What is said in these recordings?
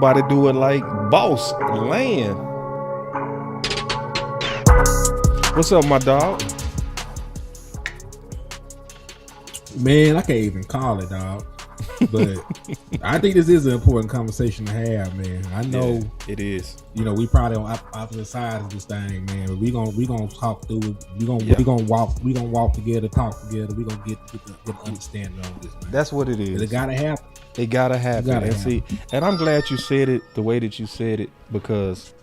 nobody do it like Boss Land. What's up, my dog? Man, I can't even call it, dog. But I think this is an important conversation to have, man. I know it is. You know, we probably on opposite sides of this thing, man. But we gonna talk through it. We gonna walk together, talk together. We gonna get an understanding on this, man. That's what it is. It gotta happen. It gotta happen. See, and I'm glad you said it the way that you said it because,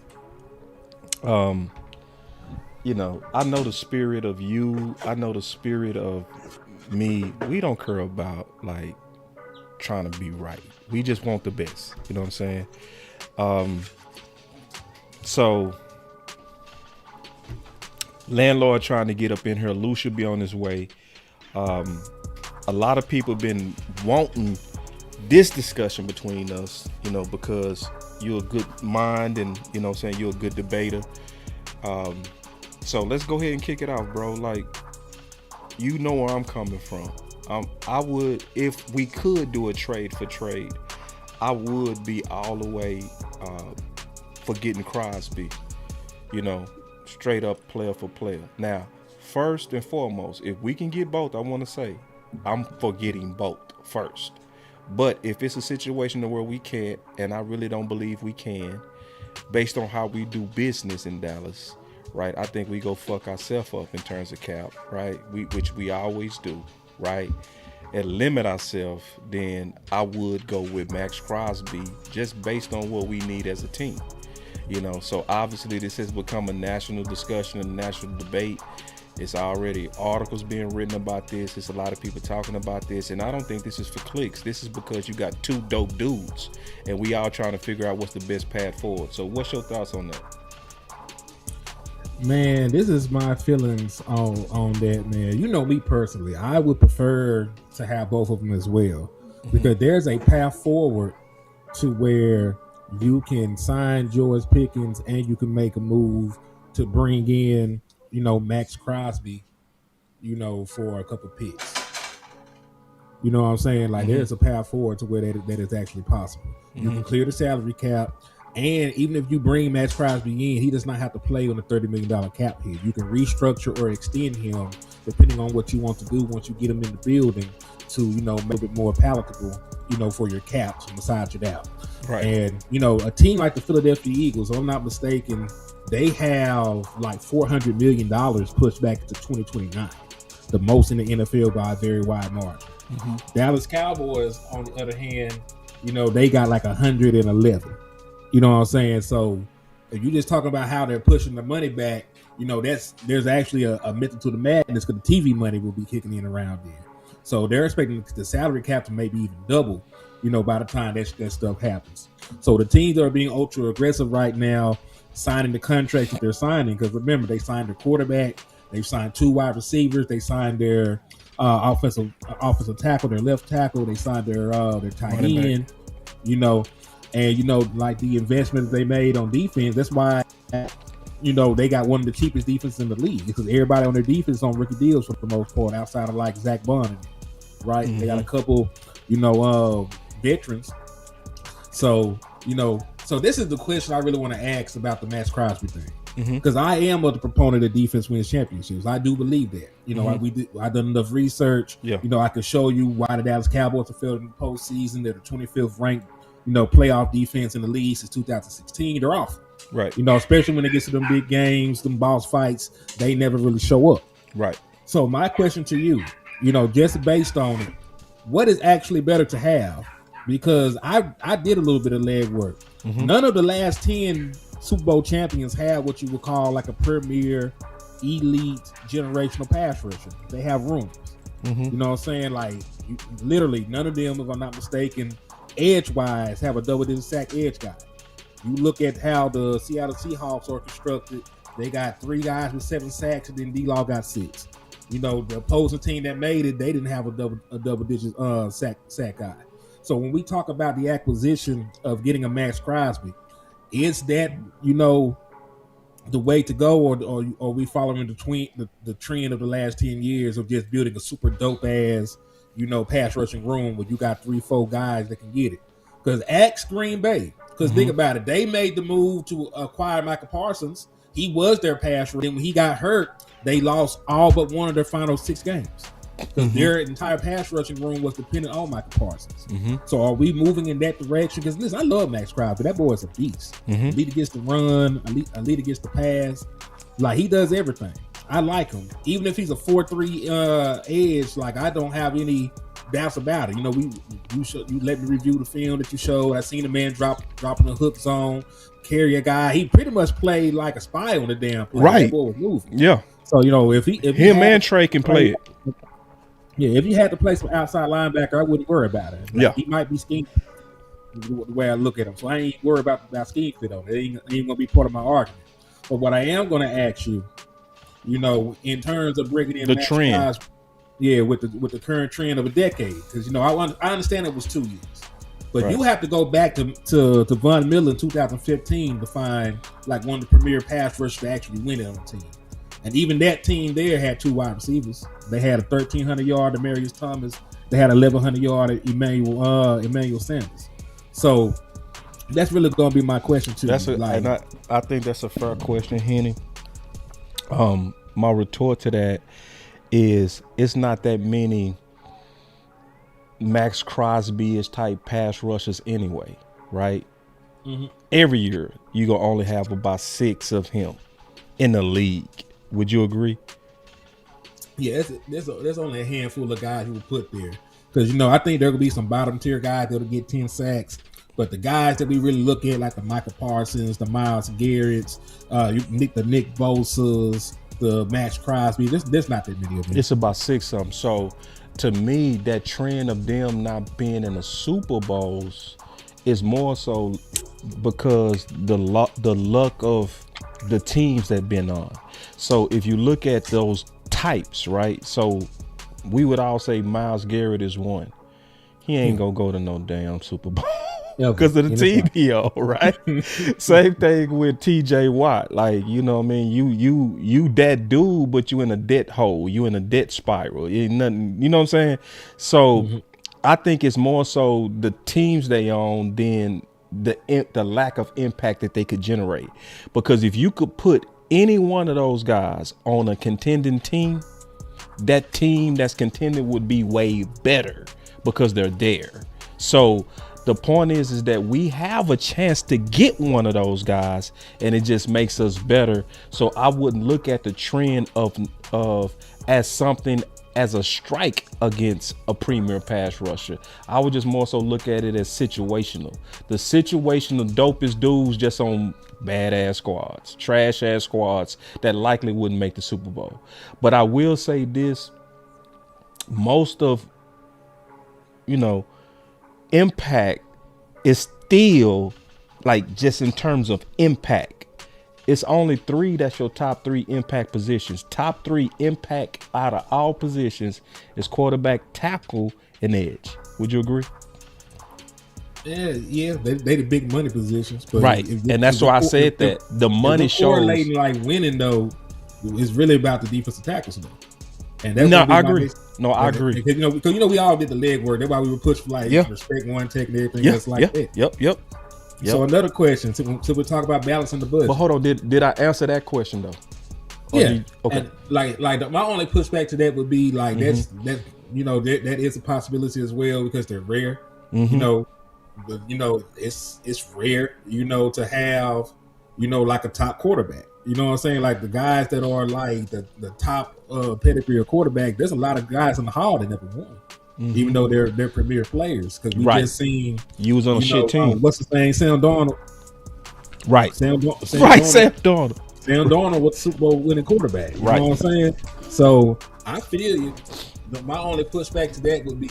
you know, I know the spirit of you. I know the spirit of me. We don't care about like trying to be right. We just want the best. You know what I'm saying? So Landlord trying to get up in here. Lou should be on his way. A lot of people been wanting this discussion between us, you know, because you're a good mind and, you know what I'm saying, you're a good debater. So let's go ahead and kick it off, bro. Like, you know where I'm coming from. I would, if we could do a trade for trade, I would be all the way for getting Crosby, you know, straight up player for player. Now, first and foremost, if we can get both, I want to say I'm for getting both first. But if it's a situation where we can't, and I really don't believe we can, based on how we do business in Dallas, right? I think we go fuck ourselves up in terms of cap, right? Which we always do, right? And limit ourselves, then I would go with Maxx Crosby just based on what we need as a team. You know, so obviously this has become a national discussion, a national debate. It's already articles being written about this. It's a lot of people talking about this. And I don't think this is for clicks. This is because you got two dope dudes and we all trying to figure out what's the best path forward. So what's your thoughts on that? Man, this is my feelings on that, man. You know me personally. I would prefer to have both of them as well. Because there's a path forward to where you can sign George Pickens and you can make a move to bring in, you know, Maxx Crosby, you know, for a couple picks. You know what I'm saying? Like, there's a path forward to where that is actually possible. You can clear the salary cap, and even if you bring Maxx Crosby in, he does not have to play on a $30 million cap hit. You can restructure or extend him depending on what you want to do once you get him in the building to, you know, make it more palatable, you know, for your cap to massage it out. Right. And, you know, a team like the Philadelphia Eagles, if I'm not mistaken, they have like $400 million pushed back to 2029, the most in the NFL by a very wide margin. Dallas Cowboys, on the other hand, you know, they got like 111. You know what I'm saying? So if you just talk about how they're pushing the money back, you know, there's actually a method to the madness because the TV money will be kicking in around then. So they're expecting the salary cap to maybe even double, you know, by the time that stuff happens. So the teams that are being ultra aggressive right now, signing the contracts that they're signing, because remember, they signed their quarterback, they've signed 2 wide receivers, they signed their offensive tackle, their left tackle, they signed their tight end, you know, and you know, like the investments they made on defense, that's why, you know, they got one of the cheapest defenses in the league because everybody on their defense on rookie deals for the most part, outside of like Zach Bond, right? They got a couple, you know, veterans. So, you know, so this is the question I really want to ask about the Maxx Crosby thing. Because I am a proponent of defense wins championships. I do believe that. You know, I done enough research. You know, I could show you why the Dallas Cowboys have failed in the postseason. They're the 25th ranked, you know, playoff defense in the league since 2016. They're awful. Right. You know, especially when it gets to them big games, them boss fights, they never really show up. Right. So my question to you, you know, just based on it, what is actually better to have? Because I did a little bit of leg work. None of the last 10 Super Bowl champions have what you would call like a premier, elite, generational pass rusher. They have rooms. You know what I'm saying? Like, literally, none of them, if I'm not mistaken, edge-wise, have a double-digit sack edge guy. You look at how the Seattle Seahawks are constructed. They got 3 guys with 7 sacks, and then D-Law got 6. You know, the opposing team that made it, they didn't have a double-digit sack guy. So when we talk about the acquisition of getting a Maxx Crosby, is that, you know, the way to go, or we following the trend of the last 10 years of just building a super dope ass, you know, pass rushing room where you got 3-4 guys that can get it? Because ask Green Bay, Because think about it, they made the move to acquire Michael Parsons. He was their pass rusher. Then when he got hurt, they lost all but one of their final 6 games. Because their entire pass rushing room was dependent on Michael Parsons. So are we moving in that direction? Because listen, I love Maxx Crosby. That boy is a beast. A lead against the run, a lead against the pass. Like, he does everything. I like him. Even if he's a 4-3 edge, like, I don't have any doubts about it. You know, you let me review the film that you showed. I seen the man dropping the hook zone, carry a guy. He pretty much played like a spy on the damn play. Right. That boy was moving. Yeah. So, you know, if him and Trey can play it. Yeah, if he had to play some outside linebacker, I wouldn't worry about it. Like, yeah. He might be scheme the way I look at him. So I ain't worried about scheme fit on it. It ain't gonna be part of my argument. But what I am gonna ask you, you know, in terms of bringing in the trend, guys, with the current trend of a decade, because you know I understand it was 2 years, but you have to go back to Von Miller in 2015 to find like one of the premier pass rushers to actually win it on the team, and even that team there had 2 wide receivers. They had a 1,300-yard Demarius Thomas. They had a 1,100-yard Emmanuel Sanders. So that's really going to be my question too. And I think that's a fair question, Henny. My retort to that is it's not that many Maxx Crosby-ish type pass rushers anyway, right? Every year you're going to only have about 6 of him in the league. Would you agree? Yeah, there's only a handful of guys who will put there. Because, you know, I think there will be some bottom tier guys that'll get 10 sacks. But the guys that we really look at, like the Michael Parsons, the Myles Garrett's, the Nick Bosa's, the Maxx Crosby, there's not that many of them. It's about 6 of them. So to me, that trend of them not being in the Super Bowls is more so because the luck of the teams that been on. So if you look at those types, right? So we would all say Myles Garrett is one. He ain't gonna go to no damn Super Bowl because of the team he on, right? Same thing with TJ Watt. Like, you know what I mean? You that dude, but you in a debt hole. You in a debt spiral. Ain't nothing, you know what I'm saying? So I think it's more so the teams they own than the lack of impact that they could generate. Because if you could put any one of those guys on a contending team, that team that's contending would be way better because they're there. So the point is that we have a chance to get one of those guys, and it just makes us better. So I wouldn't look at the trend of as something as a strike against a premier pass rusher. I would just more so look at it as situational. The situational dopest dudes just on badass squads, trash ass squads that likely wouldn't make the Super Bowl. But I will say this, most of, you know, impact is still like, just in terms of impact, it's only 3 that's your top 3 impact positions. Top 3 impact out of all positions is quarterback, tackle, and edge. Would you agree? Yeah, they the big money positions, but right, and that's why I said that the money shows. Correlating like winning though is really about the defensive tackles though. And that's I agree. I agree. Because you know we all did the leg work. That's why we were pushed for like respect one tech and everything else like that. Yep. So another question. So we talk about balancing the budget. But hold on, did I answer that question though? Yeah. Okay. And like my only pushback to that would be like that is a possibility as well because they're rare. It's rare, to have, like a top quarterback. You know what I'm saying? Like the guys that are like the top pedigree of quarterback, there's a lot of guys in the hall that never won. Even though they're premier players. Because we just seen you was on a shit team. What's his name? Sam Darnold. Right. Sam Darnold. Sam Darnold was the Super Bowl winning quarterback. You know what I'm saying? So I feel you. My only pushback to that would be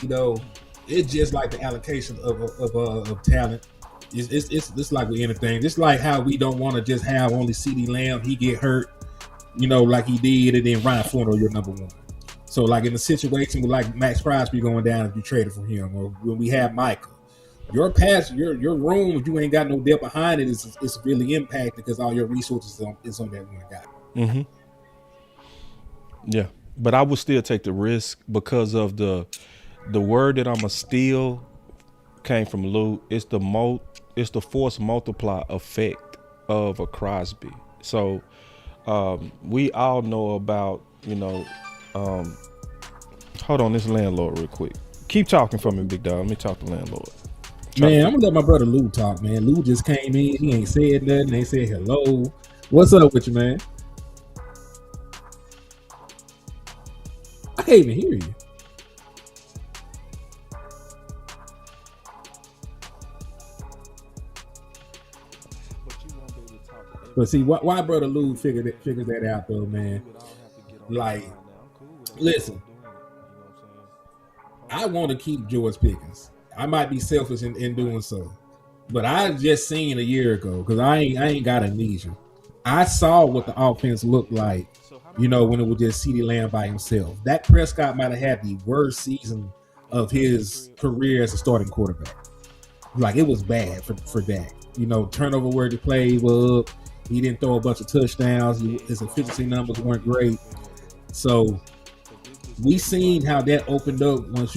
it's just like the allocation of talent. It's like with anything. Just like how we don't want to just have only CeeDee Lamb. He get hurt, like he did, and then Ryan Fulton your number one. So like in a situation with like Maxx Crosby going down if you traded for him, or when we have Michael, your room, if you ain't got no depth behind it, is really impacted because all your resources is on that one guy. Yeah, but I would still take the risk because of the word that I'm a steal came from Lou. It's the it's the force multiply effect of a Crosby. So we all know about, hold on, this landlord real quick. Keep talking for me, big dog. Let me talk to landlord. Man, I'm gonna let my brother Lou talk, man. Lou just came in. He ain't said nothing. They said hello. What's up with you, man? I can't even hear you. But see, why brother Lou figured that out though, man. Like, listen, I want to keep George Pickens. I might be selfish in doing so, but I just seen a year ago because I ain't got amnesia. I saw what the offense looked like, when it was just CeeDee Lamb by himself. Dak Prescott might have had the worst season of his career as a starting quarterback. Like, it was bad for Dak. Turnover where he played was up. He didn't throw a bunch of touchdowns. His efficiency numbers weren't great. So we seen how that opened up once,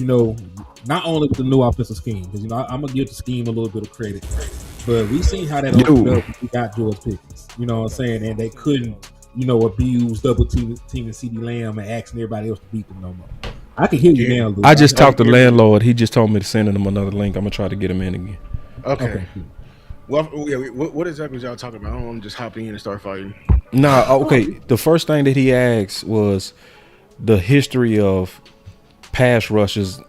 not only with the new offensive scheme, because, I'm going to give the scheme a little bit of credit, but we seen how that opened up when we got George Pickens. You know what I'm saying? And they couldn't, abuse double teaming CeeDee Lamb and asking everybody else to beat them no more. I can hear you now, Luke. I just talked to landlord. He just told me to send him another link. I'm going to try to get him in again. Okay. Well, yeah, what exactly was y'all talking about? I don't want to just hop in and start fighting. Nah, okay. The first thing that he asked was the history of pass rushers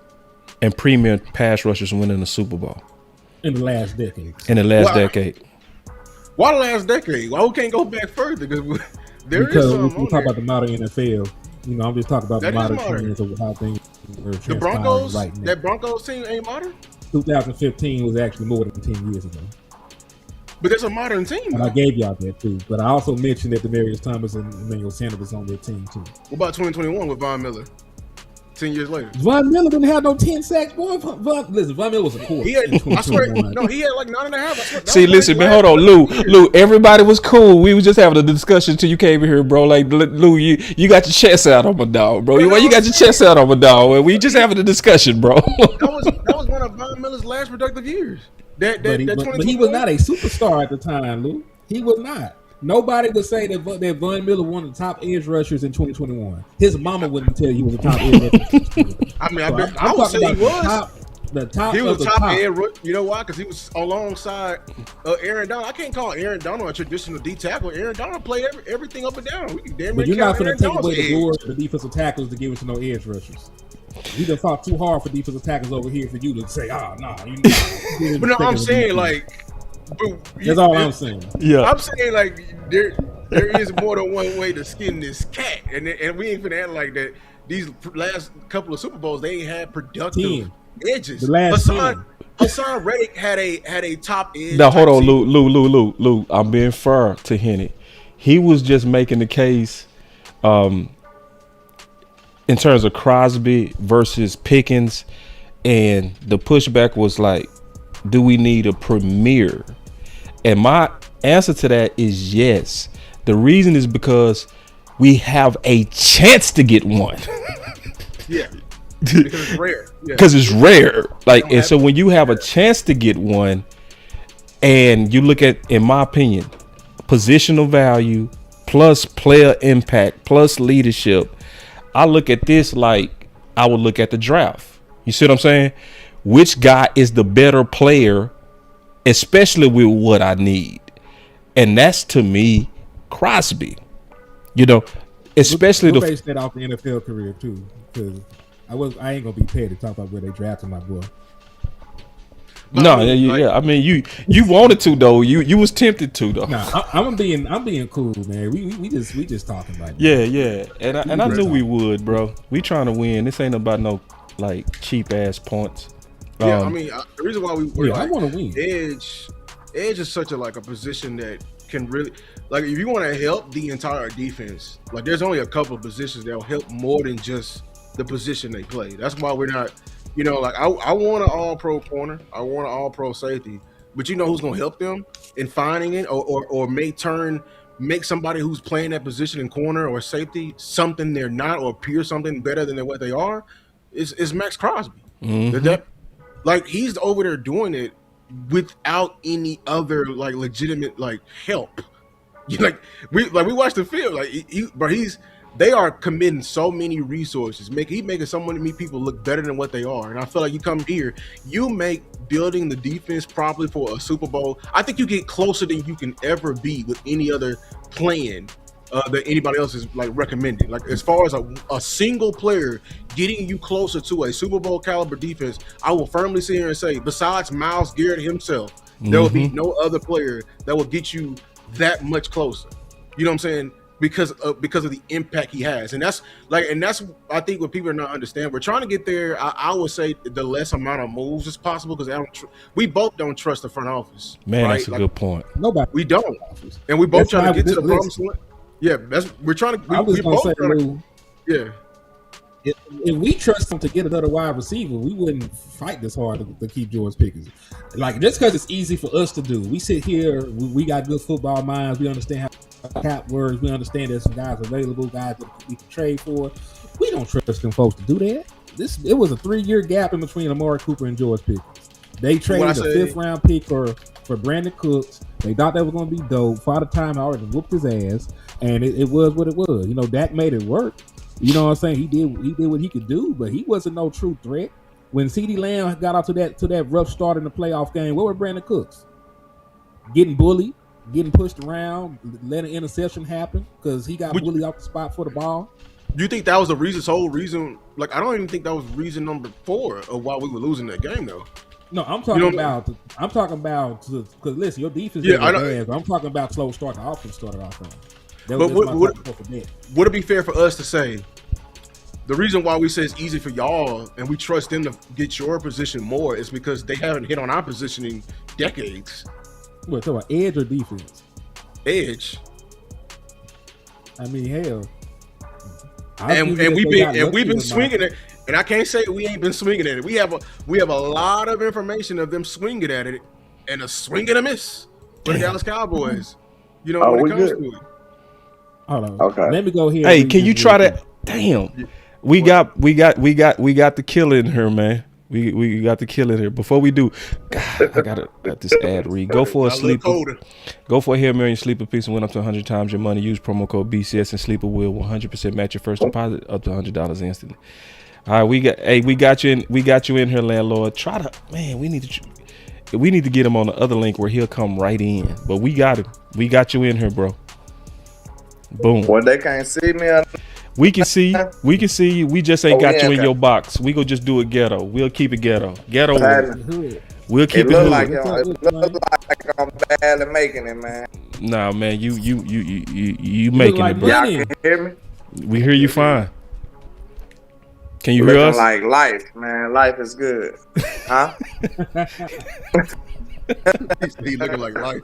and premier pass rushers winning the Super Bowl. In the last decade. Decade. Why the last decade? Why we can't go back further? Because we talk about the modern NFL. I'm just talking about the modern trends of how things are transpiring. The Broncos, right now. That Broncos team ain't modern? 2015 was actually more than 10 years ago. But that's a modern team. And I gave y'all that too. But I also mentioned that Demaryius Thomas and Emmanuel Sanders was on their team too. What about 2021 with Von Miller? 10 years later. Von Miller didn't have no 10 sacks, boy. Listen, Von Miller was a quarter. He had, I swear, no, he had like 9.5. See, listen, man, hold on, Lou. Everybody was cool. We was just having a discussion till you came in here, bro. Like, Lou, you got your chest out on my dog, bro. Why you got your chest out on my dog? We just having a discussion, bro. that was one of Von Miller's last productive years. But he was not a superstar at the time, Lou. He was not. Nobody would say that Von Miller one of the top edge rushers in 2021. His mama wouldn't tell you he was a top edge rusher. I mean, I would say he was. The top. He was top edge rusher. You know why? Because he was alongside Aaron Donald. I can't call Aaron Donald a traditional D tackle. Aaron Donald played everything up and down. But you're not going to take away the glory of the defensive tackles to give it to no edge rushers. We done fought too hard for defensive tackles over here for you to say, nah. But no, I'm saying like. That's all I'm saying. Yeah, I'm saying like there is more than one way to skin this cat, and we ain't finna act like that. These last couple of Super Bowls, they ain't had productive edges. The last Hassan Reddick had a top edge. Now hold on, Lou. I'm being fair to Henny. He was just making the case, in terms of Crosby versus Pickens, and the pushback was like, do we need a premier? And my answer to that is yes. The reason is because we have a chance to get one. Yeah. Because it's rare. Because it's rare. Like, and so when you have a chance to get one, and you look at, in my opinion, positional value plus player impact plus leadership, I look at this like I would look at the draft. You see what I'm saying? Which guy is the better player, especially with what I need? And that's, to me, Crosby. Especially we'll base that off the NFL career too, because I ain't gonna be paid to talk about where they drafted my boy. No, yeah. I mean, you wanted to though. You was tempted to though. Nah, I'm being cool, man. We just talking about yeah. And I knew we would, bro. We trying to win. This ain't about no like cheap ass points. Yeah, I mean, the reason why I want to win. Edge is such a position that can really, like, if you want to help the entire defense, like, there's only a couple of positions that will help more than just the position they play. That's why we're not, like, I want an all-pro corner, I want an all-pro safety, but you know who's going to help them in finding it, or make somebody who's playing that position in corner or safety something they're not, or appear something better than what they are, is Maxx Crosby. Mm-hmm. Like, he's over there doing it without any other like legitimate like help. We watched the film they are committing so many resources, making so many people look better than what they are. And I feel like you come here, you make building the defense properly for a Super Bowl. I think you get closer than you can ever be with any other plan that anybody else is like recommending. Like as far as a single player getting you closer to a Super Bowl caliber defense, I will firmly sit here and say, besides Myles Garrett himself, there will be no other player that will get you that much closer. You know what I'm saying? Because of the impact he has, and that's I think what people are not understand. We're trying to get there. I would say the less amount of moves as possible because we both don't trust the front office. Man, right? that's a good point. Nobody. We don't, and we both trying to get to the promised land. Yeah, we're trying to. We both trying to. Yeah. If we trust him to get another wide receiver, we wouldn't fight this hard to keep George Pickens. Like just because it's easy for us to do, we sit here. We got good football minds. We understand how cap works. We understand there's some guys available, guys that we can trade for. We don't trust them folks to do that. It was a 3-year gap in between Amari Cooper and George Pickens. They traded a 5th round pick for Brandon Cooks. They thought that was going to be dope. Father Time already whooped his ass, and it was what it was. You know, Dak made it work. You know what I'm saying? He did what he could do, but he wasn't no true threat. When CeeDee Lamb got out to that rough start in the playoff game, what were Brandon Cooks? Getting bullied, getting pushed around, letting an interception happen because he got bullied off the spot for the ball. Do you think that was the sole reason? Like, I don't even think that was reason number 4 of why we were losing that game, though. No, I'm talking about because listen, your defense is bad. I'm talking about slow start. The offense started off on. But would it be fair for us to say the reason why we say it's easy for y'all and we trust them to get your position more is because they haven't hit on our position in decades? What, talking about edge or defense? Edge. I mean, hell. And we've been swinging it, and I can't say we ain't been swinging at it. We have a lot of information of them swinging at it, and a swing and a miss for the Dallas Cowboys. You know, when it comes to it. Hold on. Okay. Let me go here. Hey, can you try that? Damn. We got the killer in here, man. We got the killer in here. Before we do, God, I got this ad read. Go for a sleeper. Go for a Hail Mary and sleeper piece and win up to 100 times your money. Use promo code BCS and sleeper will 100% match your first deposit up to $100 instantly. All right, we got you in here, landlord. We need to get him on the other link where he'll come right in. But we got him. We got you in here, bro. Boom. Well, they can't see me. We can see you. We just ain't got you in your box. We go just do it ghetto. We'll keep it ghetto. Ghetto. We'll keep it look hood. like I'm badly making it, man. Nah, man, you making like it, bro. Y'all can hear me? We hear you fine. Can you hear us? Like life, man. Life is good. Huh? He looking like life.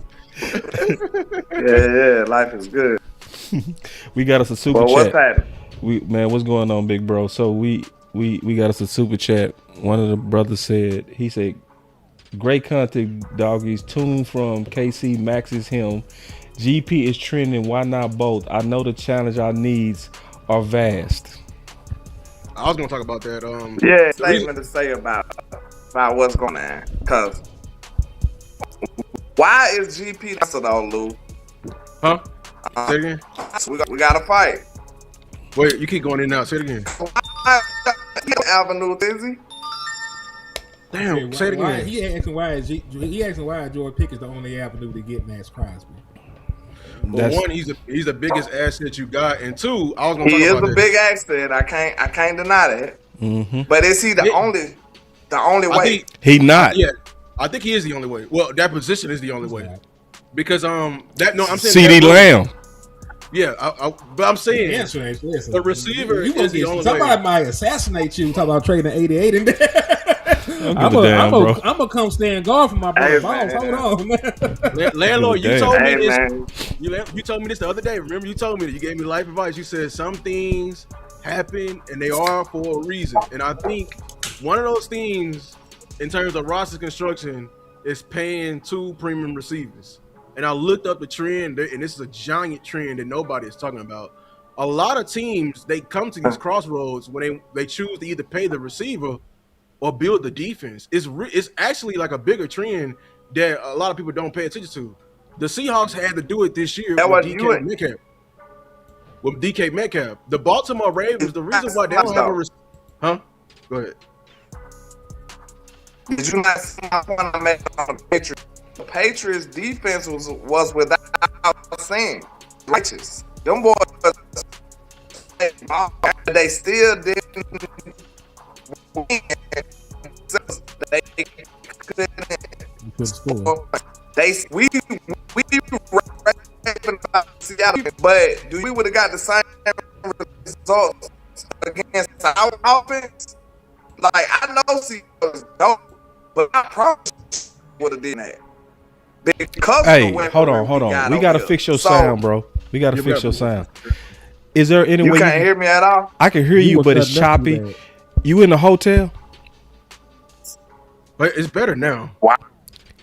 Yeah, life is good. We got us a super Well, chat. what's happening? What's going on, big bro? So we got us a super chat. One of the brothers said, great content, doggies. Tune from KC Max's him. GP is trending. Why not both? I know the challenge our needs are vast. I was gonna talk about that. Yeah, statement to say about what's going on. Cause why is GP though, Lou? Huh? Say it again. We got to fight. Wait, you keep going in and out. Say it again. Avenue, is he? Damn, say it again. He asking why George Pickens the only avenue to get Maxx Crosby. Well, one, he's the biggest asset you got, and two, I was gonna He talk is about a big asset. I can't deny that. Mm-hmm. But is he the only way? He not. Yeah, I think he is the only way. Well, that position is the only way. Because I'm saying CeeDee Lamb. Yeah, but I'm saying the receiver is the only way. Somebody might assassinate you. Talk about trading 88 and I'm gonna come stand guard for my brother. Boss. Hold on, man. Landlord, you told me this. Man. You told me this the other day. Remember, you told me that you gave me life advice. You said some things happen and they are for a reason. And I think one of those things, in terms of roster construction, is paying 2 premium receivers. And I looked up the trend, and this is a giant trend that nobody is talking about. A lot of teams, they come to these crossroads when they choose to either pay the receiver or build the defense. It's actually like a bigger trend that a lot of people don't pay attention to. The Seahawks had to do it this year That with was you. DK Metcalf. With DK Metcalf, the Baltimore Ravens. The reason why they don't have a Go ahead. Did you not see my point I made on the picture? The Patriots defense was without saying righteous. Them boys, they still didn't win. They couldn't score. We about Seattle, but we would have got the same results against our offense? Like, I know Seattle don't, but I promise would have did that. Because hey, hold on. We gotta fix your sound, bro. We gotta fix your sound. Is there any way you can't hear me at all? I can hear you, but it's choppy. You in the hotel? But it's better now. Wow.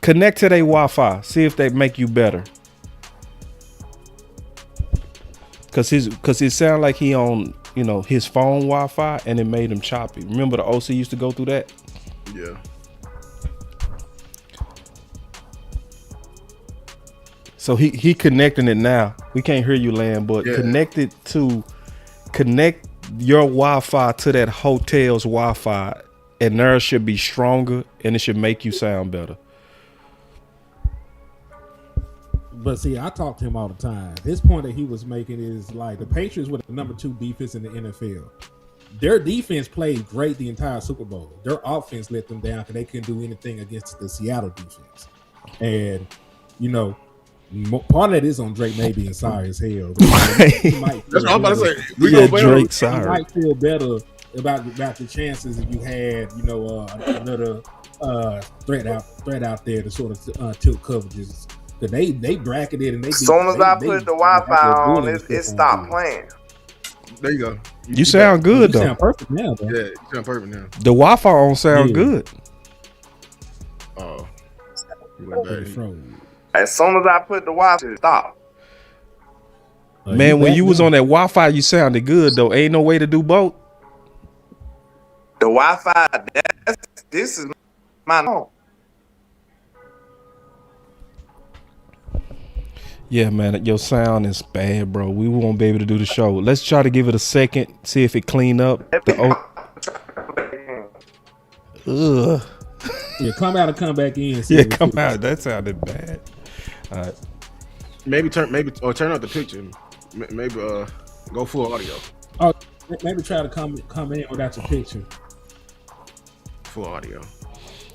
Connect to their Wi-Fi. See if they make you better. Cause it sound like he on his phone Wi-Fi and it made him choppy. Remember the OC used to go through that? Yeah. So he connecting it now. We can't hear you, Land, but connect your Wi-Fi to that hotel's Wi-Fi, and theirs should be stronger and it should make you sound better. But see, I talk to him all the time. His point that he was making is like the Patriots were the number 2 defense in the NFL. Their defense played great the entire Super Bowl. Their offense let them down because they couldn't do anything against the Seattle defense. And part of that is on Drake May being sorry as hell. That's what I'm about to say. Drake sorry. You might feel better about the chances if you had another threat out there to sort of tilt coverages. Cause they bracketed and as soon as I put the Wi-Fi on, it stopped playing. There you go. You sound good though. You sound perfect now, though. Yeah, you sound perfect now. The Wi-Fi on sound good. Oh, as soon as I put the Wi-Fi, it stopped. Man, when you was on that Wi-Fi, you sounded good though. Ain't no way to do both. The Wi-Fi, this is my home. Yeah, man, your sound is bad, bro. We won't be able to do the show. Let's try to give it a second, see if it clean up. Yeah, come out and come back in. Yeah, come out. That sounded bad. All right. Maybe turn out the picture. Maybe go full audio. Oh, maybe try to come in without your picture. Full audio.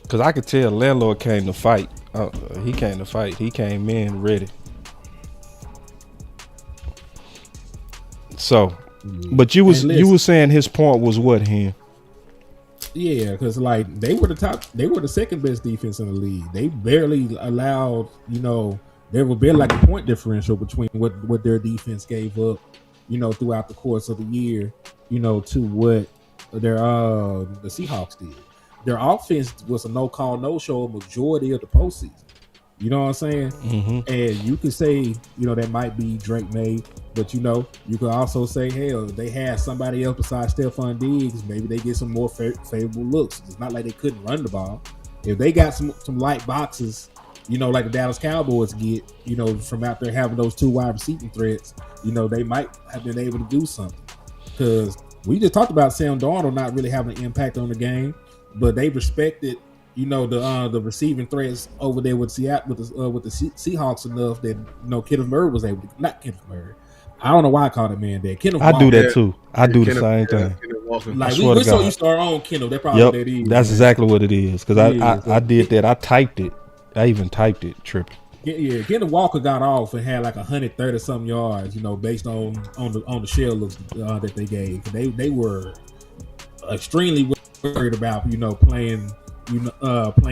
Cause I could tell Landlord came to fight. He came to fight. He came in ready. So, but you were saying his point was what, him? Yeah, because like they were the second best defense in the league. They barely allowed, there would be like a point differential between what their defense gave up, throughout the course of the year, to what their the Seahawks did. Their offense was a no-call, no-show majority of the postseason. You know what I'm saying? Mm-hmm. And you could say, that might be Drake May, but you could also say, hell, they had somebody else besides Stephon Diggs. Maybe they get some more favorable looks. It's not like they couldn't run the ball. If they got some light boxes, like the Dallas Cowboys get, from out there having those 2 wide receiving threats, they might have been able to do something. Because we just talked about Sam Darnold not really having an impact on the game, but they respected the receiving threats over there with Seattle with the Seahawks enough that Kenneth Murray was able to, not Kenneth Murray. I don't know why I called that man that. Kenneth Walker. I do that too. I do the same thing. Like we're so used to our own Kenneth. That probably what that is. That's exactly what it is. Because I did that. I typed it. I even typed it. Tripping. Yeah, Kenneth Walker got off and had like 130 something yards. Based on the shell looks that they gave. They were extremely worried about playing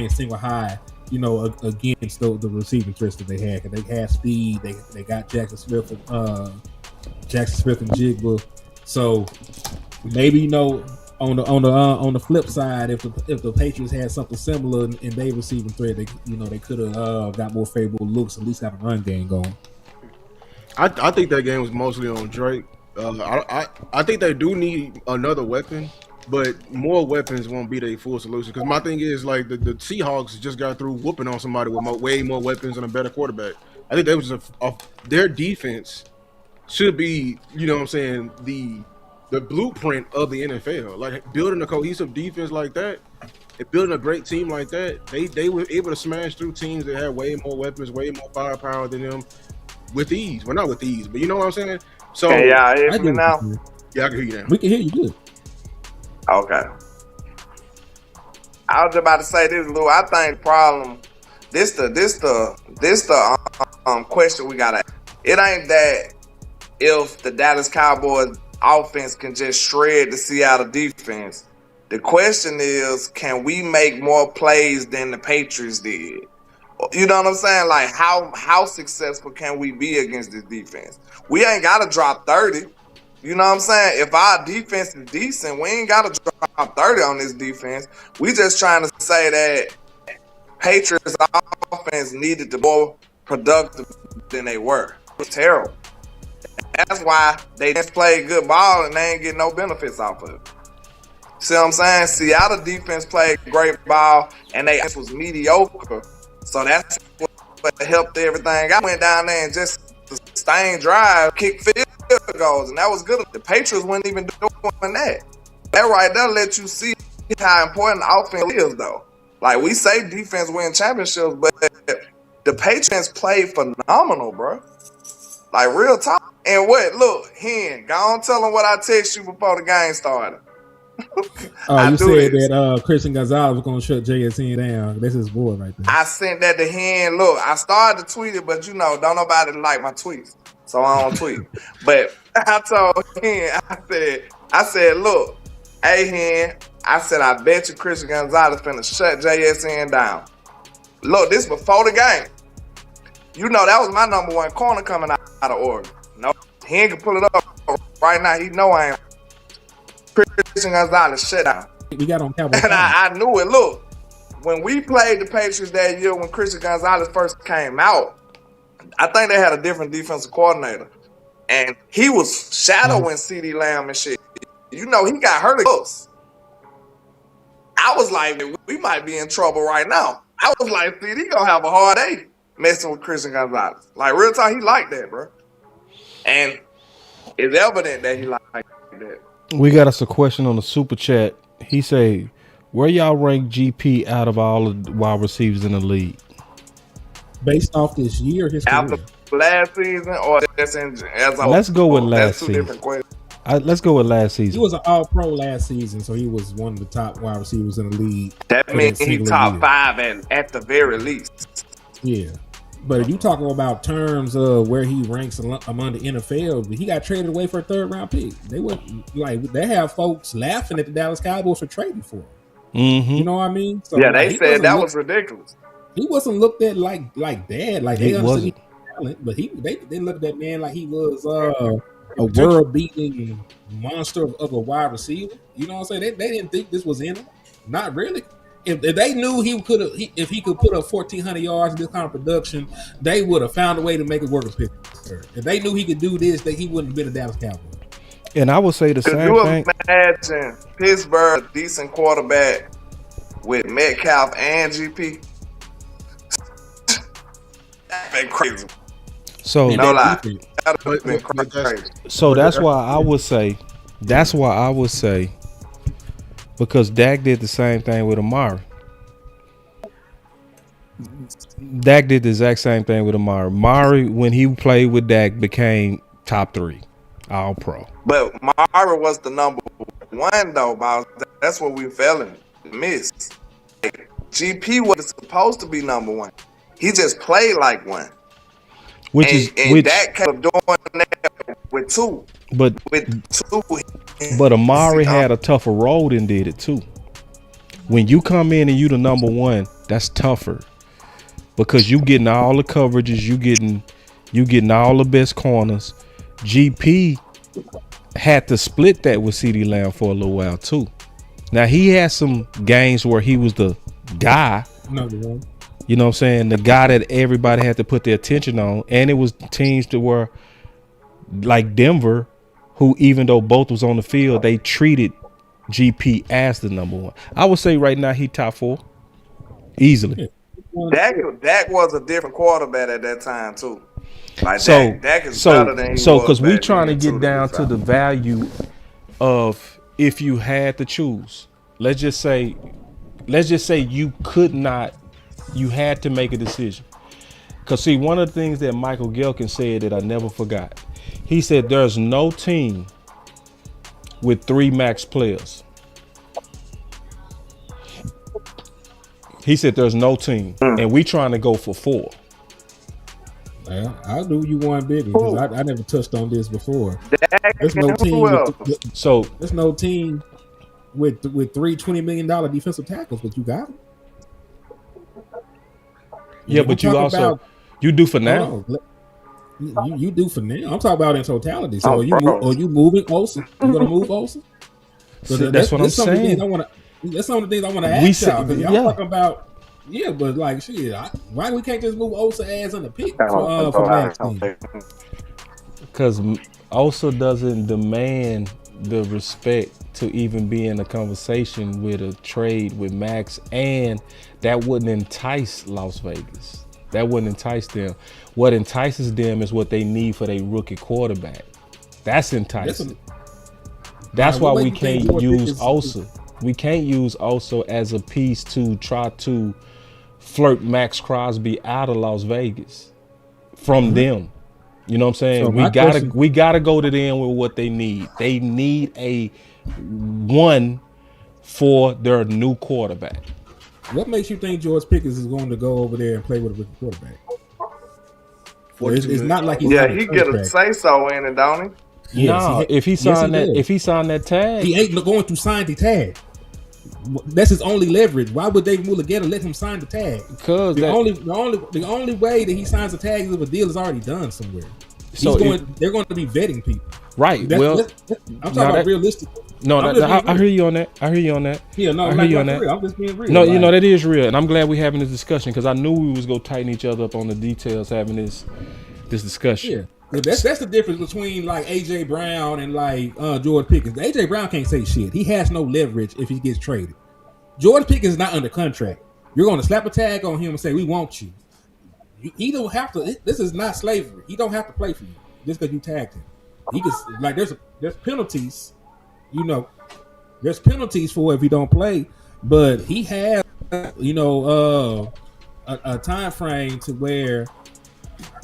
single high, against the receiving threats that they had. Cause they had speed. They got Jackson Smith and Jigba. So maybe on the flip side, if the Patriots had something similar in their receiving threat, they could have got more favorable looks. At least have a run game going. I think that game was mostly on Drake. I think they do need another weapon. but more weapons won't be their full solution. Because my thing is like the Seahawks just got through whooping on somebody with way more weapons and a better quarterback. I think that was their defense should be, you know what I'm saying, the blueprint of the NFL. Like building a cohesive defense like that and building a great team like that, they were able to smash through teams that had way more weapons, way more firepower than them with ease. Well, not with ease, but you know what I'm saying? So Can y'all hear I me get now? what you yeah, I can hear you now. We can hear you good. Okay. I was about to say this, Lou. I think the problem. This the question we gotta. It ain't that if the Dallas Cowboys offense can just shred the Seattle defense. The question is, can we make more plays than the Patriots did? You know what I'm saying? Like how successful can we be against this defense? We ain't gotta drop 30. You know what I'm saying? If our defense is decent, we ain't got to drop 30 on this defense. We just trying to say that Patriots offense needed to be more productive than they were. It was terrible. That's why they just played good ball and they ain't getting no benefits off of it. See what I'm saying? Seattle defense played great ball and they was mediocre. So that's what helped everything. I went down there and just sustained drive, kick field goals, and that was good. The Patriots weren't even doing that. That right there let you see how important offense is, though. Like we say, defense win championships, but the Patriots played phenomenal, bro. Like real talk. And what? Look, Hen, go on, tell them what I text you before the game started. You said that Christian Gonzalez was going to shut JSN down. That's his boy right there. I sent that to Hen. Look, I started to tweet it, but you know, don't nobody like my tweets, so I don't tweet. But I told Hen, I said, look, hey Hen, I said, I bet you Christian Gonzalez finna shut JSN down. Look, this before the game. You know that was my number one corner coming out of Oregon. No, Hen can pull it up right now. He know I ain't. Christian Gonzalez shut down. We got on Cowboys. And I knew it. Look, when we played the Patriots that year when Christian Gonzalez first came out, I think they had a different defensive coordinator. And he was shadowing CeeDee Lamb and shit. You know, he got hurt close. I was like, we might be in trouble right now. I was like, CeeDee gonna have a hard day messing with Christian Gonzalez. Like, real time, he liked that, bro. And it's evident that he liked that. We got us a question on the super chat. He say, where y'all rank GP out of all of the wide receivers in the league? Based off this year, his After career. last season or as a Let's go with last that's two season. different questions. Let's go with last He season. was an all-pro last season, so he was one of the top wide receivers in the league. That for means he single top year. 5 at the very least. Yeah. But if you talking about terms of where he ranks among the NFL, he got traded away for a third-round pick. They were like they have folks laughing at the Dallas Cowboys for trading for him. Mm-hmm. You know what I mean? So, Yeah, like, they said that was ridiculous. He wasn't looked at like bad. Like He they understood wasn't. his talent, but they looked at that man like he was a world-beating monster of a wide receiver. You know what I'm saying? They didn't think this was in him. Not really. If they knew if he could put up 1,400 yards in this kind of production, they would have found a way to make it work with Pittsburgh. If they knew he could do this, he wouldn't have been a Dallas Cowboy. And I would say the Could same you thing. imagine Pittsburgh, a decent quarterback with Metcalf and GP? That'd been crazy. So No lie. Defense. That'd have been But crazy. So that's why I would say, because Dak did the same thing with Amari. Dak did the exact same thing with Amari. Amari, when he played with Dak, became top 3, all pro. But Mara was the number one, though, boss. That's what we fell and missed. Like, GP was supposed to be number one. He just played like one. Which Dak kept doing that with 2. but With 2. But Amari had a tougher role than did it too. When you come in and you the number one, that's tougher because you getting all the coverages, you getting all the best corners. GP had to split that with CeeDee Lamb for a little while too. Now he had some games where he was the guy. Number one. You know what I'm saying? The guy that everybody had to put their attention on, and it was teams that were like Denver, who even though both was on the field, they treated GP as the number one. I would say right now he top 4 easily. Dak was a different quarterback at that time too. Like So Dak is better than he was. because we back trying to then, get too, down to the value of if you had to choose. Let's just say you could not. You had to make a decision. Because see, one of the things that Michael Gelkin said that I never forgot. He said there's no team with 3 max players. He said there's no team, and we trying to go for 4. Well, I'll do you one bigger because I never touched on this before. There's no team. There's no team with 3 $20 million defensive tackles, but you got them. Yeah, but you also you do for now. You do for now. I'm talking about in totality. So are you moving Olsen? You gonna move Olsen? So that's what I'm saying. That's some of the things I want to ask y'all. Because y'all talking about, but like shit, why we can't just move Osa as on the pick for Maxx team? Because Osa doesn't demand the respect to even be in a conversation with a trade with Maxx, and that wouldn't entice Las Vegas. That wouldn't entice them. What entices them is what they need for their rookie quarterback. That's enticing. That's why we can't use Osa. We can't use Osa as a piece to try to flirt Maxx Crosby out of Las Vegas from them. You know what I'm saying? So we gotta go to them with what they need. They need a one for their new quarterback. What makes you think George Pickens is going to go over there and play with a rookie quarterback? It's not like he's he get a say so in it, don't he? No, if he signed that tag, he ain't going to sign the tag. That's his only leverage. Why would Dave Mulligata let him sign the tag? Because the only way that he signs a tag is if a deal is already done somewhere. So they're going to be vetting people, right? I'm talking about realistic. No, I hear you on that. Yeah, no, I hear you on that. I'm just being real. No, you know that is real, and I'm glad we're having this discussion because I knew we was gonna tighten each other up on the details having this discussion. Yeah. That's the difference between like AJ Brown and like George Pickens. AJ Brown can't say shit. He has no leverage if he gets traded. George Pickens is not under contract. You're going to slap a tag on him and say we want you. He don't have to. This is not slavery. He don't have to play for you just because you tagged him. He can like there's penalties. You know, there's penalties for if he don't play, but he has a time frame to where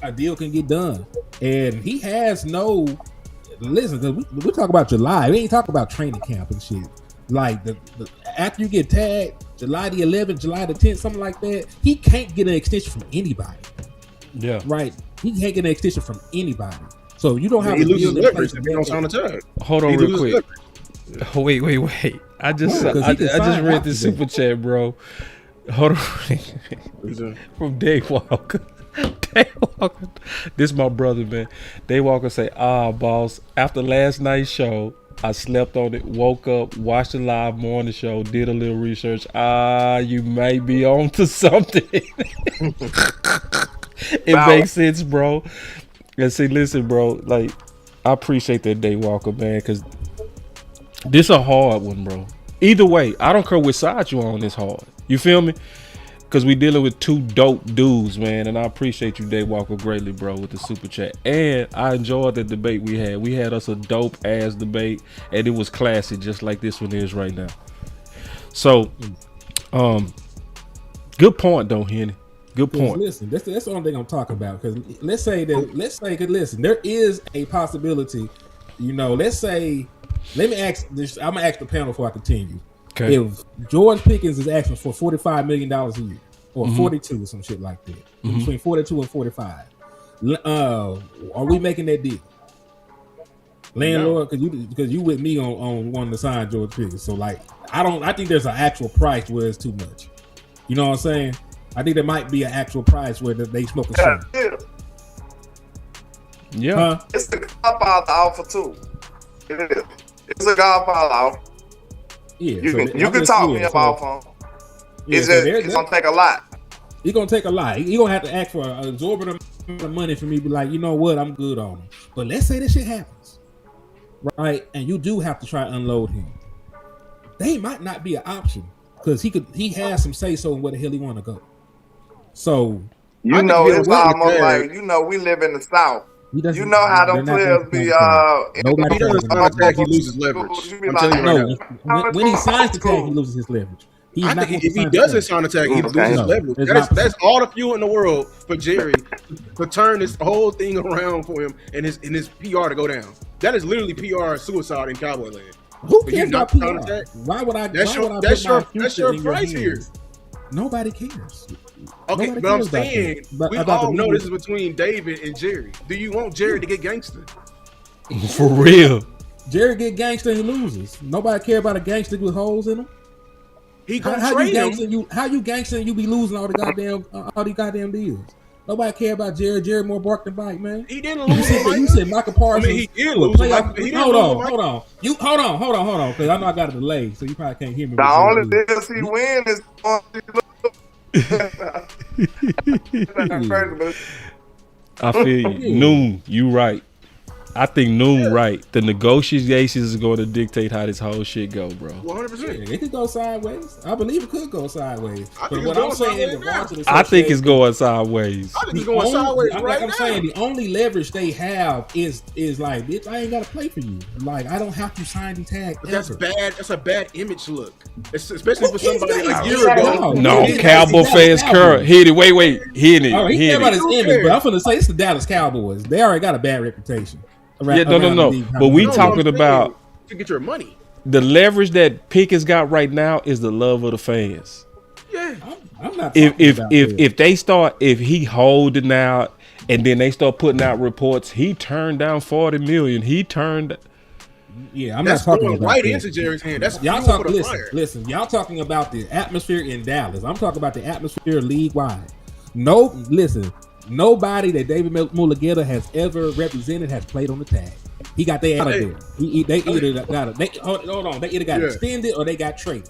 a deal can get done, and he has no. Listen, cause we talk about July. We ain't talking about training camp and shit. Like the after you get tagged, July the 11th, July the 10th, something like that. He can't get an extension from anybody. Yeah, right. He can't get an extension from anybody. So you don't have. He loses leverage if he don't sign a tag. Hold on, real quick. Oh, wait. I just read this super chat, bro. Hold on. From Dave Walker. This my brother, man. Dave Walker say, boss, after last night's show, I slept on it, woke up, watched the live morning show, did a little research. You may be on to something. It makes sense, bro. And see, listen, bro, like, I appreciate that, Dave Walker, man, because this a hard one, bro. Either way, I don't care which side you on, this hard. You feel me? Because we dealing with 2 dope dudes, man, and I appreciate you, Dave Walker, greatly, bro, with the super chat. And I enjoyed the debate we had. We had us a dope ass debate, and it was classy, just like this one is right now. So, good point, though, Henny. Good point. Listen, that's the only thing I'm talking about. Because let's say, listen, there is a possibility. You know, let me ask this. I'm gonna ask the panel before I continue. Okay. If George Pickens is asking for $45 million a year, or 42 or some shit like that, between 42 and 45, are we making that deal? Landlord, because you with me on wanting to sign George Pickens. So like, I think there's an actual price where it's too much. You know what I'm saying? I think there might be an actual price where they smoke a shit. Yeah. Huh? It's the Godfather offer too. It is. It's a Godfather offer. Yeah, you can talk me about phone. It's gonna take a lot. It's gonna take a lot. You're gonna have to ask for an exorbitant amount of money for me to be like, you know what, I'm good on him. But let's say this shit happens, right? And you do have to try to unload him. they might not be an option because he has some say so in where the hell he want to go. So You I know, think it's he'll almost win like, you know, we live in the South. he doesn't. You know how they're them not players gonna be. sign the tag. if Nobody he doesn't sign a tag, he loses leverage. You be I'm like, telling you right No, now. when he signs the tag, he loses his leverage. He's I not think going to if he sign the doesn't tag. sign a tag, he Okay. loses No, leverage. it's That's opposite. all the fuel in the world for Jerry to turn this whole thing around for him and his PR to go down. That is literally PR suicide in Cowboy land. Who But you cares not about sign a PR? tag? Why would I? That's why your- would I that's put my your- that's future your in your price hands? here. Nobody cares. Okay, Nobody but I'm cares about saying that. But we about the all know media. this is between David and Jerry. Do you want Jerry to get gangster? For real. Jerry get gangster and he loses. Nobody care about a gangster with holes in him. He How, gonna how you trade gangster? him. How you gangster and you be losing all these goddamn deals? Nobody care about Jerry. Jerry more bark than bite, man. He didn't You lose. said, Mike. you said Michael Parsons. I mean, he did to a lose. playoff- Mike. He didn't hold lose, on, Mike. hold on. You hold on, because I know I got a delay, so you probably can't hear me. the only deals he win is on I feel you. Noon, you right. I think Noon right. The negotiations is going to dictate how this whole shit go, bro. 100%. It could go sideways. I believe it could go sideways. I But think what it's I'm going saying, sideways the now. Washington I think it's Association- going sideways. I think he's going sideways like right I'm now. saying, the only leverage they have is like, bitch, I ain't got to play for you. Like, I don't have to sign the tag. But that's ever. bad. That's a bad image look, especially for Who cares somebody about a his year image? ago. No, It's Cowboy Dallas fans Cowboys. current. Hit it. Wait. Hit it. Oh, he Hit care about it. his Who image, cares? but I'm gonna say it's the Dallas Cowboys. They already got a bad reputation. Yeah, no. But we No, what talking I'm saying, about to get your money. the leverage that Pickens got right now is the love of the fans. Yeah, I'm not. Talking about that. If he holding out and then they start putting out reports, he turned down $40 million. Yeah, I'm that's not talking going about right that. into Jerry's hand. That's Y'all fuel for talking. the fire. Listen. Y'all talking about the atmosphere in Dallas. I'm talking about the atmosphere league wide. No, listen. Nobody that David Mulligeta has ever represented has played on the tag. He got their out of there. They either got it. Hold on. They either got extended or they got traded.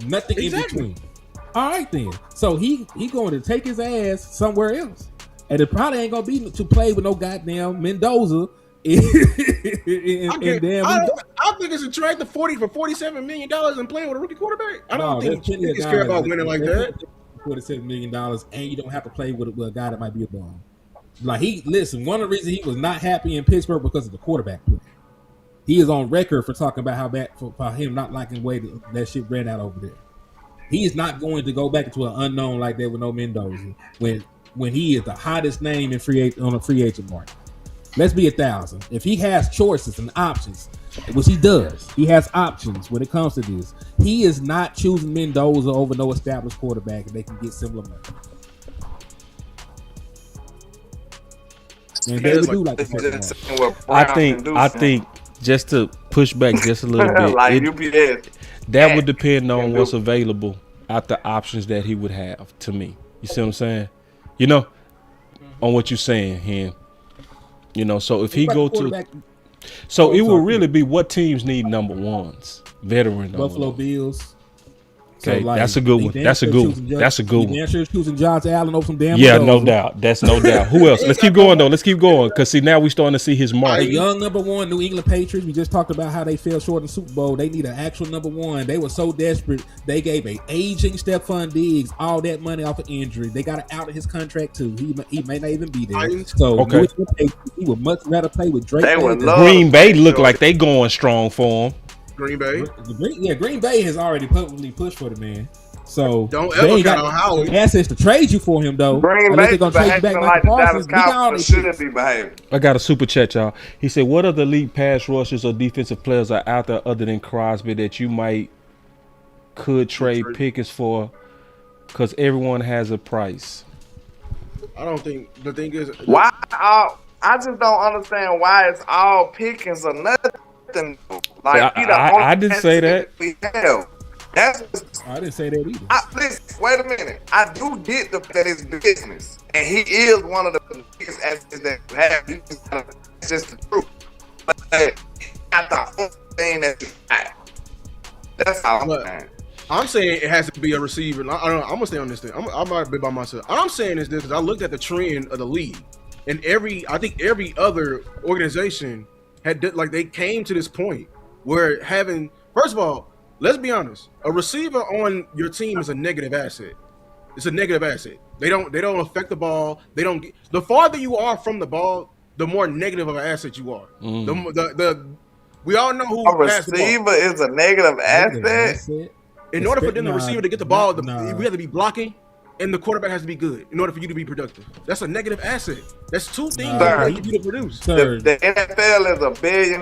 Nothing Exactly. in between. All right then. So he going to take his ass somewhere else, and it probably ain't gonna be to play with no goddamn Mendoza. I think it's a trade to $47 million and playing with a rookie quarterback. I don't think Pickens care about winning like that. $47 million, and you don't have to play with a guy that might be a bum. Like one of the reasons he was not happy in Pittsburgh because of the quarterback play. He is on record for talking about how bad for him not liking the way that shit ran out over there. He is not going to go back into an unknown like that with no Mendoza when he is the hottest name in on a free agent market. Let's be 1,000. If he has choices and options, which he does, he has options when it comes to this. He is not choosing Mendoza over no established quarterback, and they can get similar money. And they would do like the I think just to push back just a little bit, like UPS. that would depend on what's available at the options that he would have. To me, you see what I'm saying? You know, on what you're saying, him. You know, so if he go to, so it will really be what teams need number ones, veteran number Buffalo ones. Bills. Okay, that's a good one. That's a good one. That's a good one. The answer is choosing Josh Allen over some damn. Yeah, no doubt. That's no doubt. Who else? Let's keep going though. Let's keep going because see now we starting to see his mark. The young number one New England Patriots. We just talked about how they fell short in the Super Bowl. They need an actual number one. They were so desperate they gave a aging Stephon Diggs all that money off of injury. They got it out of his contract too. He may not even be there. So okay, he would much rather play with Drake. Green Bay look like they going strong for him. Green Bay. Green Bay has already publicly pushed for the man. So don't they ever ain't count got on Howard. assets to trade you for him though. Green Unless Bay they're gonna trade you back like the Dallas Cowboys shouldn't be behaving. I got a super chat, y'all. He said, "What other league pass rushers or defensive players are out there other than Crosby that you could trade Pickens for? Because everyone has a price." I don't think the thing is why. I just don't understand why it's all Pickens or nothing. Like I didn't say that. I didn't say that either. Listen, wait a minute. I do get that it's business, and he is one of the biggest assets that you have. It's just the truth. But not the only thing that you have. That's all I'm saying. I'm saying it has to be a receiver. I don't know. I'm gonna stay on this thing. I might be by myself. All I'm saying is this: because I looked at the trend of the league, and I think every other organization had like they came to this point where having first of all. let's be honest. A receiver on your team is a negative asset. It's a negative asset. They don't affect the ball. They don't get, the farther you are from the ball, the more negative of an asset you are. We all know who a receiver is a negative asset. In order for the receiver to get the ball, we have to be blocking, and the quarterback has to be good in order for you to be productive. That's a negative asset. That's two things that you need to produce. The NFL is a $1 billion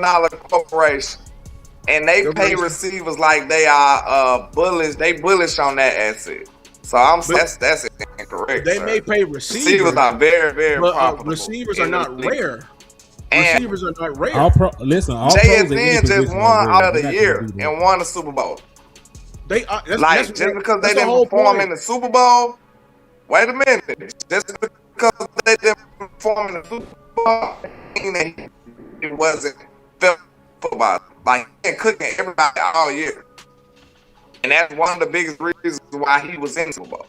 corporation, and they pay receivers like they are bullish. They bullish on that asset. So that's incorrect. They may pay receivers. Receivers are very, very profitable. Receivers are not rare. And receivers are not rare. JSN just won out of the year and won the Super Bowl. They are, just because they didn't perform in the Super Bowl. Wait a minute. Just because they didn't perform in the Super Bowl, it wasn't football. Like he been cooking everybody all year, and that's one of the biggest reasons why he was in the Super Bowl.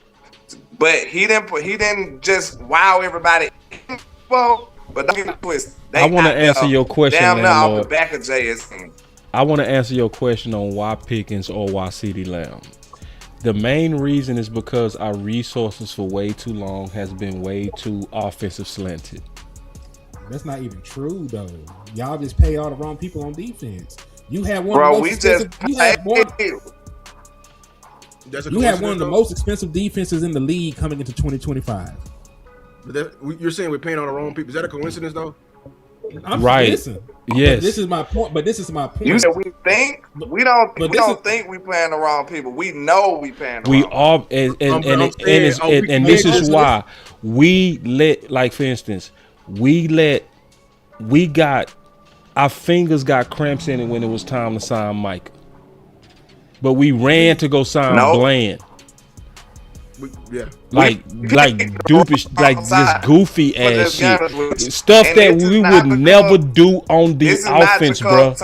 But he didn't just wow everybody in the Super Bowl. But don't get it twisted. I want to answer your question, down there off Landlord. the back of JSN. I want to answer your question on why Pickens or why CeeDee Lamb. The main reason is because our resources for way too long has been way too offensive slanted. That's not even true though. Y'all just pay all the wrong people on defense. You had one. Bro, of the most we just you had one. You had one of the most expensive defenses in the league coming into 2025. But you're saying we're paying on the wrong people. Is that a coincidence though? Right. Listen, yes. This is my point. But this is my point. You said we think we don't think we paying the wrong people. We know we paying the wrong all and this is why we let, like for instance, our fingers got cramps in it when it was time to sign Micah. But we ran to go sign Bland. Like doopish, like this goofy ass shit, stuff that we would never do on the offense, bro.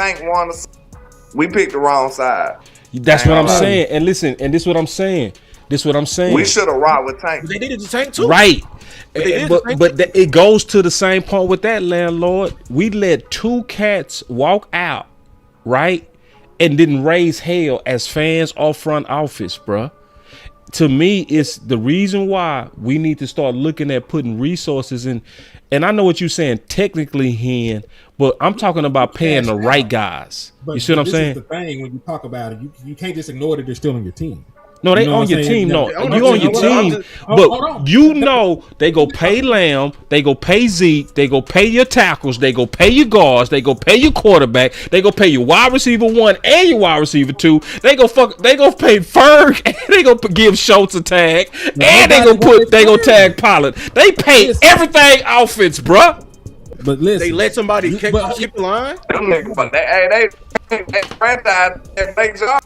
We picked the wrong side. That's what I'm saying. And listen, and this is what I'm saying. We should have rocked with Tank. They needed the Tank too, right? But it goes to the same point with that, Landlord. We let two cats walk out, right, and didn't raise hell as fans or front office, bro. To me, it's the reason why we need to start looking at putting resources in. And I know what you're saying technically, Hen, but I'm talking about paying the right guys. You see what I'm saying? This is the thing when you talk about it, you can't just ignore that they're still on your team. No, they on your team. No, you on your team. But you know they go pay Lamb, they go pay Zeke, they go pay your tackles, they go pay your guards, they go pay your quarterback, they go pay your wide receiver 1 and your wide receiver 2. They go pay Ferg, and they go give Schultz a tag, and they go tag Pollard. They pay everything offense, bruh. But listen, they let somebody skip the line. But they franchise make job.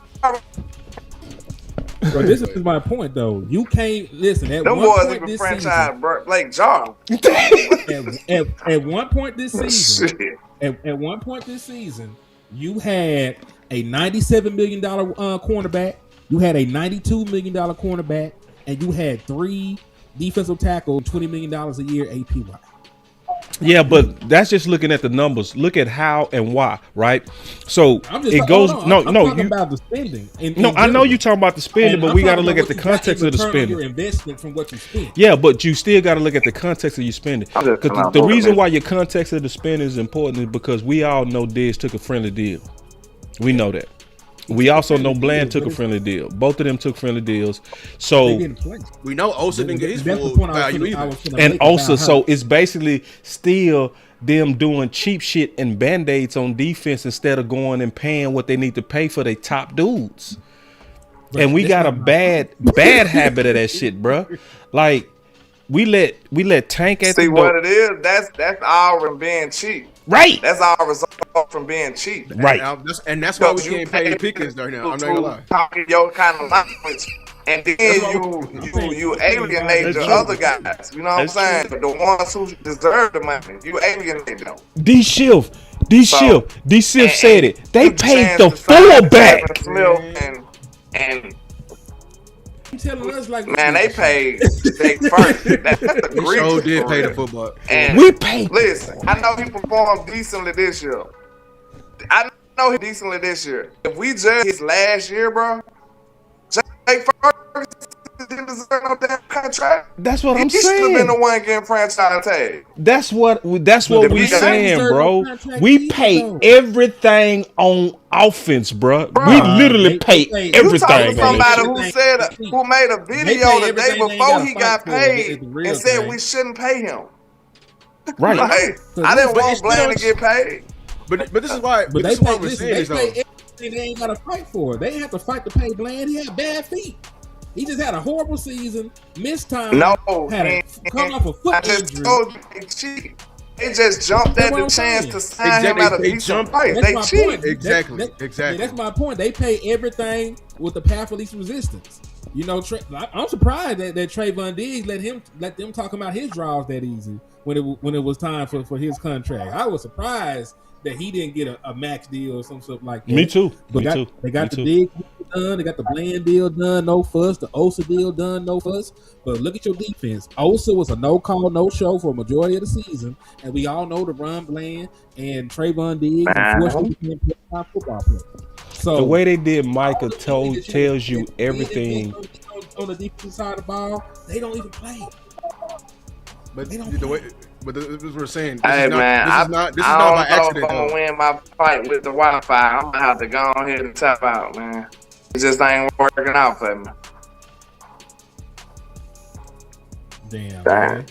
But this is my point, though. You can't listen. At them one boys point even this franchise Blake Jarl. At one point this season, at one point this season, you had a $97 million cornerback, you had a $92 million cornerback, and you had 3 defensive tackles, $20 million a year APY. Yeah, but that's just looking at the numbers. Look at how and why, right? So it goes. I'm talking about the spending. I know you're talking about the spending, but we got to look at the context of the spending. Your investment from what you spend. Yeah, but you still got to look at the context of your spending. Because the reason why your context of the spending is important is because we all know Dez took a friendly deal. We know that. We also know Bland took a friendly deal. Both of them took friendly deals. So we know Osa didn't get his full value either. And Osa, so it's basically still them doing cheap shit and band-aids on defense instead of going and paying what they need to pay for their top dudes. And we got a bad habit of that shit, bro. Like we let Tank at see what it is. That's our from being cheap. Right. That's our result from being cheap. Right. And that's why we can't pay Pickens right now. I'm not gonna lie. Talking your kind of language, and then you alienate the other guys. You know what I'm saying? But the ones who deserve the money, you alienate them. D. Schiff said it. They paid the fullback. And telling us like, man, they paid they first. That's the show did pay the football. And we paid. Listen, I know he performed decently this year. I know he's decently this year. If we judge his last year, bro, Jake Ferguson didn't deserve no damn contract. That's what I'm He should have been the saying. one getting franchise tag. That's what we he saying, deserve bro. no contract We either, pay though. everything on offense, bro. We Bruh, literally pay they- You everything talking to on somebody it. who made a video the day everything they before ain't he gotta got fight for is paid the real and said thing. we shouldn't pay him. Right. Like, So I didn't this- want Bland to get paid. But this is why. But But they this is pay, what we're listen, saying they is though. pay everything they ain't got to fight for. They have to fight to pay Bland. He had bad feet. He just had a horrible season, missed time. No, come off a I foot just injury. told you they cheat. They just jumped That's at what the I'm chance saying. to sign him Exactly, at a they decent jumped. price. That's They my cheat. point. Exactly. Yeah, that's my point. They pay everything with the path of least resistance. You know, I'm surprised that Trayvon Diggs let them talk about his draws that easy when it was time for his contract. I was surprised that he didn't get a max deal or something like that. Me too. But they got the Diggs done. They got the Bland deal done, no fuss. The Osa deal done, no fuss. But look at your defense. Osa was a no call, no show for a majority of the season, and we all know to run Bland and Trayvon Diggs unfortunately became a football player. So The way they did Micah tells you everything. on the defensive side of the ball. They don't even play. But They don't the way. But this is what we're saying. This Hey is not, man, this is not. This is I not don't by know accident. if I'm Though. gonna win my fight with the Wi-Fi. I'm gonna have to go on here and tap out, man. It just ain't working out for me. Damn. Damn. Man.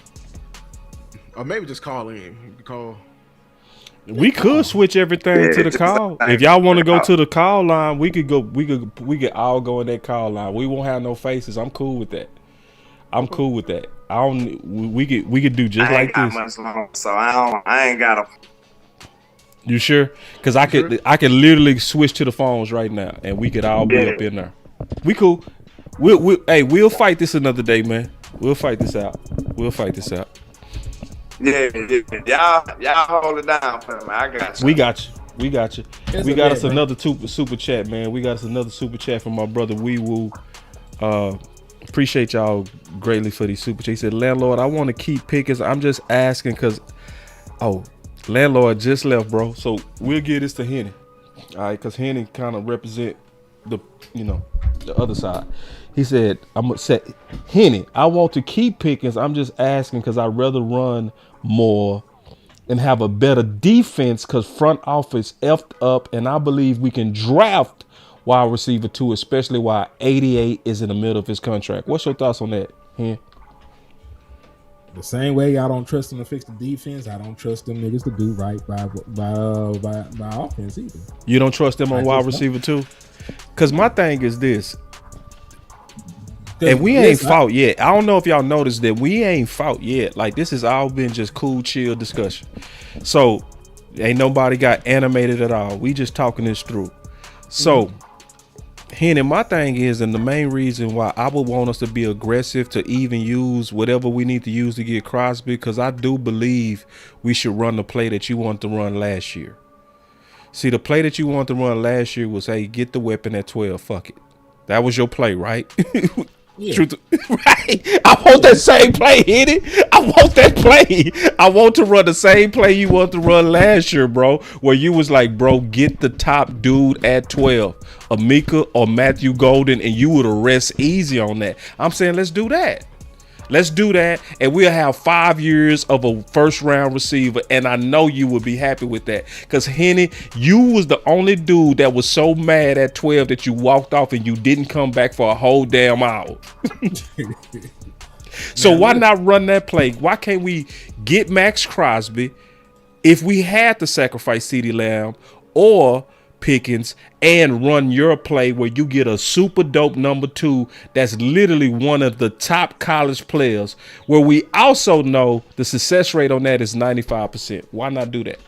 Or maybe just call in. You can call. We could switch everything to the call. If y'all want to go to the call line, we could go. We could all go in that call line. We won't have no faces. I'm cool with that. I'm cool with that. I don't. We could do just I ain't like got this. much long, so I ain't got a. You sure? Because I could literally switch to the phones right now, and we could all be up in there. We cool. We'll fight this another day, man. We'll fight this out. Yeah. Y'all hold it down for me. I got you. We got you. It's We a got bet, us bro. another super chat, man. We got us another super chat from my brother Wee Woo. Appreciate y'all greatly for these super chats. He said, Landlord, I want to keep Pickens. I'm just asking because, Landlord just left, bro. So we'll give this to Henny. All right, because Henny kind of represent the other side. He said, I'm going to say, Henny, I want to keep Pickens. I'm just asking because I'd rather run more and have a better defense because front office effed up, and I believe we can draft wide receiver too, especially while 88 is in the middle of his contract. What's your thoughts on that, Hen? The same way y'all don't trust them to fix the defense, I don't trust them niggas to do right by offense either. You don't trust them on I wide just receiver too? Because my thing is this, and we ain't fought yet. I don't know if y'all noticed that we ain't fought yet. Like, this has all been just cool, chill discussion. So ain't nobody got animated at all. We just talking this through. So Henny, my thing is, and the main reason why I would want us to be aggressive to even use whatever we need to use to get Crosby, because I do believe we should run the play that you want to run last year. See, the play that you want to run last year was, hey, get the weapon at 12. Fuck it. That was your play, right? Yeah. Right. I want that same play, Henny. I want that play. I want to run the same play you want to run last year, bro. Where you was like, bro, get the top dude at 12, Amika or Matthew Golden, and you would rest easy on that. I'm saying, let's do that. Let's do that, and we'll have 5 years of a first-round receiver, and I know you would be happy with that. Because, Henny, you was the only dude that was so mad at 12 that you walked off and you didn't come back for a whole damn hour. So why not run that play? Why can't we get Maxx Crosby if we had to sacrifice CeeDee Lamb or Pickens and run your play where you get a super dope number 2 that's literally one of the top college players, where we also know the success rate on that is 95%. Why not do that?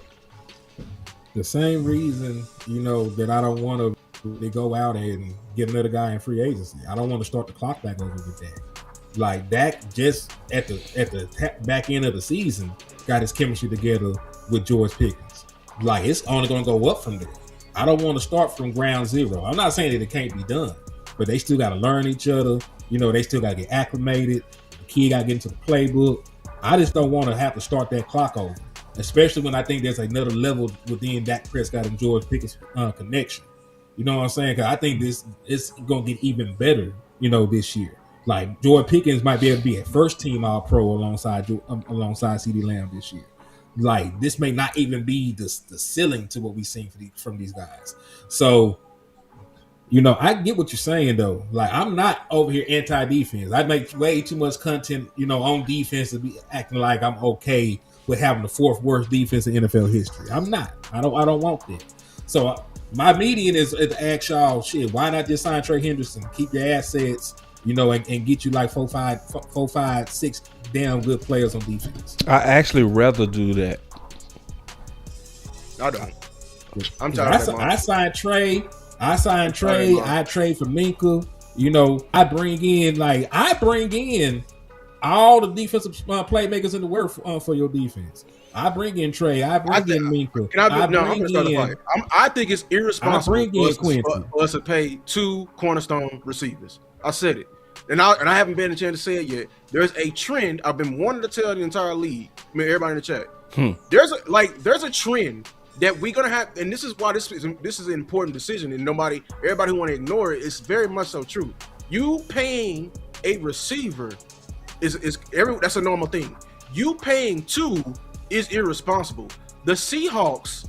The same reason, that I don't want to go out and get another guy in free agency. I don't want to start the clock back over with Dak. Like, Dak just at the back end of the season got his chemistry together with George Pickens. Like, it's only going to go up from there. I don't want to start from ground zero. I'm not saying that it can't be done, but they still got to learn each other. They still got to get acclimated. The kid got to get into the playbook. I just don't want to have to start that clock over. especially when I think there's another level within Dak Prescott and George Pickens connection. You know what I'm saying? Because I think this is going to get even better, this year. Like, George Pickens might be able to be a first team All Pro alongside CeeDee Lamb this year. Like, this may not even be the ceiling to what we've seen from these guys. So, I get what you're saying, though. Like, I'm not over here anti-defense. I make way too much content, on defense to be acting like I'm okay with having the fourth worst defense in NFL history. I'm not. I don't want that. So my median is to ask y'all, shit, why not just sign Trey Hendrickson, keep your assets, and get you like 4, 5, 6 damn good players on defense. I actually rather do that. I don't. I'm tired of that. I signed Trey. I trade for Minka. I bring in all the defensive playmakers in the world for your defense. I bring in Trey. I bring in Minka. I'm gonna start a fight. I think it's irresponsible for us to pay 2 cornerstone receivers. I said it, and I haven't been a chance to say it yet. There's a trend I've been wanting to tell the entire league. I mean, everybody in the chat. There's a trend that we're gonna have, and this is why this is an important decision, and everybody who want to ignore it, it's very much so true. You paying a receiver that's a normal thing. You paying 2 is irresponsible. The Seahawks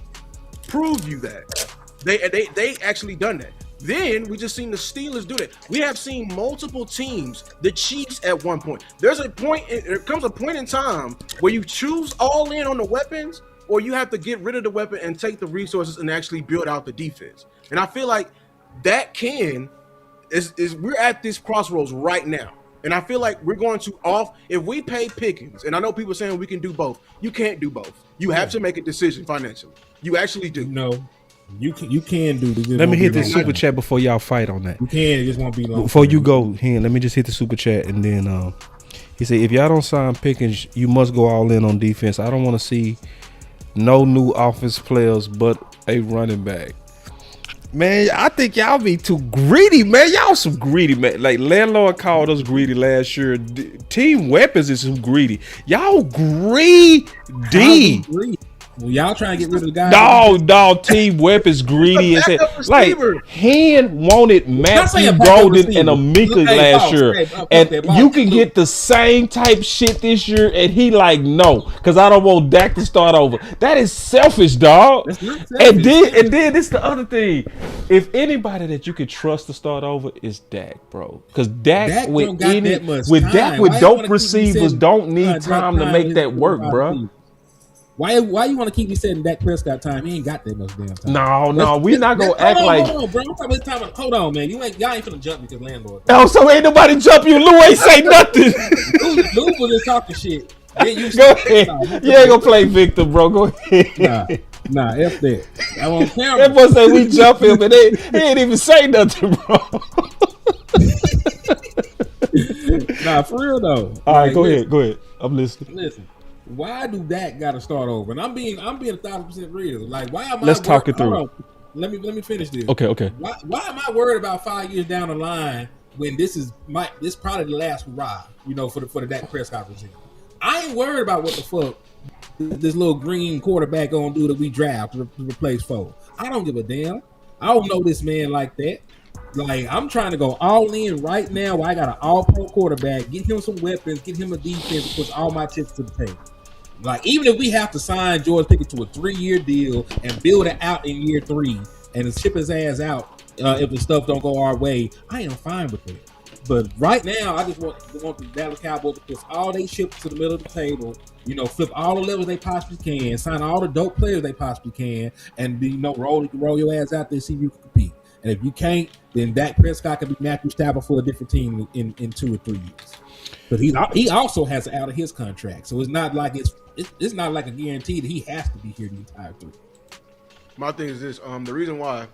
prove you that. They actually done that. Then we just seen the Steelers do that. We have seen multiple teams, the Chiefs at one point. There comes a point in time where you choose all in on the weapons, or you have to get rid of the weapon and take the resources and actually build out the defense. And I feel like that we're at this crossroads right now. And I feel like we're going to if we pay Pickens, and I know people are saying we can do both. You can't do both. You have to make a decision financially. You actually do. No, you can do this. Let me hit this super chat before y'all fight on that. You can. It just won't be long. Before you go, let me just hit the super chat, and then he said, if y'all don't sign Pickens, you must go all in on defense. I don't want to see no new offense players but a running back. Man, I think y'all be too greedy, man. Y'all some greedy, man. Like, Landlord called us greedy last year. Team Weapons is some greedy. Y'all greedy. Well, y'all trying to get rid of the guy. Dog, Team Weapons greedy. And like, Hen wanted Matthew Golden and Amika last year. And you can get the same type shit this year. And he like, no, because I don't want Dak to start over. That is selfish, dog. And then this the other thing. If anybody that you can trust to start over is Dak, bro. Because Dak with dope receivers don't need time to make that work, bro. Why you want to keep me saying Dak Prescott time? He ain't got that much damn time. No, we not gonna act like. Hold on, bro. I'm talking about time. Hold on, man. Y'all ain't finna jump me because Landlord. Oh, so ain't nobody jump you? Lou ain't say nothing. Lou was just talking shit. Go ahead. You ain't gonna play victim, bro. Go ahead. Nah, F that. I'm on camera. That boy say we jump him, and he ain't even say nothing, bro. Nah, for real though. All right, go ahead. I'm listening. Listen. Why do Dak got to start over? And I'm being 1,000% real. Like, why am I? Let's talk it through. Let me finish this. Okay. Why am I worried about 5 years down the line when this probably the last hurrah, for the Dak Prescott regime? I ain't worried about what the fuck this little green quarterback gonna do that we draft to replace Foles. I don't give a damn. I don't know this man like that. Like, I'm trying to go all in right now. I got an all-pro quarterback. Get him some weapons. Get him a defense. Push all my chips to the table. Like, even if we have to sign George Pickens to a 3-year deal and build it out in year 3 and ship his ass out if the stuff don't go our way, I am fine with that. But right now, I just want the Dallas Cowboys to push all their chips to the middle of the table, flip all the levels they possibly can, sign all the dope players they possibly can, and roll your ass out there and see if you can compete. And if you can't, then Dak Prescott can be Matthew Stafford for a different team in 2 or 3 years. But he also has out of his contract, so it's not like it's not like a guarantee that he has to be here the entire 3. My thing is this: the reason why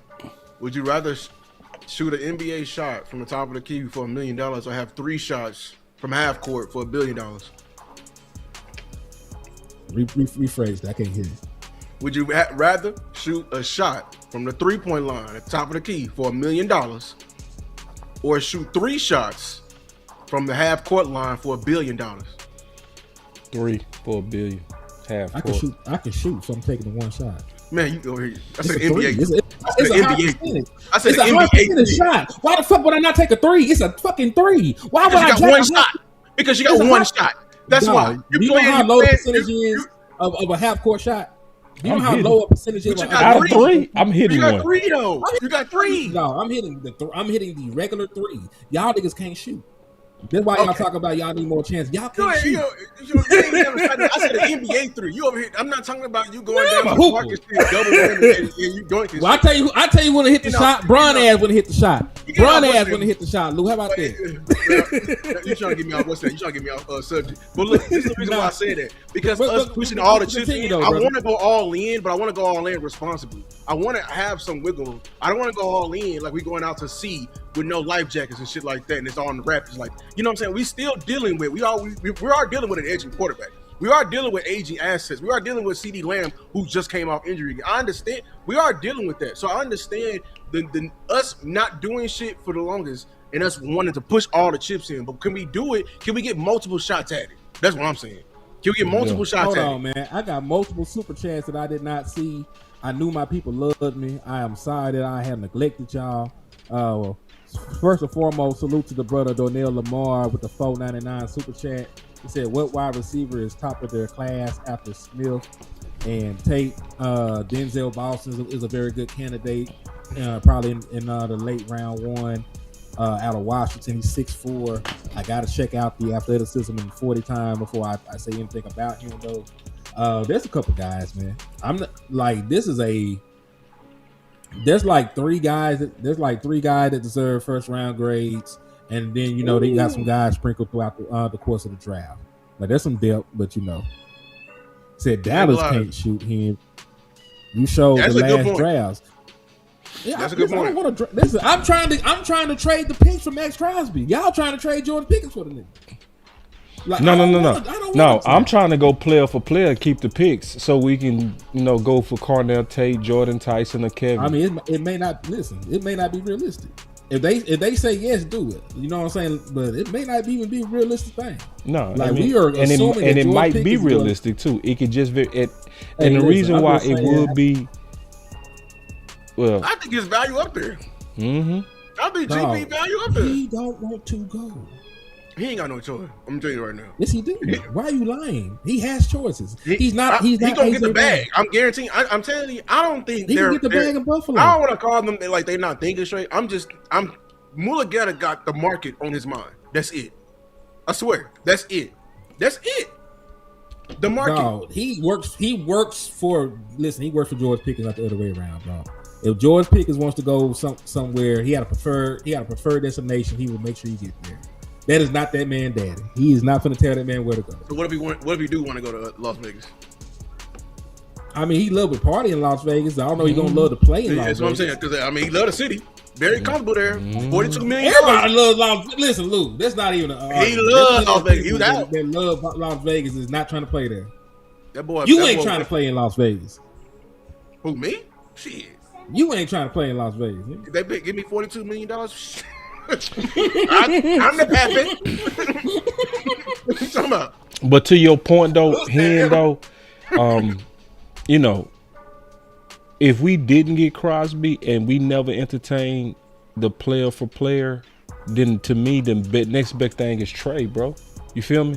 would you rather shoot an NBA shot from the top of the key for $1 million, or have 3 shots from half court for $1 billion? Rephrase that. I can't hear you. Would you rather shoot a shot from the 3-point line at the top of the key for $1 million, or shoot 3 shots from the half court line for $1 billion? 3 for $1 billion. half I can court. shoot. I can shoot, so I'm taking the one shot. Man, you go here. I It's said a three. NBA. It's I said a high NBA. percentage. I said It's a high NBA. percentage shot. Why the fuck would I not take a three? It's a fucking three. Why would Because you I got jack one a shot. Because you got It's a one high- shot. That's Dog, why. Do you know how low the percentage is of a half court shot? Do you know I'm how hitting. low a percentage is? But you of got a- Out of three, I'm hitting You got one. three though. You got three. No, I'm hitting I'm hitting the regular three. Y'all niggas can't shoot. That's why y'all Okay. talk about y'all need more chance. Y'all You can't ain't, shoot. you ain't never tried to- I said an NBA three. You over here. I'm not talking about you going Man, down I'm to a the Market Street double and you doinking. Well, I tell you when to hit the You know, shot. Bron you know. ass when to hit the shot. You Bron know, ass what's when to that? hit the shot. Lou, how about that? You trying to get me off? What's that? You trying to get me off subject? But look, this is the reason why I say that because But- us but- pushing but all the continue chips in. though, I brother. want to go all in, but I want to go all in responsibly. I want to have some wiggle room. I don't want to go all in like we going out to sea with no life jackets and shit like that, and it's all in the Raptors. Like, you know what I'm saying? We still dealing with we are dealing with an aging quarterback. We are dealing with aging assets. We are dealing with CD Lamb, who just came off injury. I understand. We are dealing with that. So I understand the us not doing shit for the longest and us wanting to push all the chips in. But can we do it? Can we get multiple shots at it? That's what I'm saying. Can we get multiple shots Hold at on, it? man. I got multiple super chats that I did not see. I knew my people loved me. I am sorry that I have neglected y'all. First and foremost, salute to the brother Donnell Lamar with the $4.99 super chat. He said, "What wide receiver is top of their class after Smith and Tate? Denzel Boston is a very good candidate, probably in the late round one. Out of Washington, he's 6'4". I got to check out the athleticism and 40 time before I say anything about him, though. There's a couple guys, man. I'm not, like this is a. There's like three guys that deserve first round grades, and then they got some guys sprinkled throughout the course of the draft. Like there's some depth, but said Dallas can't shoot him. You showed That's the a good last point. drafts. Yeah, That's a good point. I don't want to. Listen, I'm trying to trade the picks for Maxx Crosby. Y'all trying to trade Jordan Pickens for the nigga. Like, No. No, I'm trying to go player for player, keep the picks, so we can, go for Cornell Tate, Jordan Tyson, or Kevin. I mean, it may not It may not be realistic. If they say yes, do it. You know what I'm saying? But it may not even be a realistic thing. No, Like, I mean, we are and assuming that it Jordan might be Pickens is realistic too. It could just be and the listen, reason I'm why just it saying- would be, well, I think his value up there. mm-hmm. I think No, GP value up there. he don't want to go. He ain't got no choice. I'm telling you right now. Yes, he do. Why are you lying? He has choices. He's not He not gonna get the AJ bag. Brown. I'm guaranteeing. I'm telling you. I don't think He they're can get the they're- bag in Buffalo. I don't want to call them like they're not thinking straight. I'm Mulugeta got the market on his mind. That's it. I swear. That's it. The market. No, he works for George Pickens, not the other way around, bro. If George Pickens wants to go somewhere, he had a preferred destination, he will make sure he get there. That is not that man daddy. He is not gonna tell that man where to go. So what if he do want to go to Las Vegas? I mean, he love to party in Las Vegas. I don't know he's gonna love to play in Las That's Vegas. what I'm saying. Because he love the city. Very comfortable there. $42 million. Everybody loves Las Vegas. Listen, Lou, that's not even He loves Las Vegas. He was out. That love Las Vegas is not trying to play there. That boy. You that ain't boy- trying to play in Las Vegas. Who, me? Shit. You ain't trying to play in Las Vegas. If they give me $42 million. I'm the pappy. What you talking about? But to your point though, if we didn't get Crosby and we never entertained the player for player, then to me the next best thing is Trey, bro. You feel me?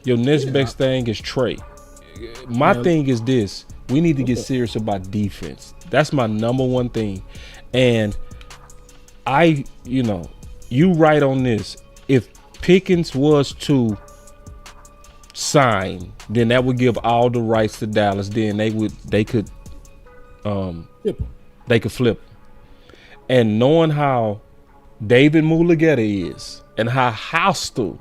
Your next best thing is Trey. My thing is this: we need to get serious about defense. That's my number one thing. And you right on this. If Pickens was to sign, then that would give all the rights to Dallas. Then they could flip. And knowing how David Mulugeta is and how hostile,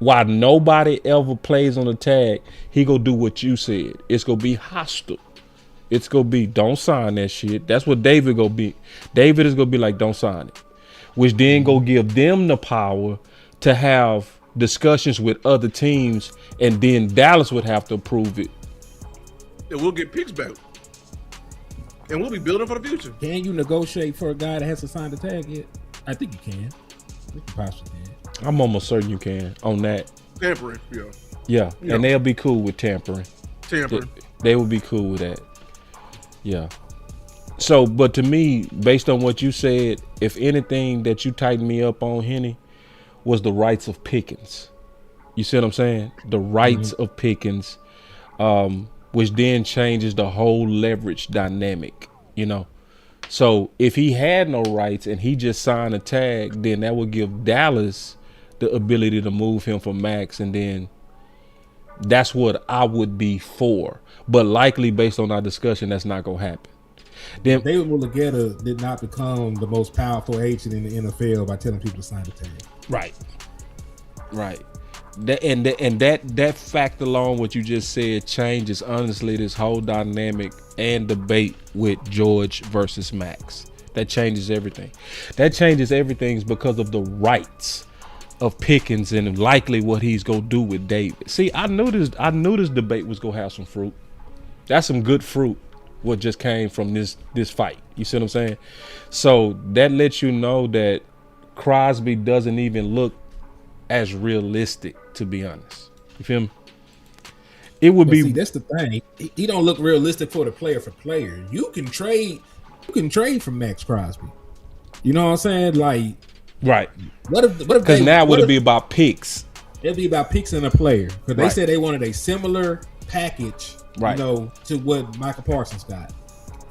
why nobody ever plays on the tag, he gonna do what you said. It's gonna be hostile. It's gonna be, don't sign that shit. That's what David gonna be. David is gonna be like, don't sign it. Which then go give them the power to have discussions with other teams, and then Dallas would have to approve it. And we'll get picks back. And we'll be building for the future. Can you negotiate for a guy that hasn't signed the tag yet? I think you can. You possibly can. I'm almost certain you can on that. Tampering, yeah. Yeah, and they'll be cool with tampering. Tampering. They would be cool with that. Yeah. So, but to me, based on what you said, if anything that you tightened me up on, Henny, was the rights of Pickens. You see what I'm saying? The rights of Pickens, which then changes the whole leverage dynamic, you know? So if he had no rights and he just signed a tag, then that would give Dallas the ability to move him for max, and then that's what I would be for. But likely, based on our discussion, that's not going to happen. Then David Mulligeta did not become the most powerful agent in the NFL by telling people to sign the tag. Right. That fact alone, what you just said, changes honestly this whole dynamic and debate with George versus Max. That changes everything. That changes everything because of the rights of Pickens and likely what he's gonna do with David. See, I knew this debate was gonna have some fruit. That's some good fruit. What just came from this fight. You see what I'm saying? So that lets you know that Crosby doesn't even look as realistic, to be honest. You feel me? It would be. See, that's the thing. He don't look realistic for the player. You can trade from Maxx Crosby. You know what I'm saying? Like, right. What if? Because now would it be about picks? It'd be about picks and a player. Because they Right. said they wanted a similar package, Right. you know, to what Michael Parsons got.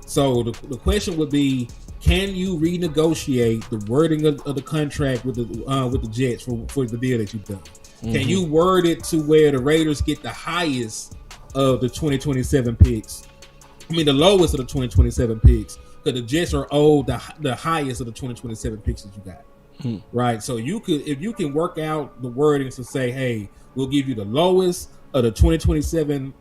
So the question would be, can you renegotiate the wording of the contract with the Jets for the deal that you've done? Can you word it to where the Raiders get the highest of the 2027 picks? I mean, the lowest of the 2027 picks, because the Jets are owed the highest of the 2027 picks that you got. Right. So if you can work out the wording to say, hey, we'll give you the lowest of the 2027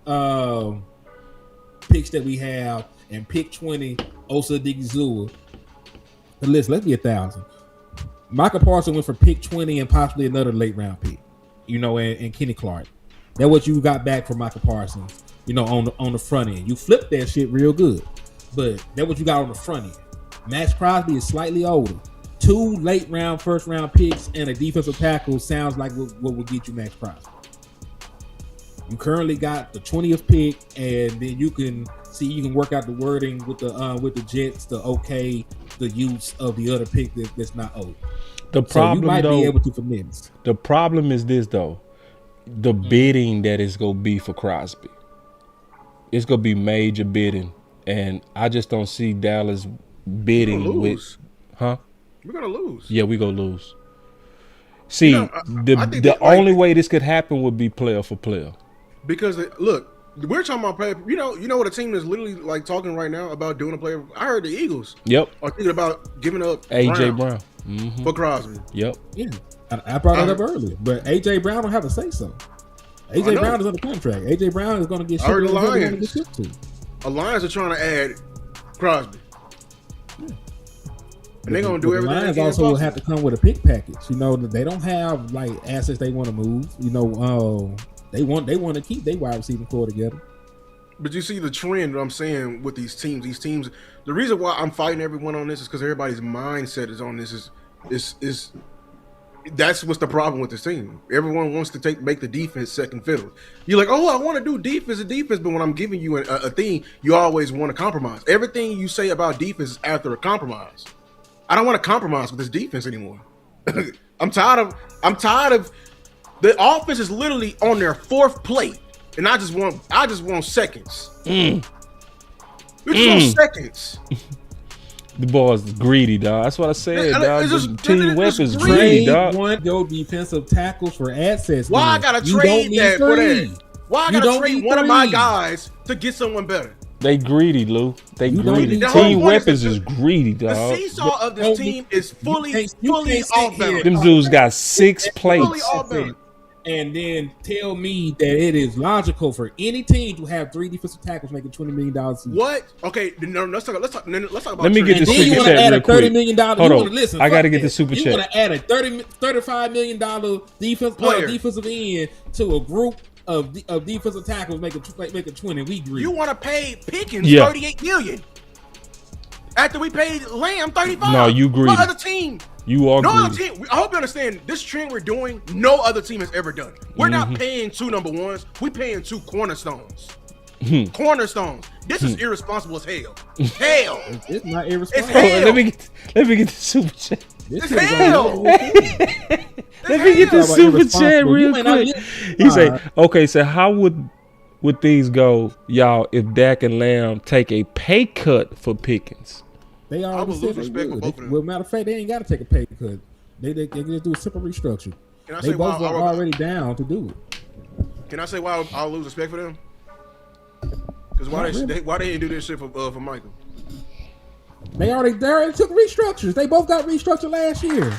picks that we have, and pick 20 Osa Odighizuwa. Let's be 1,000. Michael Parsons went for pick 20 and possibly another late round pick, you know, and Kenny Clark. That's what you got back from Michael Parsons, you know, on the front end. You flipped that shit real good, but that's what you got on the front end. Maxx Crosby is slightly older. 2 late round, first round picks and a defensive tackle sounds like what will get you Maxx Crosby. You currently got the 20th pick, and then you can work out the wording with the Jets to okay the use of the other pick that's not owed. The problem, so you might though, be able to convince. The problem is this, though. The bidding that is going to be for Crosby. It's going to be major bidding. And I just don't see Dallas bidding with... Huh? We're going to lose. Yeah, we're going to lose. See, I think the only way this could happen would be player for player. Because, look, we're talking about player. You know what a team is literally like talking right now about doing a player. I heard the Eagles. Yep. Are thinking about giving up AJ Brown. For Crosby. Yep. Yeah, I brought that up earlier, but AJ Brown don't have a say so. AJ Brown is under contract. AJ Brown is going to get. I heard the Lions. The Lions are trying to add Crosby. Yeah. And they're going to do everything. The Lions also will have to come with a pick package. You know, they don't have like assets they want to move. You know, they want to keep their wide receiving core together. But you see the trend I'm saying with these teams. These teams, the reason why I'm fighting everyone on this is because everybody's mindset is on this. Is that's what's the problem with this team. Everyone wants to make the defense second fiddle. You're like, oh, I want to do defense, but when I'm giving you a thing, you always want to compromise. Everything you say about defense is after a compromise. I don't want to compromise with this defense anymore. I'm tired of the offense is literally on their 4th plate, and I just want seconds. We just want seconds. The ball's greedy, dog. That's what I said, dog. Team West is greedy, dog. Want your defensive tackles for assets. Why I gotta trade that for that? Why I gotta trade one of my guys to get someone better? They greedy, Lou. They greedy. Team weapons is greedy, dog. The seesaw of this team is fully off balance. Them dudes got 6 plates. Fully off balance. And then tell me that it is logical for any team to have 3 defensive tackles making $20 million a season. What? Okay, no, let's talk about. Let me get the super chat real quick. $30 million. Hold on, I got to get the super chat. You want to add a $35 million defensive end to a group of defensive tackles making 20. We agree. You want to pay Pickens $38 million after we paid Lamb $35? No, you greedy. What other team? You are no greedy. other team. I hope you understand this trend we're doing. No other team has ever done. We're not paying 2 number ones. We're paying 2 cornerstones. cornerstones. This is irresponsible as hell. Hell, It's not it's irresponsible. hell. Let me get the super chat. This It's shit is hell. unbelievable. Let me get the Talk about super chat irresponsible. real You ain't not quick. He say, okay, so how would things go, y'all, if Dak and Lamb take a pay cut for Pickens? They I already would said lose they respect for would. both of them. Well, matter of fact, they ain't got to take a pay cut. They can just do a simple restructure. Can I They say why? both were already down to do it. Can I say why I'll lose respect for them? Because why they didn't do this shit for Michael? They already took restructures. They both got restructured last year.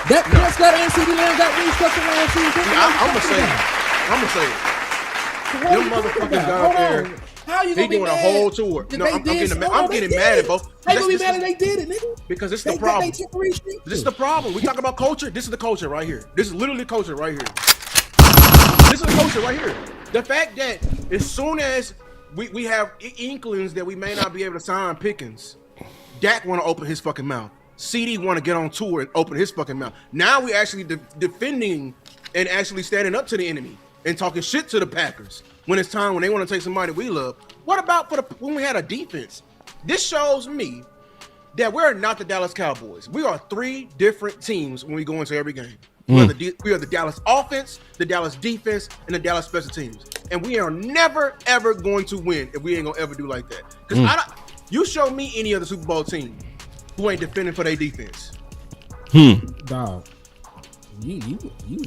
Dak Prescott and CD Lamb got restructured last year. I'm gonna say it. Them motherfuckers got up there. How you They gonna be doing a mad whole tour. that No, they I'm did getting so? mad. I'm They getting did mad it. at both. They gonna be mad that they did it, nigga. Because it's the They problem. took restructures. This is the problem. We talk about culture. This is the culture right here. This is literally the culture right here. This is the culture right here. The fact that as soon as we have inklings that we may not be able to sign Pickens, Dak want to open his fucking mouth. CD want to get on tour and open his fucking mouth. Now we actually defending and actually standing up to the enemy and talking shit to the Packers when it's time when they want to take somebody we love. What about when we had a defense? This shows me that we're not the Dallas Cowboys. We are three different teams when we go into every game. We are the Dallas offense, the Dallas defense, and the Dallas special teams. And we are never, ever going to win if we ain't going to ever do like that. Because you show me any other Super Bowl team who ain't defending for their defense. Dog, you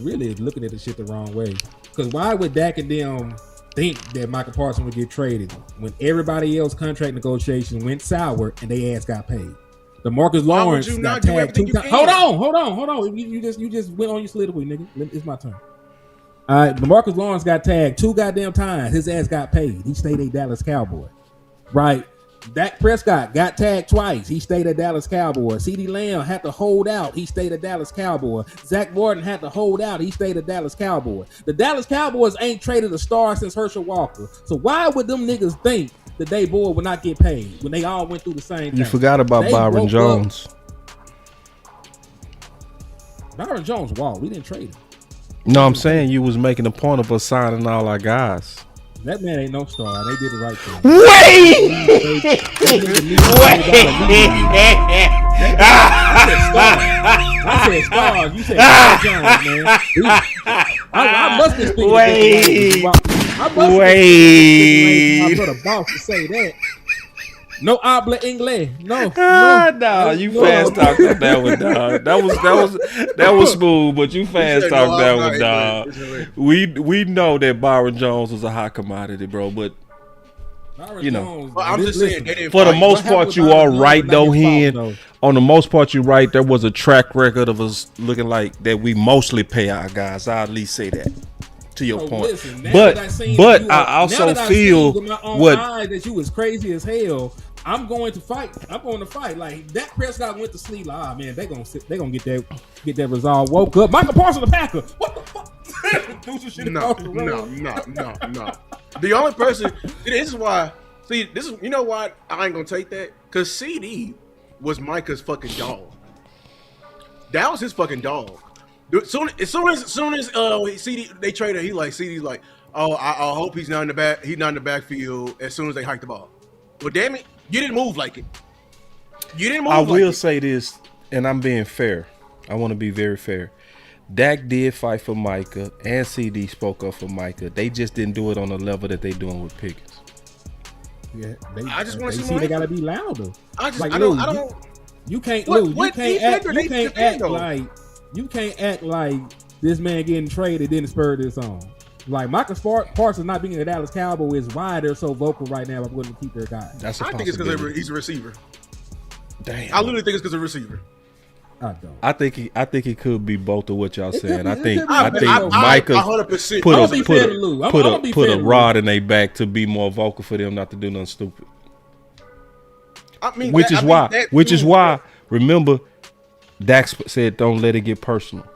really looking at the shit the wrong way. Because why would Dak and them think that Michael Parsons would get traded when everybody else contract negotiations went sour and they ass got paid? DeMarcus Lawrence you got not do tagged 2 everything you times. can? Hold on. You just went on your soliloquy, nigga. It's my turn. All right, DeMarcus Lawrence got tagged 2 goddamn times. His ass got paid. He stayed a Dallas Cowboy. Right? Dak Prescott got tagged twice. He stayed a Dallas Cowboy. CD Lamb had to hold out. He stayed a Dallas Cowboy. Zach Morton had to hold out. He stayed a Dallas Cowboy. The Dallas Cowboys ain't traded a star since Herschel Walker. So why would them niggas think that they boy would not get paid when they all went through the same thing? You forgot about They Byron woke Jones. Byron Jones walked. We didn't trade him. No, I'm saying you was making a point of us signing all our guys. That man ain't no star. They did the right thing. I said stars. You said Byron Jones, man. I must have speaking. I must have for the boss to say that. No habla inglés. No. You fast talked on that one, dog. That was smooth, but you fast talked that one, dog. We know that Byron Jones was a hot commodity, bro, but you know, I'm just saying they didn't for the fight. most part, you are right though, Hen. On the most part, you're right. There was a track record of us looking like that. We mostly pay our guys. I at least say that. To your point, listen, but I also feel that you was crazy as hell. I'm going to fight. Like Dak Prescott went to sleep. Like, man, they gonna get that resolve. Woke up. Michael Parsons, the Packer. What the fuck? No. The only person. This is why. See, this is you know why I ain't gonna take that because CD was Micah's fucking dog. That was his fucking dog. As soon as CD they traded, CD's like, oh, I hope he's not in the back. He's not in the backfield as soon as they hike the ball. Well, damn it, you didn't move like it. I will say this, and I'm being fair. I want to be very fair. Dak did fight for Micah, and CD spoke up for Micah. They just didn't do it on the level that they doing with Pickens. Yeah, I just want to see. They gotta be louder. I don't. You can't What- lose. what You can't defender they defend, though? You can't act like this man getting traded didn't spur this on. Like Michael Parsons not being a Dallas Cowboy is why they're so vocal right now. I'm going to keep their guy. That's a I think it's because possibility. he's a receiver. Damn. I literally think it's because of receiver. I don't. I think he could be both of what y'all It could saying. be- I it think could be I both. think I- Micah 100%. put I'ma a be put fair to a Lou. put I'ma a be put fair a to rod in their back to be more vocal for them not to do nothing stupid. I mean, Which is why. Remember, Dax said, "Don't let it get personal."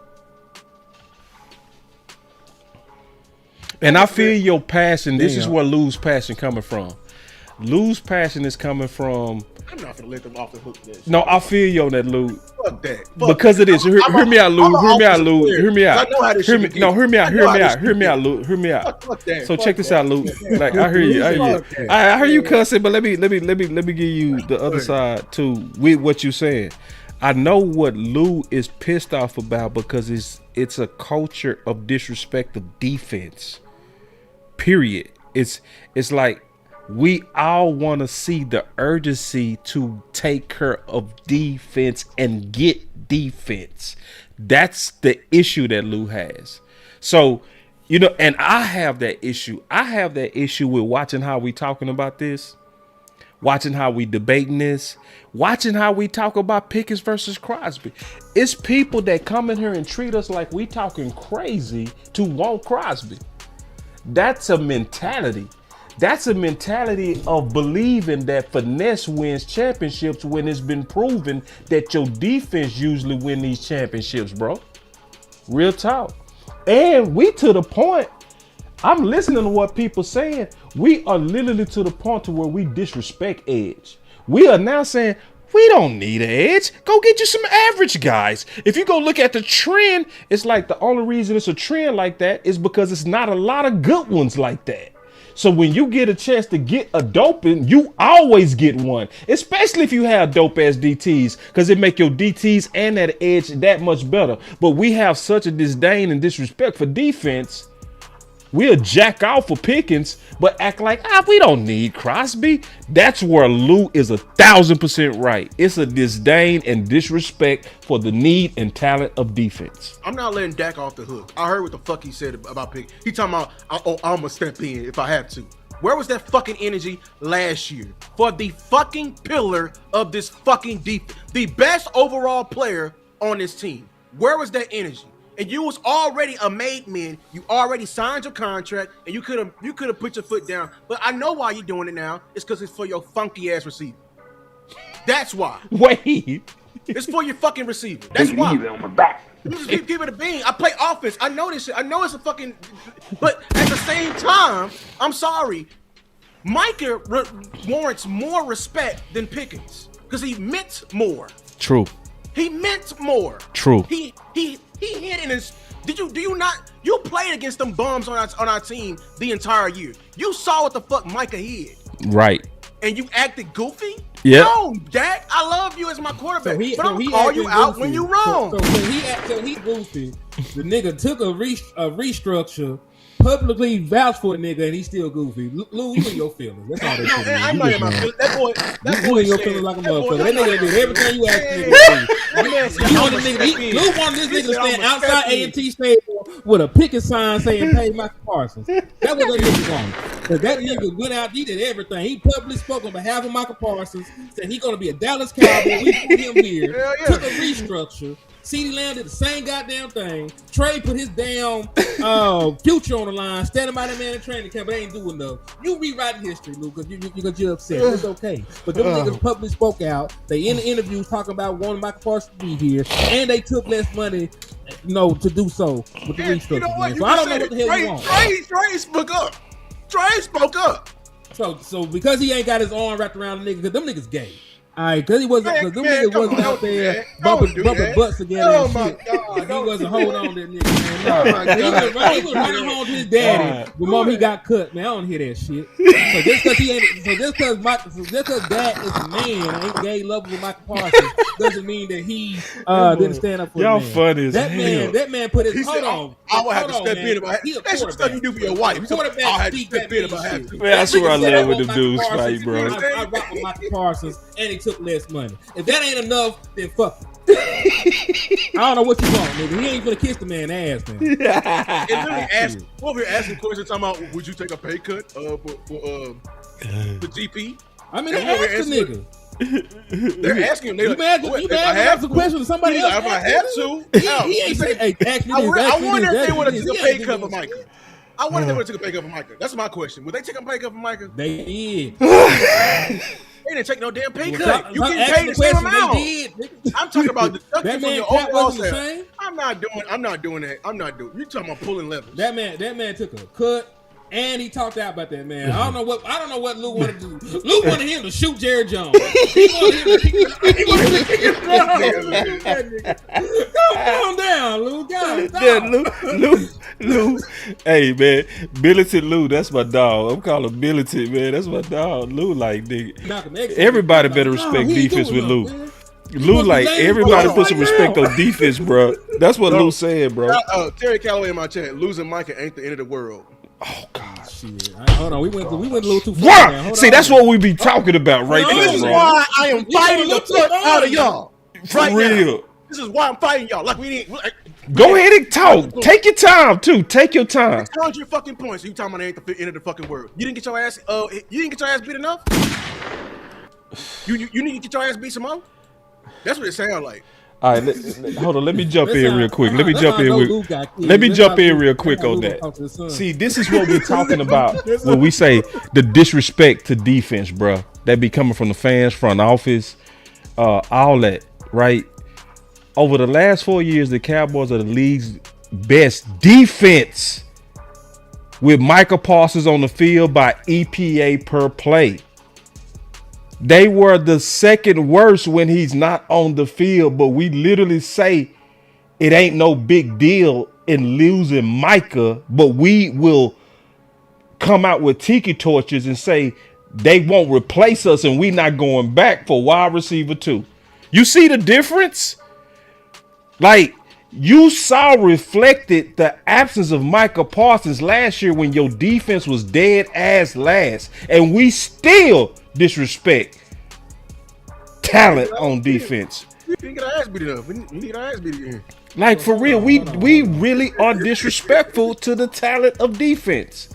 And I feel your passion. This is where Lou's passion coming from. Lou's passion is coming from. I'm not gonna let them off the hook. No, I feel you on that, Lou. Fuck that. Because of this. Hear me out, Lou. Hear me out, Lou. Hear me out. I know how this shit begins. No, hear me out. I Hear know me how out. this Hear me shit out, Lou. Hear me out. Fuck that. So Fuck check this that. out, Lou. Like I hear you. I hear you cussing, but let me give you the other side too with what you're saying. I know what Lou is pissed off about because it's a culture of disrespect of defense. Period. It's like we all want to see the urgency to take care of defense and get defense. That's the issue that Lou has. So, and I have that issue. I have that issue with watching how we talking about this, watching how we debating this, watching how we talk about Pickens versus Crosby. It's people that come in here and treat us like we talking crazy to want Crosby. That's a mentality. That's a mentality of believing that finesse wins championships when it's been proven that your defense usually win these championships, bro. Real talk. And we to the point, I'm listening to what people saying. We are literally to the point to where we disrespect edge. We are now saying, we don't need an edge. Go get you some average guys. If you go look at the trend, it's like the only reason it's a trend like that is because it's not a lot of good ones like that. So when you get a chance to get a doping, you always get one, especially if you have dope ass DTs, because it make your DTs and that edge that much better. But we have such a disdain and disrespect for defense. We'll jack out for Pickens, but act like, we don't need Crosby. That's where Lou is 1,000% right. It's a disdain and disrespect for the need and talent of defense. I'm not letting Dak off the hook. I heard what the fuck he said about Pickens. He talking about, I'm gonna step in if I have to. Where was that fucking energy last year for the fucking pillar of this fucking defense, the best overall player on this team? Where was that energy? And you was already a made man. You already signed your contract, and you could have put your foot down. But I know why you're doing it now. It's because it's for your funky ass receiver. That's why. Wait, it's for your fucking receiver. That's why. On my back. You just keep giving it a bean. I play offense. I know this shit. I know it's a fucking. But at the same time, I'm sorry. Micah warrants more respect than Pickens because he meant more. True. He meant more. True. He hit in his. Do you not? You played against them bums on our team the entire year. You saw what the fuck Micah hit. Right. And you acted goofy. Yeah. No, Dak, I love you as my quarterback, but I'm gonna call you out when you wrong. So he goofy. The nigga took a restructure. Publicly vouch for a nigga and he's still goofy. Lou, you in your feelings. That's all that shit. I'm not in my feelings. That boy in your feelings like a motherfucker. That nigga did everything you asked him to do. Lou wanted this nigga to stand outside A&T Stadium with a picket sign saying "Pay Maxx Parsons." That was what nigga wanted. Because that nigga went out, he did everything. He publicly spoke on behalf of Michael Parsons, said he's gonna be a Dallas Cowboy. We put him here. Took a restructure. CeeDee Lamb did the same goddamn thing. Trey put his damn future on the line, standing by that man in training camp, but they ain't doing enough. You rewrite history, Luke, because you're upset. It's okay. But them niggas publicly spoke out. They in the interviews talking about wanting Michael Parsons to be here, and they took less money, to do so with the restructure. You know what? So I don't know what the hell you want. Trey spoke up. Trey spoke up. So because he ain't got his arm wrapped around the nigga, because them niggas gay. All right, because them niggas wasn't out there bumping butts together and shit. God, he wasn't holding on to that nigga, man. He was running home to his daddy the moment he got cut, man. I don't hear that shit. So just because Dak is a man, ain't gay love with Michael Parsons, doesn't mean that he didn't stand up for y'all the man. funny as hell. That man put his He said, I would have to step in about that's some stuff you do for your wife. He said, I had to step in about having to. Man, that's where I love when the dudes fight, bro. I rock with Michael Parsons, and he took less money. If that ain't enough, then fuck it. I don't know what you want, nigga. He ain't gonna kiss the man's ass, man. And literally over here asking questions, talking about, would you take a pay cut for GP? I mean, they asked the nigga. They're asking him. You ask a question to somebody else. If I have to, he ain't say, hey, ask me this. I wonder if they would have took a pay cut for Micah. I wonder if they would have took a pay cut for Micah. That's my question. Would they take a pay cut for Micah? They did. They didn't take no damn pay cut. You getting paid the same amount. I'm talking about deducting from your overall sale. I'm not doing that. You talking about pulling levels. That man took a cut And he talked out about that, man. I don't know what Lou wanted to do. Lou wanted him to shoot Jerry Jones. He wanted him to kick Calm down, Lou. Lou. Hey, man. Billington Lou, that's my dog. I'm calling Billington, man. That's my dog. Lou, like, nigga. Everybody better respect defense with Lou. Lou, like, everybody put some respect on defense, bro. That's what Lou said, bro. Terry Calloway in my chat. Losing Micah ain't the end of the world. Oh God! Shit. Hold on, we went a little too far. Right. See, that's what we be talking about right there, This is why I am fighting the fuck out of y'all. For real. Now. This is why I'm fighting y'all. Like we didn't. Go ahead and talk. Take your time too. Take your time. 600 fucking points. You talking about it ain't the end of the fucking world? You didn't get your ass. You didn't get your ass beat enough. You need to get your ass beat some more. That's what it sounds like. All right, hold on. Let me jump in real quick. Let me jump in real quick on that. See, this is what we're talking about when we say the disrespect to defense, bro. That be coming from the fans, front office, all that, right? Over the last 4 years, the Cowboys are the league's best defense with Micah Parsons on the field by EPA per play. They were the second worst when he's not on the field, but we literally say it ain't no big deal in losing Micah, but we will come out with tiki torches and say they won't replace us and we not going back for wide receiver 2. You see the difference? Like, you saw reflected the absence of Micah Parsons last year when your defense was dead ass last, and we still disrespect talent on defense. You didn't get our ass beat enough. We need our ass beat again. Like, for real, we really are disrespectful to the talent of defense.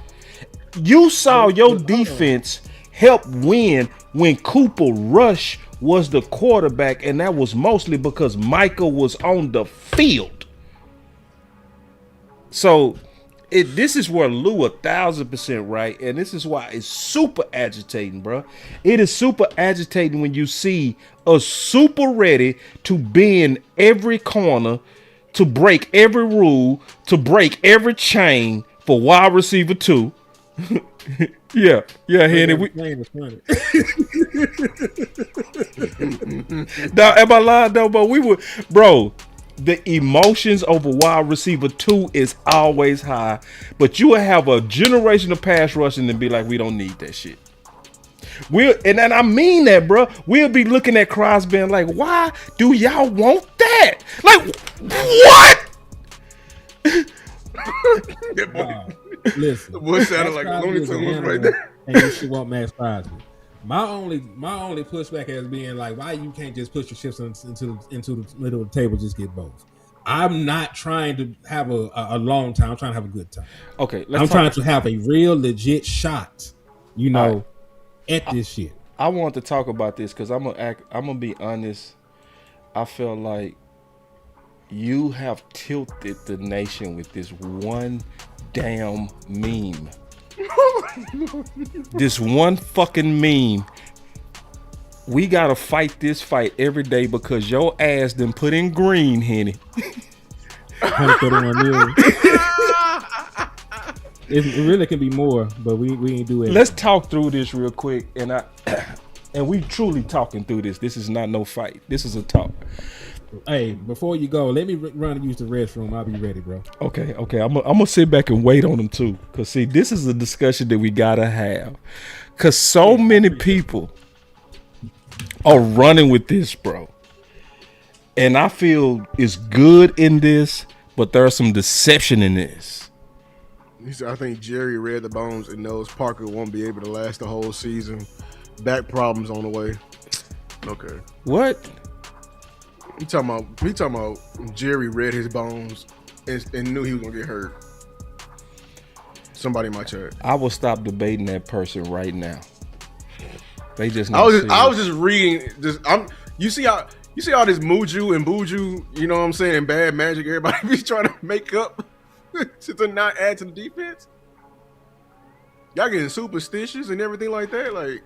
You saw your defense help win when Cooper Rush was the quarterback, and that was mostly because Micah was on the field. So this is where Lou 1,000% right, and this is why it's super agitating, bro. It is super agitating when you see us super ready to bend every corner, to break every rule, to break every chain for wide receiver 2. Yeah, Henny. Now, am I lying though? But we would, bro. The emotions over wide receiver 2 is always high, but you will have a generation of pass rushing and be like, we don't need that shit. And I mean that, bro. We'll be looking at Crosby and like, why do y'all want that? Like, what? Listen, the boy sounded like Looney Tunes right there. And you should want Maxx Crosby. My only pushback has been like, why you can't just push your chips into the middle of the table, just get both. I'm not trying to have a long time. I'm trying to have a good time. Okay, I'm trying to have a real legit shot, at this shit. I want to talk about this because I'm gonna be honest. I feel like you have tilted the nation with this one damn meme. This one fucking meme. We gotta fight this fight every day because your ass done put in green, Henny. 131 million. It really can be more, but we ain't do it. Let's talk through this real quick, and we truly talking through this. This is not no fight. This is a talk. Hey, before you go, let me run and use the restroom. I'll be ready, bro. Okay. I'm gonna sit back and wait on them too, cause see, this is a discussion that we gotta have, cause so many people are running with this, bro, and I feel it's good in this, but there's some deception in this. I think Jerry read the bones and knows Parker won't be able to last the whole season. Back problems on the way. Okay. What? He talking about Jerry read his bones and knew he was gonna get hurt. Somebody in my chat. I will stop debating that person right now. They just. I was just reading. You see all this Muju and Buju. You know what I'm saying? And bad magic. Everybody be trying to make up to not add to the defense. Y'all getting superstitious and everything like that. Like.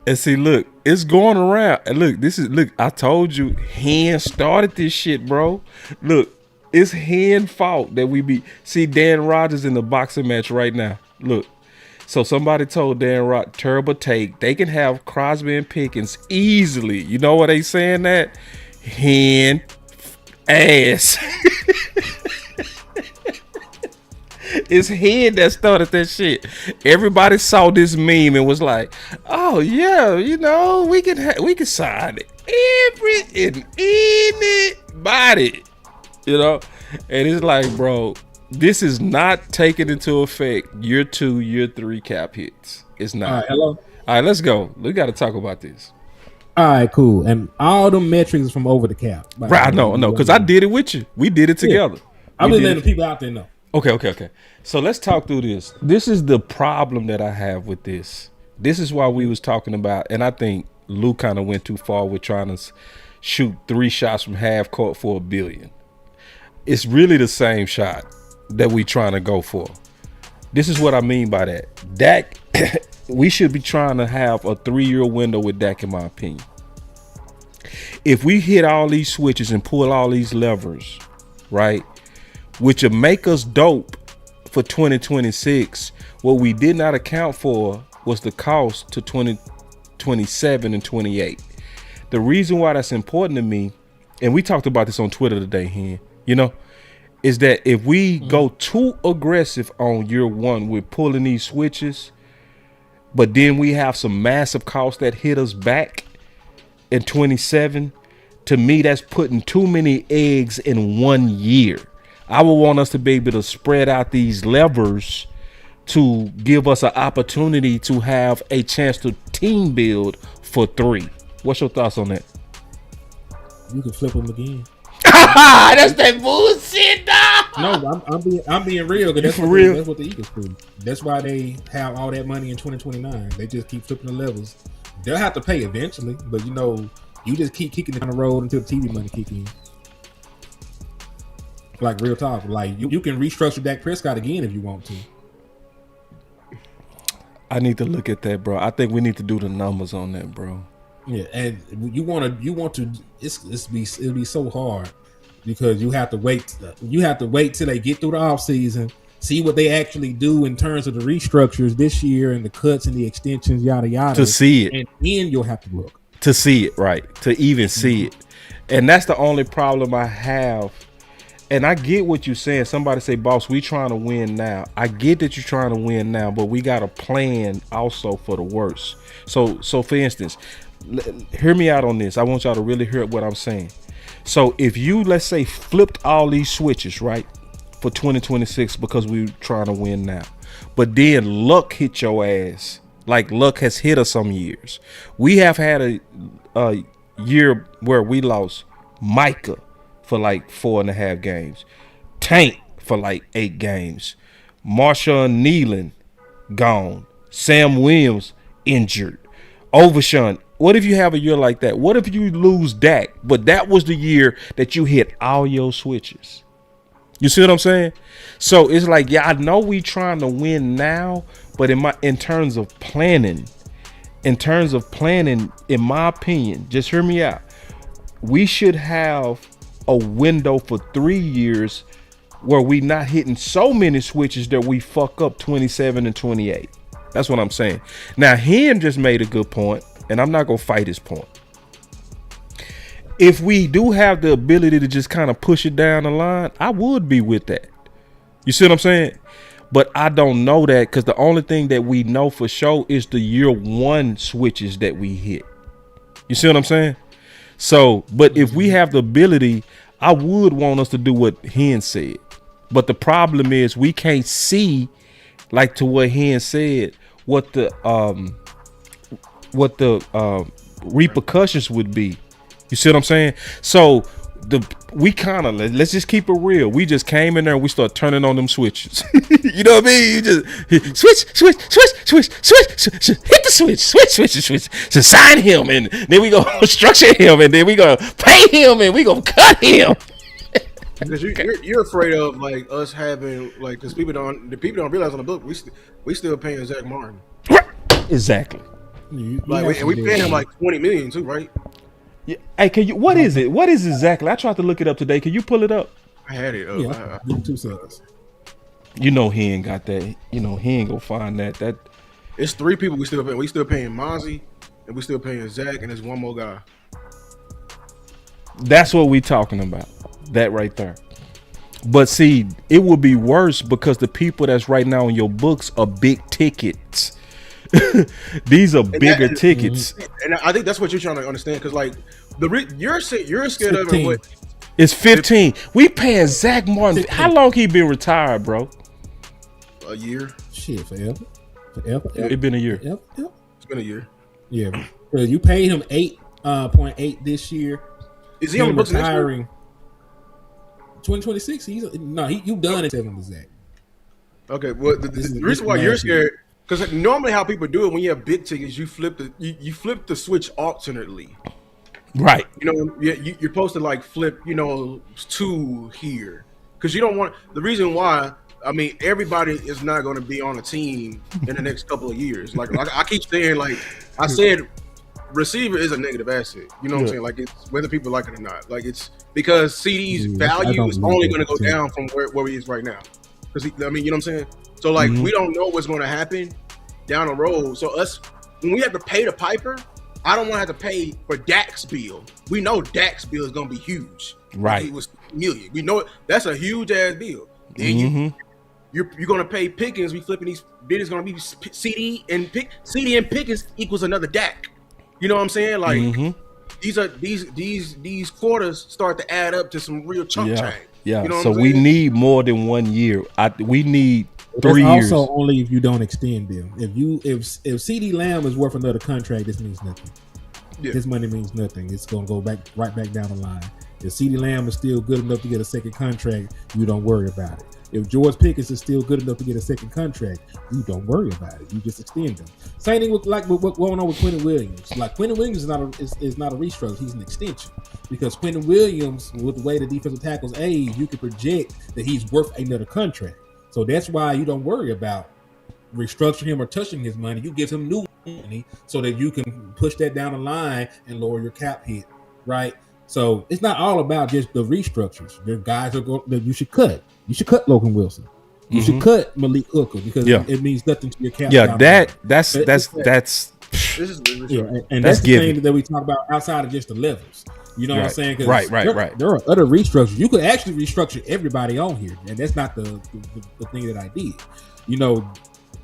And see, look, it's going around. And look, I told you, Hen started this shit, bro. Look, it's Hen's fault that we be. See Dan Rogers in the boxing match right now. Look, So somebody told Dan Rock, terrible take. They can have Crosby and Pickens easily. You know what they saying that? Hen ass. It's Hen that started that shit. Everybody saw this meme and was like, "Oh yeah, you know we can sign it. Anybody, you know." And it's like, bro, this is not taking into effect year 2, year 3 cap hits. It's not. All right, hello. All right, let's go. We got to talk about this. All right, cool. And all the metrics from over the cap. Right, I know, because I did it with you. We did it together. I'm just letting the people out there know. Okay. So let's talk through this. This is the problem that I have with this. This is why we was talking about, and I think Lou kind of went too far with trying to shoot 3 shots from half court for $1 billion. It's really the same shot that we trying to go for. This is what I mean by that. Dak, we should be trying to have a 3-year window with Dak, in my opinion. If we hit all these switches and pull all these levers, right, which will make us dope for 2026, what we did not account for was the cost to 2027 and 28. The reason why that's important to me, and we talked about this on Twitter today, Hen, you know, is that if we go too aggressive on year 1 with pulling these switches, but then we have some massive costs that hit us back in 27, to me, that's putting too many eggs in 1 year. I would want us to be able to spread out these levers to give us an opportunity to have a chance to team build for 3. What's your thoughts on that? You can flip them again. That's that bullshit, dog. No, I'm being real. Cause that's what the Eagles do. That's why they have all that money in 2029. They just keep flipping the levels. They'll have to pay eventually, but you know, you just keep kicking it down the road until the TV money kick in. Like real talk, like you can restructure Dak Prescott again if you want to. I need to look at that, bro. I think we need to do the numbers on that, bro. Yeah, and you want to. It'll be so hard because you have to wait. You have to wait till they get through the offseason, see what they actually do in terms of the restructures this year and the cuts and the extensions, yada yada. To see it, and then you'll have to look to see it, right? To even see it, and that's the only problem I have. And I get what you're saying. Somebody say, boss, we trying to win now. I get that you're trying to win now, but we got a plan also for the worst. So for instance, hear me out on this. I want y'all to really hear what I'm saying. So if you, let's say, flipped all these switches, right, for 2026 because we're trying to win now, but then luck hit your ass, like luck has hit us some years. We have had a year where we lost Micah for like 4.5 games, Tank for like 8 games, Marshawn Nealon gone, Sam Williams injured, Overshawn. What if you have a year like that? What if you lose Dak, but that was the year that you hit all your switches? You see what I'm saying? So it's like, yeah, I know we trying to win now, but in terms of planning, in my opinion, just hear me out. We should have a window for 3 years where we not hitting so many switches that we fuck up 27 and 28. That's what I'm saying. Now, him just made a good point, and I'm not going to fight his point. If we do have the ability to just kind of push it down the line, I would be with that. You see what I'm saying? But I don't know that because the only thing that we know for sure is the year 1 switches that we hit. You see what I'm saying? So, but if we have the ability, I would want us to do what Hen said. But the problem is we can't see, like to what Hen said, what the repercussions would be. You see what I'm saying? So we kind of, let's just keep it real. We just came in there and we start turning on them switches. You know what I mean? You just switch, hit the switch. So sign him, and then we go structure him, and then we go pay him, and we go cut him. Because you're afraid of like us having like, because people don't realize on the book we still paying Zach Martin. Exactly. Like we paying him like $20 million too, right? Yeah. Hey, can you? What is it? What is exactly? I tried to look it up today. Can you pull it up? I had it up. Yeah, 2 seconds. You know he ain't got that. You know he ain't gonna find that. It's 3 people we still paying. We still paying Mozzie, and we still paying Zach, and there's one more guy. That's what we talking about. That right there. But see, it would be worse because the people that's right now in your books are big tickets. These are bigger tickets. And I think that's what you're trying to understand, because like you're scared of it. What, it's 15. We paying Zach Martin. 15. How long he been retired, bro? A year. Shit, forever. It been a year. Yep. It's been a year. Yeah. You paid him 8.8 this year. Is he on the books retiring? 2026. You done it 7 with Zach. Okay. Well, the reason why you're scared, because normally how people do it when you have big tickets, you flip the switch alternately. Right. You know, you're supposed to like flip, 2 here, because you don't want. The reason why, I mean, everybody is not going to be on a team in the next couple of years. Like I keep saying, like I said, receiver is a negative asset. You know what I'm saying? Like, it's whether people like it or not. Like, it's because CD's value is only going to go down from where he is right now. Because you know what I'm saying? So like, we don't know what's going to happen down the road. So when we have to pay the piper, I don't want to have to pay for Dak's bill. We know Dak's bill is going to be huge. Right. It was $1 million. We know it. That's a huge ass bill. Then you're going to pay Pickens. We flipping these. Then it's going to be CD and Pickens equals another Dak. You know what I'm saying? Like these quarters start to add up to some real chunk change. Yeah. You know so we need more than 1 year. We need 3 years. Also, only if you don't extend them. If CD Lamb is worth another contract, this means nothing. Yeah. This money means nothing. It's gonna go right back down the line. If CD Lamb is still good enough to get a second contract, you don't worry about it. If George Pickens is still good enough to get a second contract, you don't worry about it. You just extend them. Same thing with what's going on with Quentin Williams. Like, Quentin Williams is not a restructure. He's an extension, because Quentin Williams, with the way the defensive tackles age, you can project that he's worth another contract. So that's why you don't worry about restructuring him or touching his money. You give him new money so that you can push that down the line and lower your cap hit, right? So it's not all about just the restructures. There are guys that you should cut. You should cut Logan Wilson. You should cut Malik Hooker, because it means nothing to your cap. Yeah, that's and that's the thing that we talk about outside of just the levels. You know what I'm saying? Right. There are other restructures. You could actually restructure everybody on here, and that's not the thing that I did.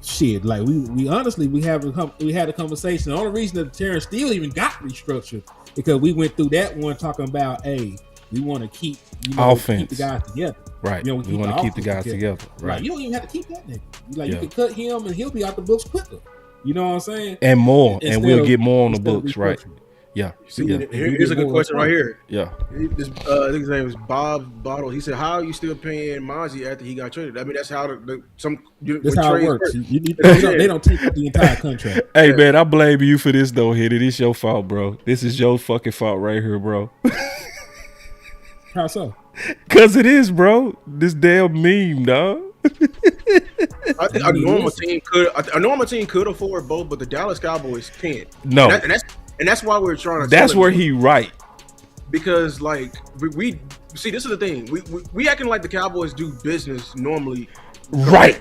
Shit, like we honestly we had a conversation. The only reason that Terrence Steele even got restructured because we went through that one talking about, hey, we want to keep offense, keep the guys together. Right. We want to keep the guys together. Right. Like, you don't even have to keep that nigga. You can cut him and he'll be out the books quicker. You know what I'm saying? And more, and we'll get more on the books, right? Yeah. Here's a good question right here. Yeah. I think his name is Bob Bottle. He said, "How are you still paying Mozzie after he got traded?" I mean, that's how that's how it works. They don't take up the entire contract. Hey man, I blame you for this though, Hitty. It's your fault, bro. This is your fucking fault right here, bro. How so? Cause it is, bro. This damn meme, dog. I know my team could afford both, but the Dallas Cowboys can't. No, and that's why we're trying to. That's where he right. Because like we see, this is the thing. We acting like the Cowboys do business normally. Right.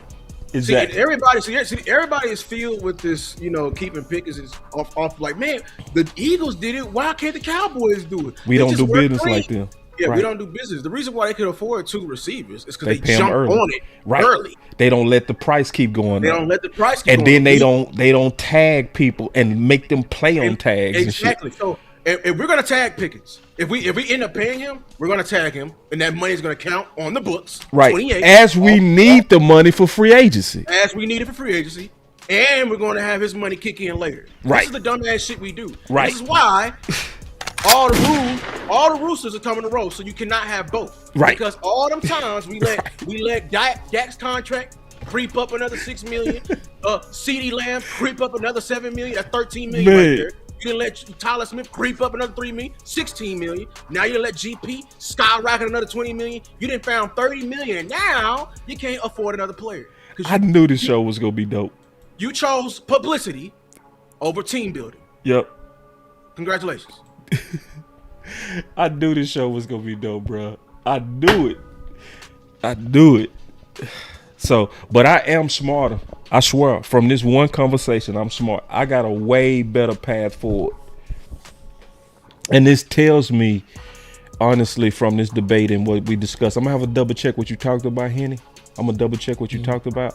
Exactly. Everybody is filled with this, keeping Pickens is off. Like, man, the Eagles did it. Why can't the Cowboys do it? We don't do business like them. Yeah, right. We don't do business. The reason why they could afford 2 receivers is because they pay jump early. on it early. They don't let the price keep going. They don't let the price keep going. And then they don't tag people and make them play on tags. Exactly. And shit. So if we're gonna tag Pickens, if we end up paying him, we're gonna tag him, and that money is gonna count on the books. Right. As we need the money for free agency. As we need it for free agency. And we're gonna have his money kick in later. Right. This is the dumbass shit we do. Right. This is why all the roosters are coming to roast, so you cannot have both. Right. Because all them times we let Dak's contract creep up another $6 million. CD Lamb creep up another $7 million. That's $13 million right there. You didn't let Tyler Smith creep up another $3 million, $16 million. Now you let GP skyrocket another $20 million. You didn't found $30 million, and now you can't afford another player. I knew this show was gonna be dope. You chose publicity over team building. Yep. Congratulations. I knew this show was gonna be dope, bro. I knew it. So, but I am smarter. I swear, from this one conversation, I'm smart. I got a way better path forward. And this tells me, honestly, from this debate and what we discussed, I'm gonna have a double check what you talked about, Henny. I'm gonna double check what you talked about.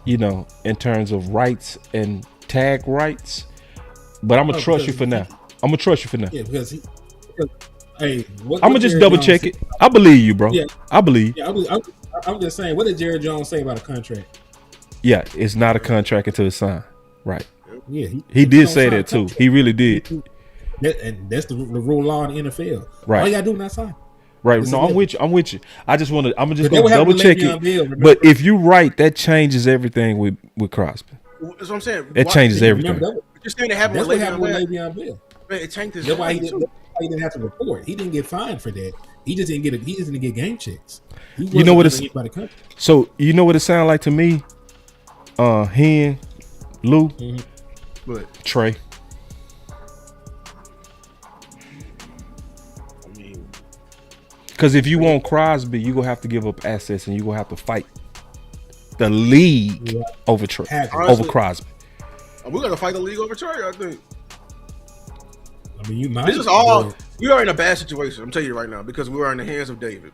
You know, in terms of rights and tag rights. But I'm gonna trust you for now. I'm gonna trust you for now. Yeah, because hey, I'm gonna just double check it. I believe you, bro. Yeah. I believe. Yeah, I'm just saying. What did Jerry Jones say about a contract? Yeah, it's not a contract until it's signed. Right. Yeah, he did say that too. He really did. And that's the rule law in the NFL. Right. All you gotta do is not sign. Right. No, I'm with you. I'm just gonna double check it. But if you right, that changes everything with Crosby. That's what I'm saying. It changes everything. You're saying it happened with Le'Veon Bell. Man, it changed his. That's why he didn't have to report. He didn't get fined for that. He just didn't get game checks. You know what it's so you know what it sounds like to me? Hen, Lou, but Trey. I mean, because if you want Crosby, you gonna have to give up assets and you gonna have to fight the league over Trey, over Crosby. We're gonna fight the league over Trey, I think. I mean, you might. This is all. We are in a bad situation. I'm telling you right now because we are in the hands of David.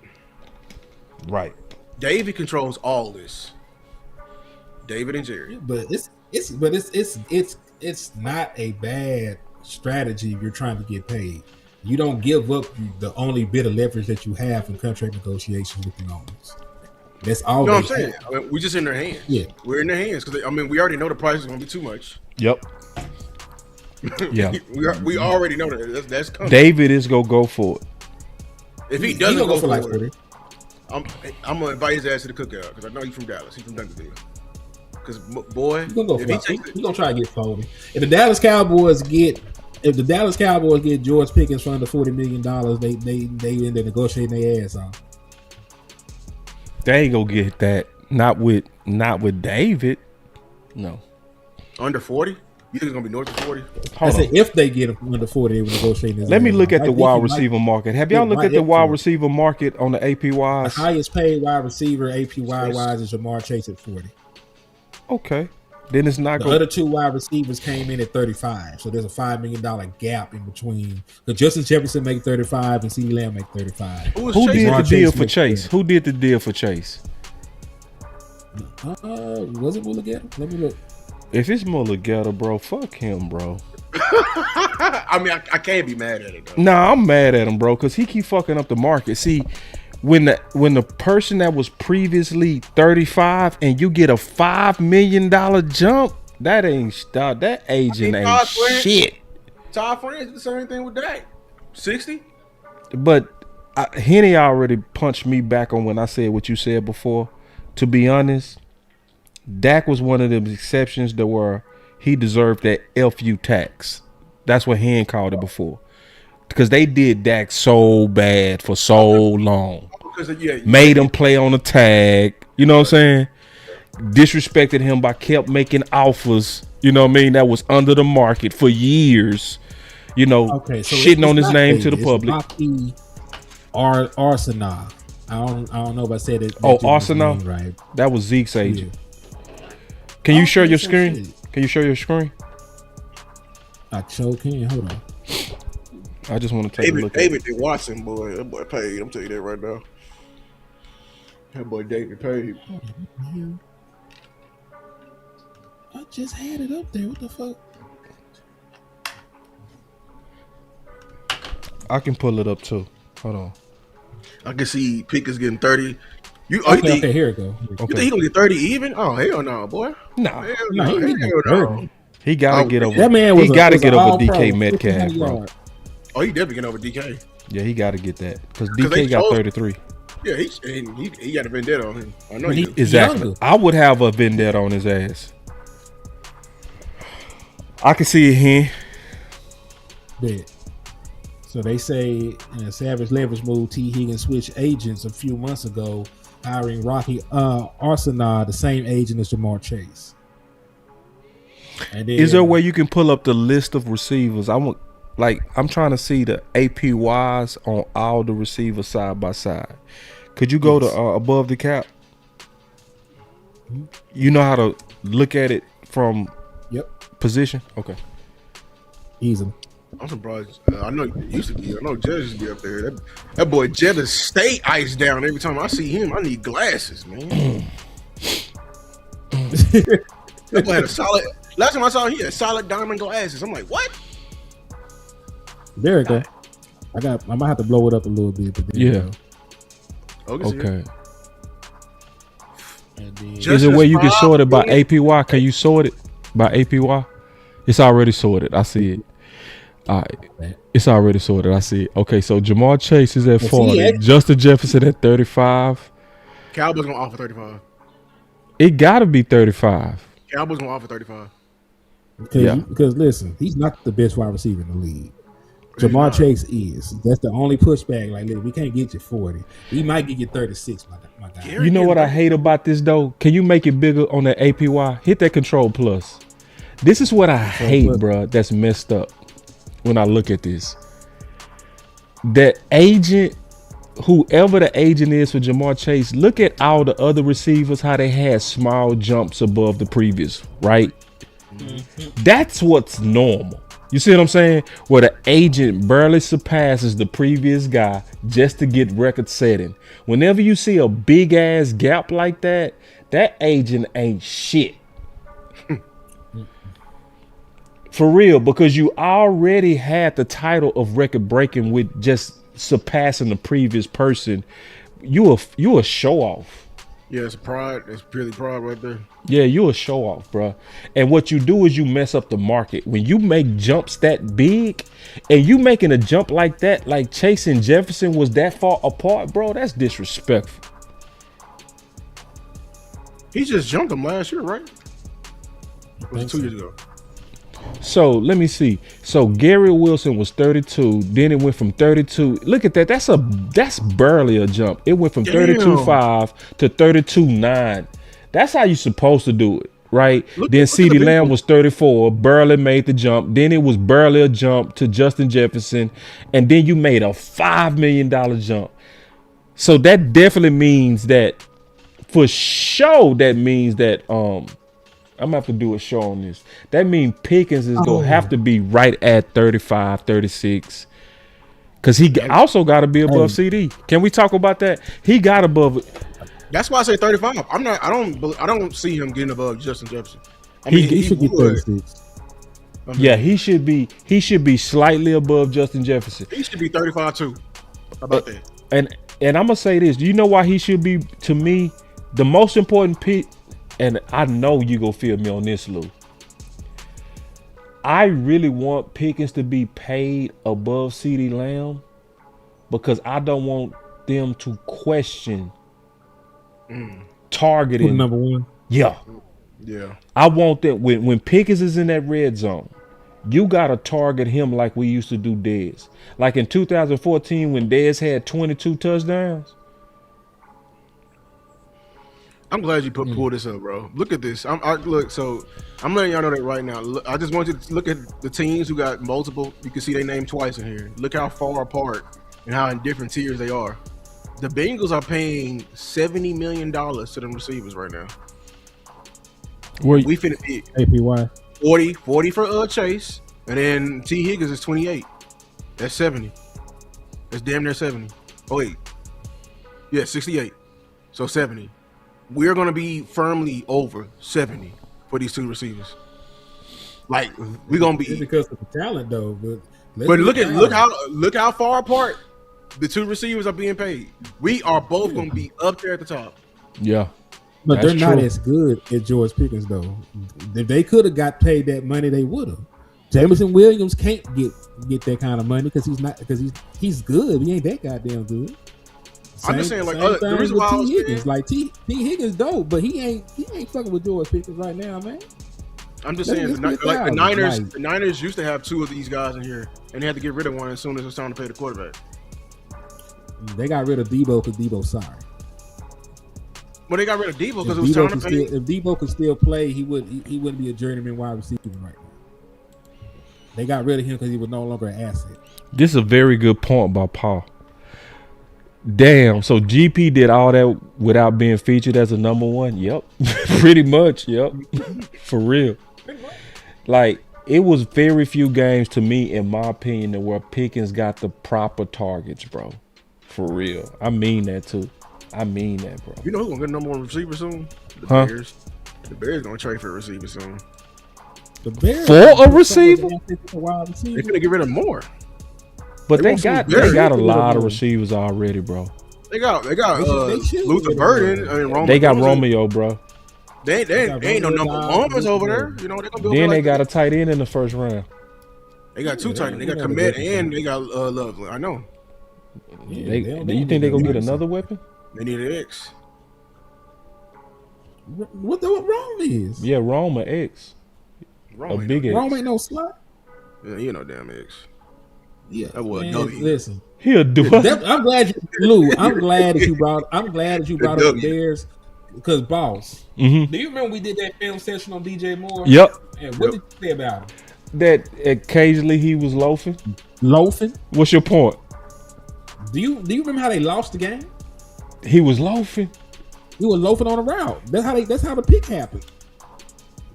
Right. David controls all this. David and Jerry. But it's not a bad strategy if you're trying to get paid. You don't give up the only bit of leverage that you have in contract negotiations with the owners. That's all. You know what I'm saying? I mean, we're just in their hands. Yeah, we're in their hands because I mean we already know the price is going to be too much. Yep. Yeah. we already know that. That's coming. David is gonna go for it. If he doesn't go for like it, I'm gonna invite his ass to the cookout because I know he's from Dallas. He's from Duncanville. Because boy, he's gonna try to get 40. If the Dallas Cowboys get George Pickens for under $40 million, they end up negotiating their ass off. They ain't gonna get that. Not with David. No. Under 40? You think it's gonna be north of 40? I said if they get him under 40, they will negotiate this. Let me look at the wide receiver market. Have y'all looked at the wide receiver market on the APYs? The highest paid wide receiver APY wise is Jamar Chase at 40. Okay. Then it's not the other two wide receivers came in at 35. So there's a $5 million gap in between. Because Justin Jefferson make 35 and CeeDee Lamb make 35. Who did the deal for Chase? Who did the deal for Chase? Was it Mulligata? Let me look. If it's Mulligata, bro, fuck him, bro. I mean, I can't be mad at it, though. Nah, I'm mad at him, bro, because he keep fucking up the market. See, when the person that was previously 35 and you get a $5 million jump, that ain't stop. That agent ain't shit. Todd France did the same thing with Dak. 60? But Henny already punched me back on when I said what you said before. To be honest, Dak was one of the exceptions that were he deserved that FU tax. That's what Hen called it before. Because they did Dak so bad for so long. Made him play on a tag. You know what I'm saying? Disrespected him by kept making offers. You know what I mean? That was under the market for years. You know, shitting on his name to the public. Arsenal. I don't know if I said it. Arsenal? Right. That was Zeke's agent. Yeah. Can you share your screen? Shit. Can you share your screen? I sure can. Hold on. I just want to take a look David at Watson, boy. That boy paid. I'm telling you that right now. That boy David paid. I just had it up there. What the fuck? I can pull it up too. Hold on. I can see Pickens getting 30. You think, here it go. You think he gonna get 30 even? Oh hell no, boy. No. No. He gotta get over. That man he gotta get over DK Metcalf, bro. Oh, he definitely getting over DK. Yeah, he gotta get that because DK got 33. Yeah, he got a vendetta on him. I know exactly. Younger. I would have a vendetta on his ass. I can see it here. Yeah. So they say in a savage leverage move, T. Higgins switched agents a few months ago, hiring Rocky Arsenal, the same agent as Jamar Chase. And then, is there a way you can pull up the list of receivers? I'm trying to see the APYs on all the receivers side by side. Could you go Yes. to above the cap? You know how to look at it from Yep, position? Okay. easily. I'm surprised. I know it used to be. I know Jed used to be up there. That boy Jed is stay iced down every time I see him. I need glasses, man. That boy had a solid. Last time I saw him, he had solid diamond glasses. I'm like, what? There we go. I might have to blow it up a little bit, but then, Yeah. Okay. And then, Is it where you can sort it by APY? Can you sort it by APY? It's already sorted. I see it. All right. It's already sorted. I see it. Okay, so Jamar Chase is at 40. Justin Jefferson at 35. Cowboys gonna offer 35. It got to be 35. Cowboys gonna offer 35. because listen, he's not the best wide receiver in the league. He's Jamar not. Chase is. That's the only pushback. Like, look, we can't get you 40. We might get you 36, my guy. Gary You know what I Gary- hate about this, though? Can you make it bigger on that APY? Hit that control plus. This is what I hate, plus. bro. That's messed up when I look at this. That agent, whoever the agent is for Jamar Chase, look at all the other receivers, how they had small jumps above the previous, right? That's what's normal. You see what I'm saying? Where the agent barely surpasses the previous guy just to get record setting. Whenever you see a big ass gap like that, that agent ain't shit. For real, because you already had the title of record breaking with just surpassing the previous person. You a show off. Yeah, it's pride. It's purely pride right there. Yeah, you a show off, bro. And what you do is you mess up the market. When you make jumps that big and you making a jump like that, like Chase and Jefferson was that far apart, bro, that's disrespectful. He just jumped him last year, right? Was it 2 years ago? So let me see. So Gary Wilson was 32. Then it went from 32. Look at that. That's barely a jump. It went from 32.5 to 32.9. That's how you supposed to do it, right? Then look at CeeDee the Lamb big was 34, barely made the jump. Then it was barely a jump to Justin Jefferson, and then you made a $5 million jump. So that definitely means that, for sure, that means that I'm gonna have to do a show on this. That means Pickens is gonna have to be right at 35, 36. Cause he also got to be above CD. Can we talk about that? He got above it. That's why I say 35. I don't see him getting above Justin Jefferson. I He mean, should get would. 36. I mean, Yeah, he should be slightly above Justin Jefferson. he should be 35 too. How about that? And I'm gonna say this. Do you know why he should be, to me, the most important pick? And I know you gonna feel me on this, Lou. I really want Pickens to be paid above CeeDee Lamb because I don't want them to question targeting. Number one. Yeah. Yeah. I want that when Pickens is in that red zone, you gotta target him like we used to do Dez. Like in 2014 when Dez had 22 touchdowns. I'm glad you pulled this up, bro. Look at this. Look. So I'm letting y'all know that right now. Look, I just want you to look at the teams who got multiple. You can see they name twice in here. Look how far apart and how in different tiers they are. The Bengals are paying $70 million to them receivers right now. Where We finna be APY. 40 for Chase, and then T Higgins is 28. That's 70. That's damn near 70. Oh wait, yeah, 68. So 70. We're gonna be firmly over 70 for these two receivers. Like we're gonna It's be. because of the talent, though. But look how far apart the two receivers are being paid. We are both gonna be up there at the top. Yeah. But That's they're not true. as good as George Pickens, though. If they could have got paid that money, they would have. Jameson Williams can't get that kind of money because he's good. He ain't that goddamn good. I'm just saying, like, same the thing reason with why I was T. Higgins, saying- like T Higgins dope, but he ain't fucking with George Pickens right now, man. I'm just Let saying, me get like the $1,000, Niners, like- the Niners used to have two of these guys in here, and they had to get rid of one as soon as it was time to pay the quarterback. They got rid of Debo because Debo's sorry. Well, they got rid of Debo because If it was time Debo, to pay. if Debo could still play, he wouldn't be a journeyman wide receiver right now. They got rid of him because he was no longer an asset. This is a very good point by Paul. Damn. So GP did all that without being featured as a number one? Yep. Pretty much. Yep. For real. Like, it was very few games to me, in my opinion, where Pickens got the proper targets, bro. For real. I mean that too. I mean that, bro. You know who's gonna get number one receiver soon? The Huh? Bears. The Bears gonna trade for a receiver soon. The Bears For a receiver? They're gonna get rid of more. But They they want some got Bears. a lot of receivers already, bro. They got They should Luther get Burden. him. I mean, Romeo. They got Romeo, bro. They got ain't no Romeo number Dobbs, ones over there. Luther You know they gonna build. Then like they got that. a tight end in the first round. They got two tight ends. They got Yeah, Komet they and they got Loveland. I know. Do you think they gonna get another weapon? They need an X. What wrong is? Yeah, Roma X. Rome A ain't big no, X. Rome ain't no slot. yeah, you know damn X. Yeah, That was a man, W. listen. He'll do it. I'm glad you, Lou. I'm glad that you brought up the W. Bears because, boss. Mm-hmm. Do you remember we did that film session on DJ Moore? Yep. And what did you say about him? That occasionally he was loafing. Loafing. What's your point? Do you remember how they lost the game? He was loafing. He was loafing on a route. That's how the pick happened.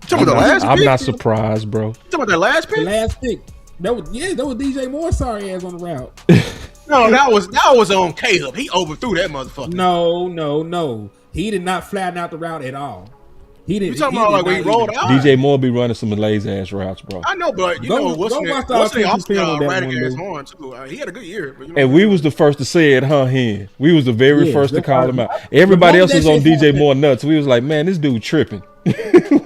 You talking about the last I'm pick? not surprised, bro. You talking about that last The pick? last pick. That was DJ Moore sorry ass on the route. No, that was on Caleb. He overthrew that motherfucker. No. He did not flatten out the route at all. He didn't. You talking he about did like when he not rolled even- out? DJ Moore be running some lazy ass routes, bro. I know, but you know what's go the watch the also offensive film on that erratic one, ass dude. horn too. He had a good year. But you know, And we was the first to say it, huh, Hen? We was the very Yeah, first to that's call right. him out. Everybody else That was on shit DJ happened. Moore nuts. We was like, man, this dude tripping.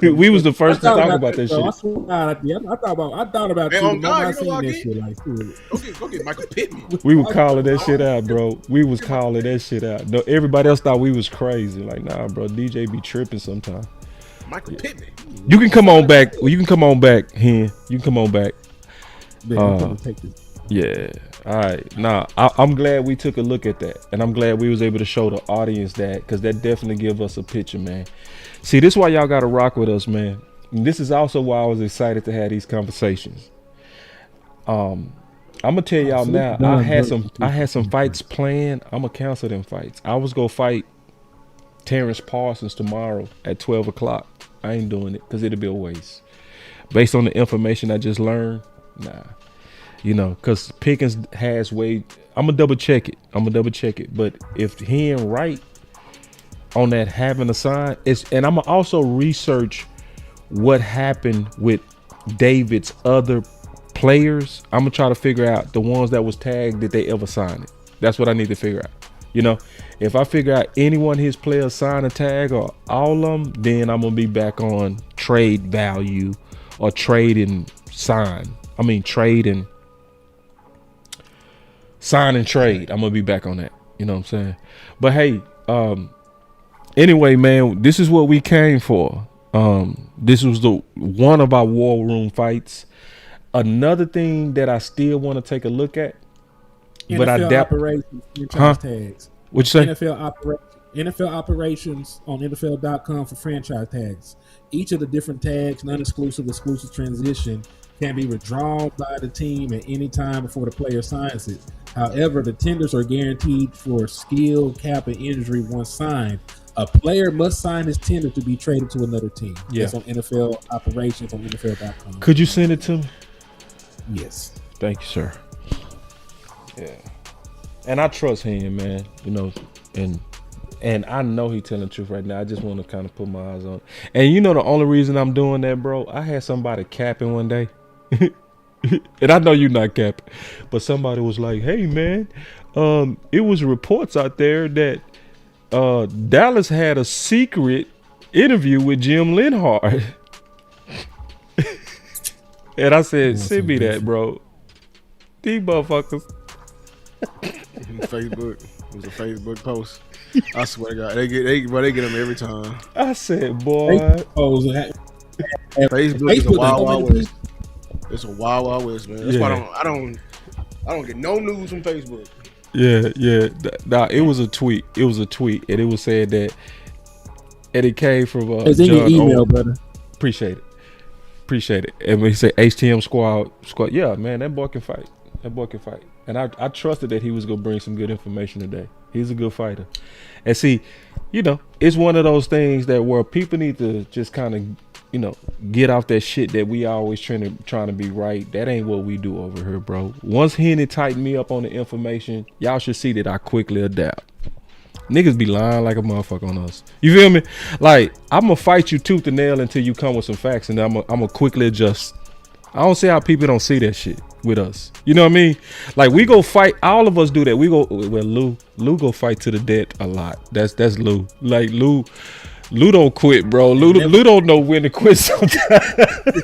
We was the first to talk about that bro. I shit. swear to God, I thought about Hey, you. on The moment God, I you know seen what I that get? shit, like, dude. go get Michael Pittman. We were calling that shit out, bro. We was calling that shit out. No, everybody else thought we was crazy. Like, nah, bro, DJ be tripping sometimes. Michael Pittman. You can come on back. You can come on back, Hen. You can come on back. Man, I'm gonna take this. Yeah. All right. Nah, I'm glad we took a look at that, and I'm glad we was able to show the audience that, because that definitely give us a picture, man. See, this is why y'all got to rock with us, man. And this is also why I was excited to have these conversations. I'm gonna tell y'all now. I had some fights planned. I'm gonna cancel them fights. I was gonna fight Terrence Parsons tomorrow at 12 o'clock. I ain't doing it because it'll be a waste. Based on the information I just learned, nah. You know, because Pickens has way. I'm gonna double check it. But if he ain't right on that having a sign, and I'm gonna also research what happened with David's other players. I'm gonna try to figure out the ones that was tagged, did they ever sign it? That's what I need to figure out. You know, if I figure out any one of his players sign a tag or all of them, then I'm gonna be back on trade value or trade and sign. I mean, trade and sign and trade. I'm gonna be back on that. You know what I'm saying? But hey, anyway, man, this is what we came for. This was the one of our war room fights. Another thing that I still want to take a look at, but I doubt. Operations, franchise tags. What you say? NFL operations on NFL.com for franchise tags. Each of the different tags, non-exclusive, exclusive, transition, can be withdrawn by the team at any time before the player signs it. However, the tenders are guaranteed for skill, cap, and injury once signed. A player must sign his tender to be traded to another team. Yeah. It's on NFL operations on NFL.com. Could you send it to me? Yes. Thank you, sir. Yeah. And I trust him, man. You know, and I know he telling the truth right now. I just want to kind of put my eyes on it. And you know the only reason I'm doing that, bro, I had somebody capping one day. And I know you're not capping, but somebody was like, hey, man, it was reports out there that Dallas had a secret interview with Jim Linhart. And I said, send me that, bro. These motherfuckers. Facebook. It was a Facebook post. I swear to God, they get them every time. I said, boy. Facebook is a wild, wild west. It's a wild, wild west, man. That's why I don't get no news from Facebook. Yeah. Nah, it was a tweet. And it was saying that, and it came from It's in your email, brother. Appreciate it. And when he said HTM squad, yeah, man, that boy can fight. And I trusted that he was gonna bring some good information today. He's a good fighter. And see, you know, it's one of those things that where people need to just kind of, you know, get off that shit that we always trying to be right. That ain't what we do over here, bro. Once Henny tightened me up on the information, y'all should see that I quickly adapt. Niggas be lying like a motherfucker on us. You feel me? Like, I'm gonna fight you tooth and nail until you come with some facts, and I'm gonna quickly adjust. I don't see how people don't see that shit with us. You know what I mean? Like, we go fight. All of us do that. We go. Well, Lou go fight to the death a lot. That's Lou. Like Lou don't quit, bro. Lou don't know when to quit sometimes.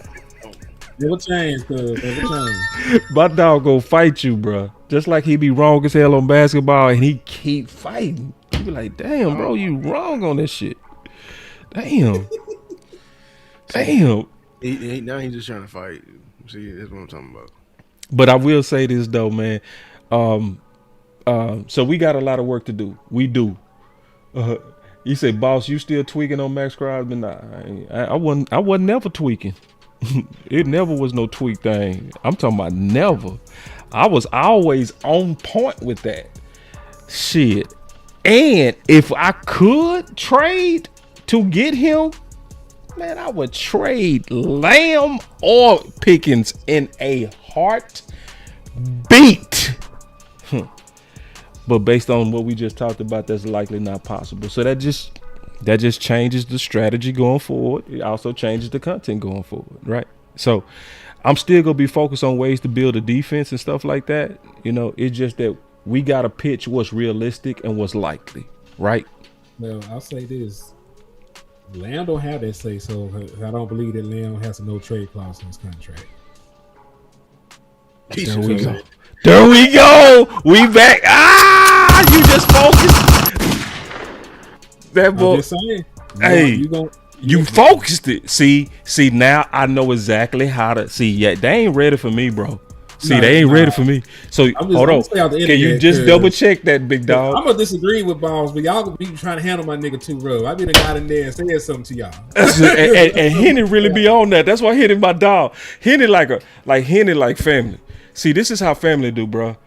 Never change, cuz. Never change. My dog go fight you, bro. Just like he be wrong as hell on basketball, and he keep fighting. You be like, damn, bro, you wrong on this shit. Damn. Damn. Now he's just trying to fight. See, that's what I'm talking about. But I will say this though, man. So we got a lot of work to do. We do. You say, boss, you still tweaking on Maxx Crosby? Nah, I wasn't never tweaking. It never was no tweak thing. I'm talking about never. I was always on point with that shit. And if I could trade to get him, man, I would trade Lamb or Pickens in a heartbeat. But based on what we just talked about, that's likely not possible. So that just changes the strategy going forward. It also changes the content going forward, right? So I'm still gonna be focused on ways to build a defense and stuff like that. You know, it's just that we gotta pitch what's realistic and what's likely, right? Well, I'll say this. Lamb don't have that say so. I don't believe that Lamb has a no trade clause in his contract. There we go. There we go. We back. You just focused. That boy. Hey, you focused it. See, now I know exactly how to see. Yeah, they ain't ready for me, bro. See, they ain't ready for me. So hold on. Can you just double check that, big dog? I'm gonna disagree with balls, but y'all be trying to handle my nigga too rough. I be the guy in there and said something to y'all. and Henny really be on that. That's why Henny my dog. Henny like family. See, this is how family do, bro.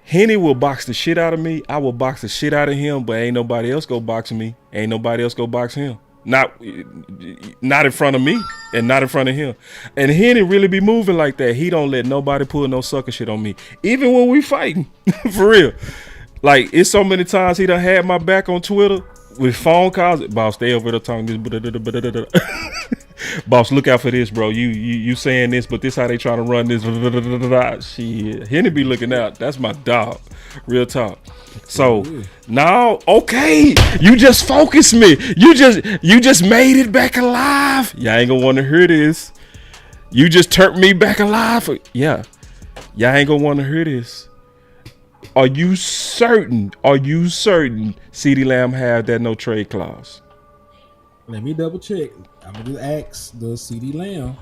Henny will box the shit out of me. I will box the shit out of him, but ain't nobody else go box me. Ain't nobody else go box him. Not in front of me and not in front of him. And Henny really be moving like that. He don't let nobody pull no sucker shit on me. Even when we fighting. For real. Like, it's so many times he done had my back on Twitter with phone calls. Boss, stay over there talking this. Boss, look out for this, bro. You saying this, but this how they trying to run this. Shit. Henny be looking out. That's my dog. Real talk. So now, okay, you just focused me. You just made it back alive. Y'all ain't gonna want to hear this. You just turned me back alive. Yeah, y'all ain't gonna want to hear this. Are you certain? CeeDee Lamb have that no trade clause? Let me double check. I'm gonna just ask, does CeeDee Lamb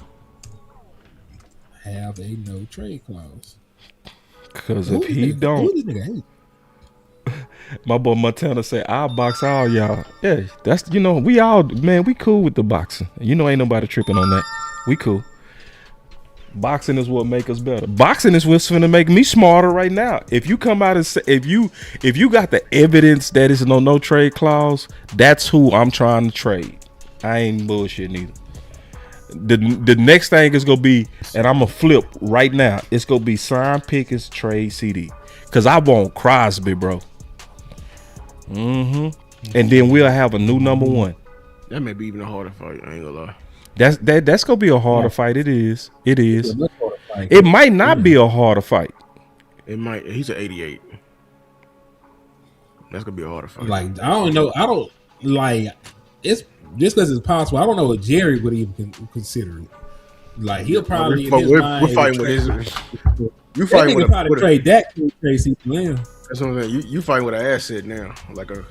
have a no trade clause? Because if he don't, my boy Montana say, I'll box all y'all. Yeah, that's, you know, we all, man, we cool with the boxing. You know, ain't nobody tripping on that. We cool. Boxing is what make us better. Boxing is what's gonna make me smarter right now. If you come out and say, if you got the evidence that it's no trade clause, that's who I'm trying to trade. I ain't bullshitting either. The next thing is gonna be, and I'm gonna flip right now. It's gonna be sign Pickens, trade CD, cause I want Crosby, bro. And then we'll have a new number one. That may be even a harder fight. I ain't gonna lie. That's gonna be a harder fight. It is. It might not be a harder fight. It might. He's an 88. That's gonna be a harder fight. Like, I don't know. I don't like. It's just because it's possible. I don't know what Jerry would even consider it. Like, he'll probably we're fighting with his. You fighting with a trade Dak to trade CeeDee Lamb. That's what I'm saying. You fighting with an asset now, like a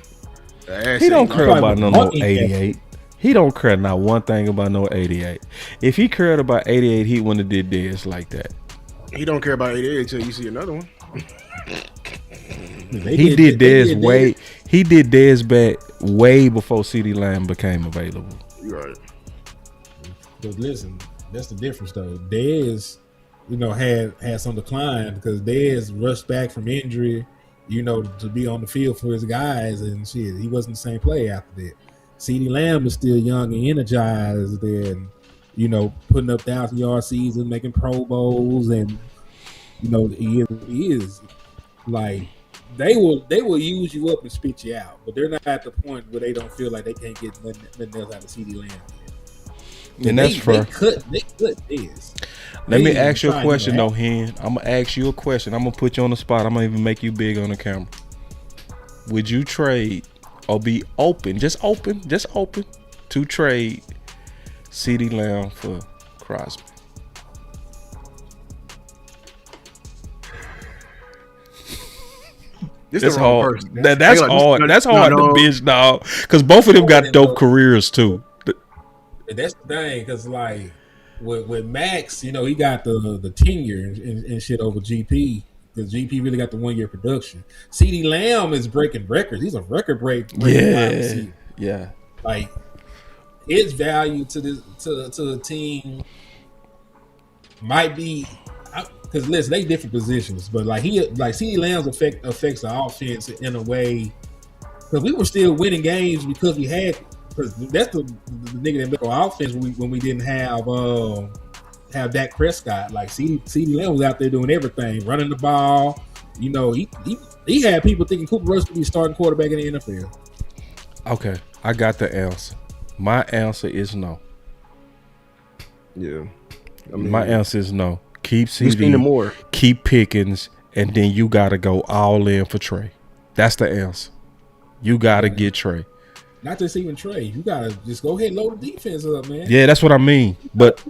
asset. He don't care about no 88. He don't care not one thing about no 88. If he cared about 88, he wouldn't have did this like that. He don't care about 88 until you see another one. He did Dez back way before CeeDee Lamb became available. You're right. But listen, that's the difference though. Dez, had some decline because Dez rushed back from injury to be on the field for his guys and shit. He wasn't the same player after that. CeeDee Lamb is still young and energized and, putting up 1,000-yard season, making Pro Bowls, and, he is. Like, they will use you up and spit you out, but they're not at the point where they don't feel like they can't get nothing else out of CeeDee Lamb. And that's fair. They could this. Let me ask you a question, though, Hen. I'm going to ask you a question. I'm going to put you on the spot. I'm going to even make you big on the camera. Would you trade or be open, just open, to trade CeeDee Lamb for Crosby? That's hard. That's hard. That's hard to bitch, dog. Because both of them got dope careers, too. That's the thing, because, like, with Max, he got the tenure and shit over GP. Because GP really got the 1 year production. CeeDee Lamb is breaking records. He's a record breaker. Yeah. Like, his value to the team might be, because listen, they different positions, but like CeeDee Lamb's affects the offense in a way, because we were still winning games because that's the nigga that made our offense when we didn't have Dak Prescott. Like CeeDee Lamb was out there doing everything, running the ball. He had people thinking Cooper Rush could be starting quarterback in the NFL. Okay, I got the answer. My answer is no. Yeah, my answer is no. Keep CD, keep Pickens, and then you got to go all in for Trey. That's the answer. You got to get Trey. Not just even Trey. You got to just go ahead and load the defense up, man. Yeah, that's what I mean. But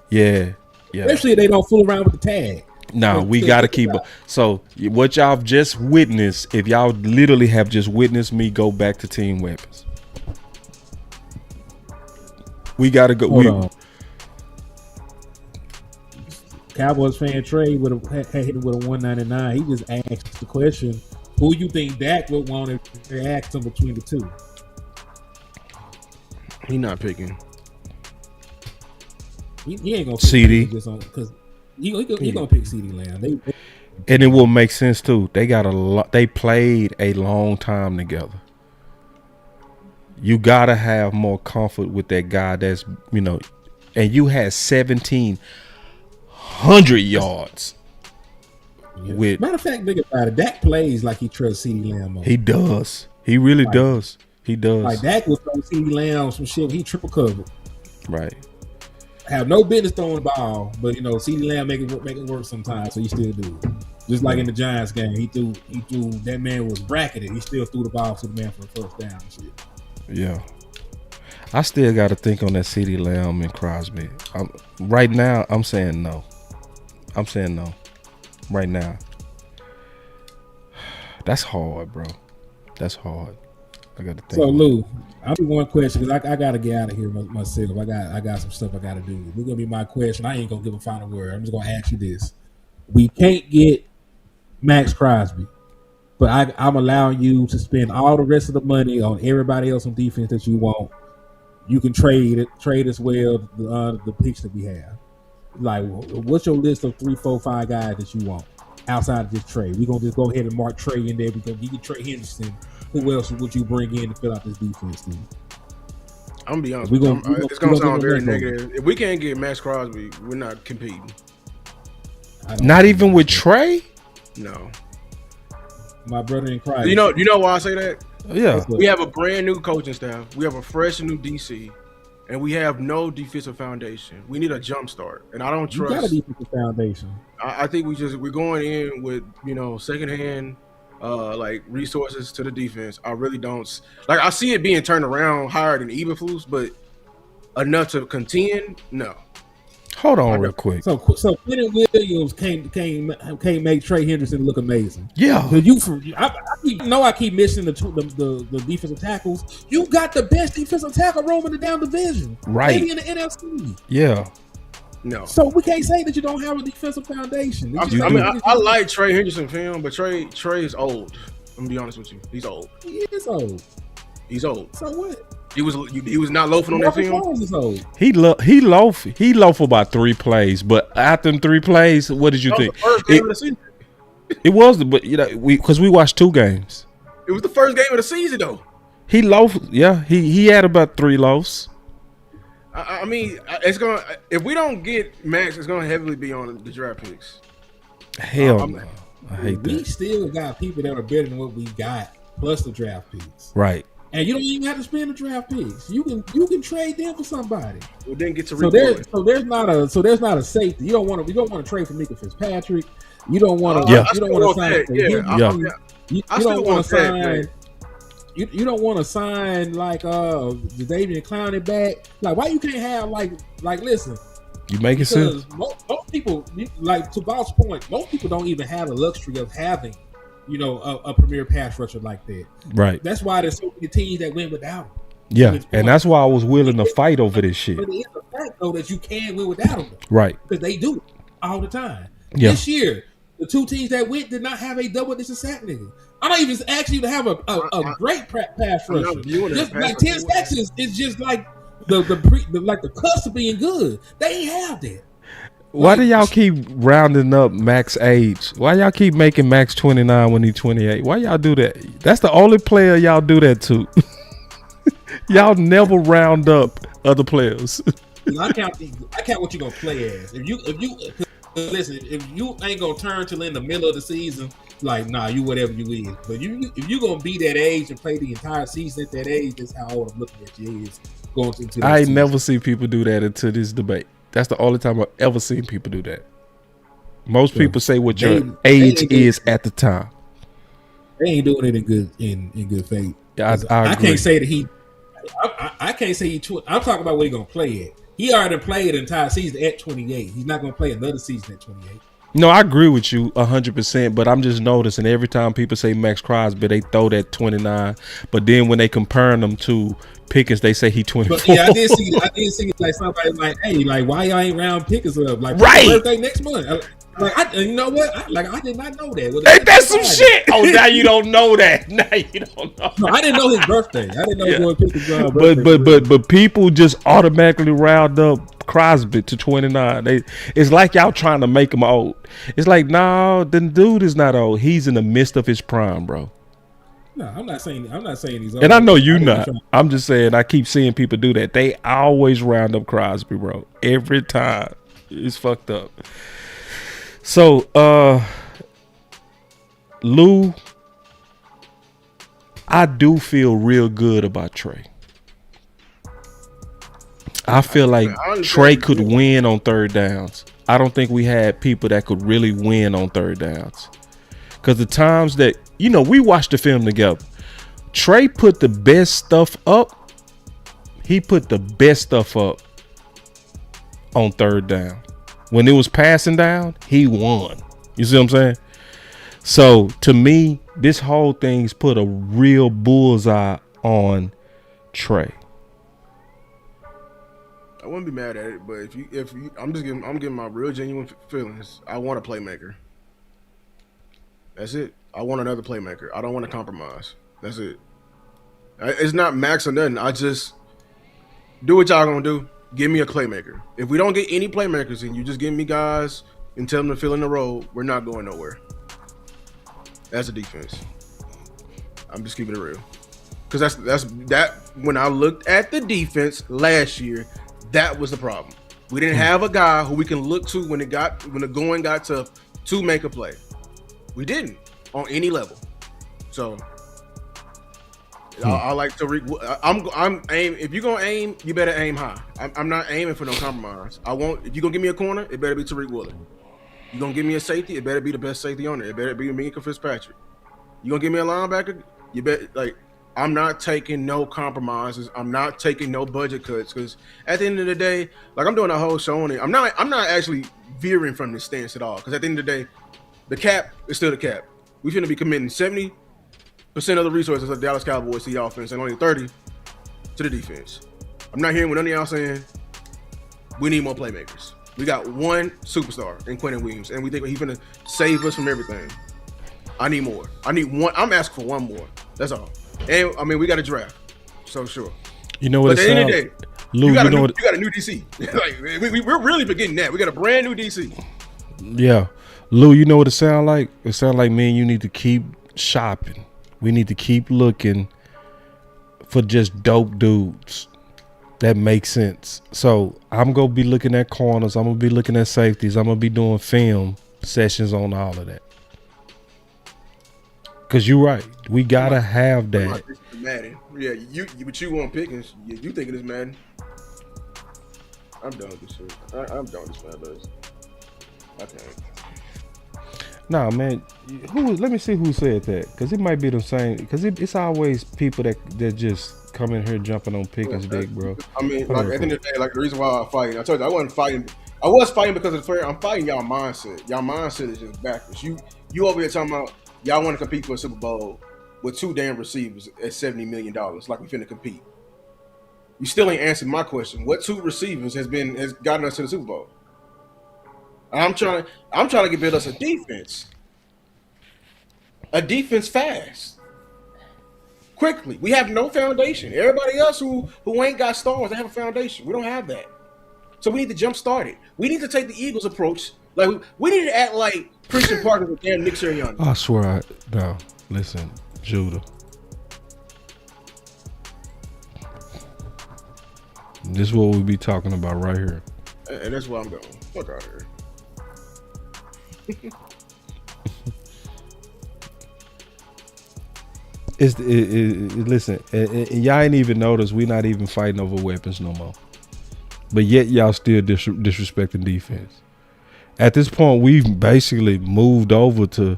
yeah. Especially if they don't fool around with the tag. No, we got to keep. So what y'all just witnessed, if y'all literally have just witnessed me go back to team weapons. We got to go. Hold on. Cowboys fan Trey would have hit him with a 199. He just asked the question, who you think Dak would want if they asked him between the two? He not picking. He ain't gonna pick CD because he gonna pick CeeDee Lamb. And it will make sense too. They got a lot. They played a long time together. You gotta have more comfort with that guy. That's and you had 1,700 yards. With matter of fact, think about it. Dak plays like he trusts CeeDee Lamb more. He does. He really does. He does. Like Dak was throwing CeeDee Lamb some shit. He triple covered. Right. Have no business throwing the ball, but CeeDee Lamb make it work sometimes, so he still do. Just like in the Giants game, he threw that man was bracketed. He still threw the ball to the man for the first down and shit. Yeah. I still got to think on that CeeDee Lamb and Crosby. Right now, I'm saying no. Right now. That's hard, bro. That's hard. I got to think. So, Lou, I'll do one question because I got to get out of here myself. I got some stuff I got to do. This is going to be my question. I ain't going to give a final word. I'm just going to ask you this. We can't get Maxx Crosby, but I'm allowing you to spend all the rest of the money on everybody else on defense that you want. You can trade as well the picks that we have. Like, what's your list of 3, 4, 5 guys that you want outside of this trade? We're going to just go ahead and mark Trey in there. We're going to give you Trey Henderson. Who else would you bring in to fill out this defense team? I'm going to be honest. It's going to sound very negative. If we can't get Maxx Crosby, we're not competing. Not even with Trey? No. My brother in Christ. You know why I say that? Yeah. We have a brand new coaching staff. We have a fresh new DC. And we have no defensive foundation. We need a jump start. And I don't trust. You got a defensive foundation. I think we're going in with, secondhand resources to the defense. I really don't like. I see it being turned around higher than Eberflus, but enough to contend, no. Hold on real quick. So Quentin Williams can't make Trey Henderson look amazing. Yeah. I keep missing the defensive tackles. You got the best defensive tackle room in the down division. Right. Maybe in the NFC. Yeah. No. So we can't say that you don't have a defensive foundation. I like Trey Henderson film, but Trey is old. I'm gonna be honest with you. He's old. He is old. He's old. So what? He was not loafing on that film. He loafed for about 3 plays, but after 3 plays, what did you think? The first game of the season. It was, but because we watched 2 games. It was the first game of the season, though. He loafed. Yeah, he had about 3 loafs. I mean, it's gonna. If we don't get Max, it's gonna heavily be on the draft picks. Hell no. I hate We that. still got people that are better than what we got, plus the draft picks. Right. And you don't even have to spend the draft picks. You can trade them for somebody. We didn't get to So there's not a safety. You don't want to trade for Mika Fitzpatrick. You don't want to. Yeah. You don't want to sign. You don't want to sign. You don't want to sign like the Davian Clowney back. Like, why you can't have like listen. You make it sense. Most people, like to Bob's point, most people don't even have the luxury of having, a premier pass rusher like that. Right. That's why there's so many teams that win without him. Yeah, and that's why I was willing to fight over this shit. But it is a fact though that you can win without him. Right. Because they do it all the time. Yeah. This year, the 2 teams that went did not have a double-digit sack nigga. I don't even actually have a great pass rusher. Just like 10 sacks is just like the cusp of being good. They ain't have that. Why do y'all keep rounding up Max age? Why y'all keep making Max 29 when he's 28? Why y'all do that? That's the only player y'all do that to. Y'all never round up other players. I count what you gonna play as. If you listen, if you ain't gonna turn till in the middle of the season, like nah, you whatever you is. But if you gonna be that age and play the entire season at that age, that's how old I'm looking at you is going into. I ain't never seen people do that until this debate. That's the only time I've ever seen people do that. Most people say what your age is at the time. They ain't doing it in good faith. Yeah, I agree. Can't say that he. I can't say he. I'm talking about what he gonna play at. He already played the entire season at 28. He's not gonna play another season at 28. No, I agree with you 100%, but I'm just noticing every time people say Maxx Crosby, they throw that 29. But then when they comparing them to Pickens, they say he 24. But yeah, I did see like somebody like, hey, like why y'all ain't round Pickens up? Like right. Birthday next month. You know what? I did not know that. Ain't that some shit? Oh, now you don't know that. Now you don't know. No, I didn't know his birthday. I didn't know he was going to Pickens' birthday. But people just automatically round up Crosby to 29. It's like y'all trying to make him old. It's like, no, the dude is not old. He's in the midst of his prime, bro. No, I'm not saying he's old. And I know you not. I'm just saying I keep seeing people do that. They always round up Crosby, bro. Every time. It's fucked up. So, Lou, I do feel real good about Trey. I feel like Trey could win on third downs. I don't think we had people that could really win on third downs. Because the times that, we watched the film together. Trey put the best stuff up. He put the best stuff up on third down. When it was passing down, he won. You see what I'm saying? So, to me, this whole thing's put a real bullseye on Trey. I wouldn't be mad at it, but if you, I'm giving my real genuine feelings. I want a playmaker. That's it. I want another playmaker. I don't want to compromise. That's it. It's not Max or nothing. I just do what y'all gonna do. Give me a playmaker. If we don't get any playmakers and you just give me guys and tell them to fill in the role, we're not going nowhere. That's a defense. I'm just keeping it real. Because that's when I looked at the defense last year, that was the problem. We didn't have a guy who we can look to when the going got tough to make a play. We didn't on any level. So I like Tariq. I'm aim. If you're gonna aim, you better aim high. I'm not aiming for no compromise. If you're gonna give me a corner, it better be Tariq Woolen. You're gonna give me a safety, it better be the best safety on it. It better be Mika Fitzpatrick. You gonna give me a linebacker, you bet. I'm not taking no compromises. I'm not taking no budget cuts because at the end of the day, I'm doing a whole show on it. I'm not actually veering from this stance at all because at the end of the day, the cap is still the cap. We shouldn't be committing 70% of the resources of the Dallas Cowboys to the offense and only 30% to the defense. I'm not hearing what none of y'all saying. We need more playmakers. We got one superstar in Quentin Williams, and we think he's gonna save us from everything. I need more. I need one. I'm asking for one more. That's all. And I mean, we got a draft, so sure. You know what? But at the end of the day, Lou, you got a new DC. We're really beginning that. We got a brand new DC. Yeah. Lou, you know what it sound like? It sound like, man, you need to keep shopping. We need to keep looking for just dope dudes that make sense. So I'm going to be looking at corners. I'm going to be looking at safeties. I'm going to be doing film sessions on all of that. Because you're right. We got to have that. Madden. Yeah, but you want Pickens. You thinking it's Madden. I'm done with this shit. I'm done with this fan base. I can't. Nah, man. Let me see who said that. Because it might be the same. Because it's always people that just come in here jumping on Pickens' dick, bro. I mean, like, at the end of the day, like, the reason why I'm fighting, I told you, I wasn't fighting. I was fighting because of the fair. I'm fighting y'all mindset. Y'all mindset is just backwards. You over here talking about y'all want to compete for a Super Bowl with 2 damn receivers at $70 million, like we finna compete. You still ain't answered my question. What 2 receivers has gotten us to the Super Bowl? I'm trying to build us a defense. A defense fast. Quickly. We have no foundation. Everybody else who ain't got stars, they have a foundation. We don't have that. So we need to jump start it. We need to take the Eagles approach. Like we need to act like Christian Parker with damn Nick Sirianni. I swear, no. Listen, Judah. This is what we be talking about right here. And that's where I'm going. Fuck out of here. Listen, and y'all ain't even noticed we not even fighting over weapons no more. But yet y'all still disrespecting defense. At this point, we've basically moved over to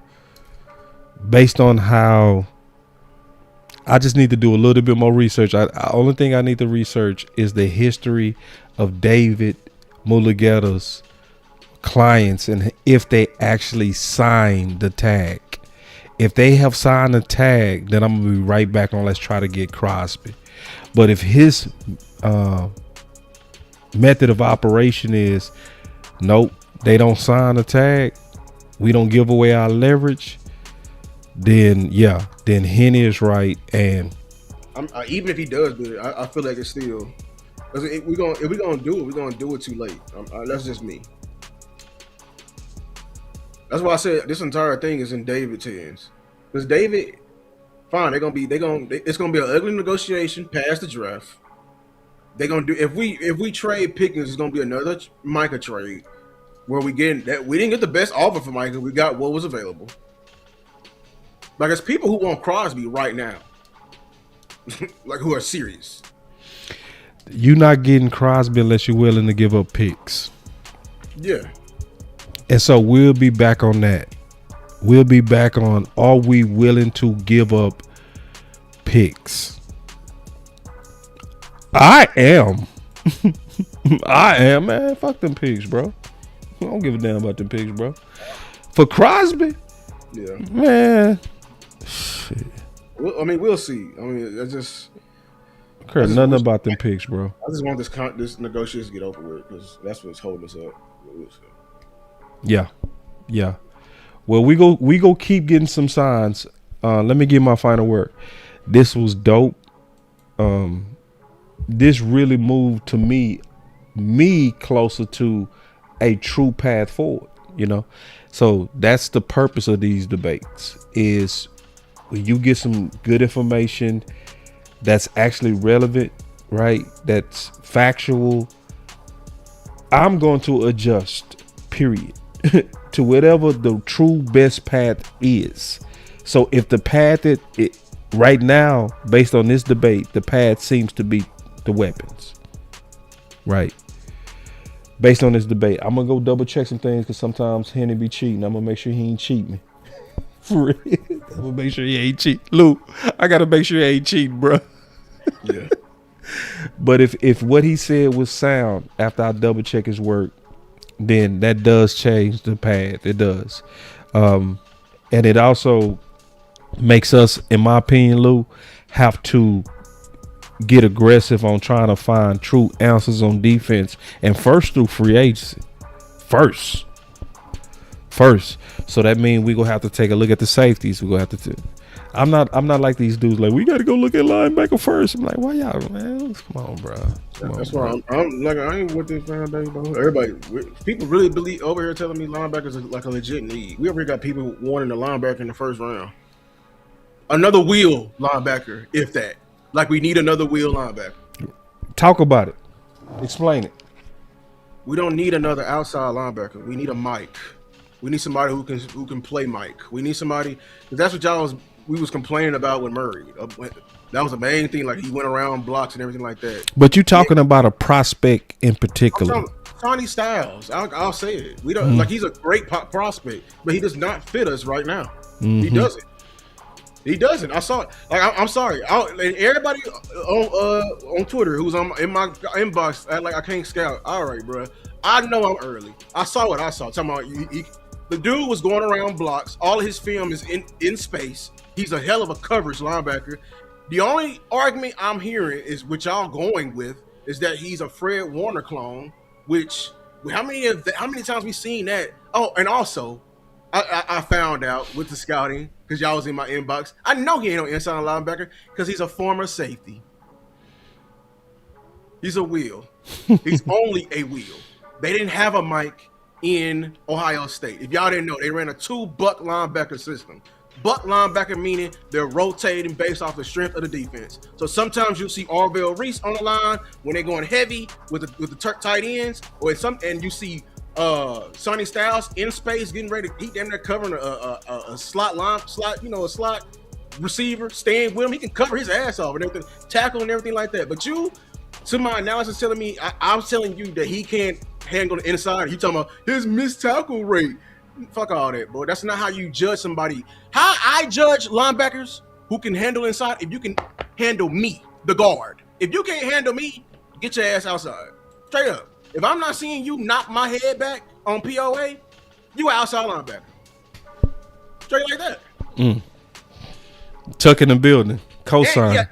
based on how I just need to do a little bit more research. Only thing I need to research is the history of David Mulugheta's clients and if they actually signed the tag. If they have signed a tag, then I'm gonna be right back on. Let's try to get Crosby. But if his method of operation is nope, they don't sign a tag, we don't give away our leverage, then Henny is right. And even if he does do it, I feel like it's still if we're gonna do it too late. That's just me. That's why I said this entire thing is in David's hands. Because David, fine, it's gonna be an ugly negotiation past the draft. They're gonna do if we trade Pickens, it's gonna be another Micah trade where we didn't get the best offer for Micah. We got what was available. Like it's people who want Crosby right now, like who are serious. You're not getting Crosby unless you're willing to give up picks. Yeah. And so we'll be back on that. We'll be back on, are we willing to give up picks? I am. I am, man. Fuck them picks, bro. I don't give a damn about them picks, bro. For Crosby? Yeah. Man. Shit. I mean, we'll see. I mean, I just care nothing about them picks, bro. I just want this negotiation to get over with because that's what's holding us up. Yeah. Well, we go keep getting some signs. Let me give my final word. This was dope. This really moved to me closer to a true path forward, you know? So that's the purpose of these debates is when you get some good information that's actually relevant, right? That's factual. I'm going to adjust, period, to whatever the true best path is. So if the path right now, based on this debate, the path seems to be the weapons, right? Based on this debate, I'm gonna go double check some things because sometimes Henny be cheating. I'm gonna make sure he ain't cheat me. For real, I'm gonna make sure he ain't cheat. Lou, I gotta make sure he ain't cheating, bro. Yeah. But if what he said was sound after I double check his work, then that does change the path. It does, and it also makes us, in my opinion, Lou, have to get aggressive on trying to find true answers on defense, and first through free agency. First. So that means we're gonna have to take a look at the safeties. We're gonna have to I'm not like these dudes. Like, we got to go look at linebacker first. I'm like, why y'all, man? Come on, bro. That's why I'm like, I ain't with this fan base, bro. Everybody, people really believe over here telling me linebackers are like a legit need. We over here got people wanting a linebacker in the first round. Another wheel linebacker, if that. Like, we need another wheel linebacker. Talk about it. Explain it. We don't need another outside linebacker. We need a Mike. We need somebody who can play Mike. We need somebody, because that's what we was complaining about with Murray. That was the main thing. Like, he went around blocks and everything like that. But you talking about a prospect in particular? Sonny Styles. I'll say it. We don't like. He's a great prospect, but he does not fit us right now. He doesn't. He doesn't. I saw it. Like, I'm sorry. And everybody on Twitter who's in my inbox, like, I can't scout. All right, bro. I know I'm early. I saw what I saw. Talking about the dude was going around blocks. All of his film is in space. He's a hell of a coverage linebacker. The only argument I'm hearing is, which y'all going with, is that he's a Fred Warner clone. Which how many times we seen that? Oh, and also, I found out with the scouting, because y'all was in my inbox. I know he ain't no inside linebacker because he's a former safety. He's a wheel. He's only a wheel. They didn't have a Mike in Ohio State. If y'all didn't know, they ran a 2-buck linebacker system. Buck linebacker meaning they're rotating based off the strength of the defense. So sometimes you'll see Arvell Reese on the line when they're going heavy with the tight ends, and you see Sonny Styles in space getting ready to eat them. They're covering a slot receiver, staying with him. He can cover his ass off and everything, tackle and everything like that. But you, to my analysis, telling me I'm telling you that he can't handle the inside. You talking about his missed tackle rate? Fuck all that, bro. That's not how you judge somebody. How I judge linebackers who can handle inside, if you can handle me, the guard. If you can't handle me, get your ass outside. Straight up. If I'm not seeing you knock my head back on POA, you outside linebacker. Straight like that. Tuck in the building. Cosign. Yeah,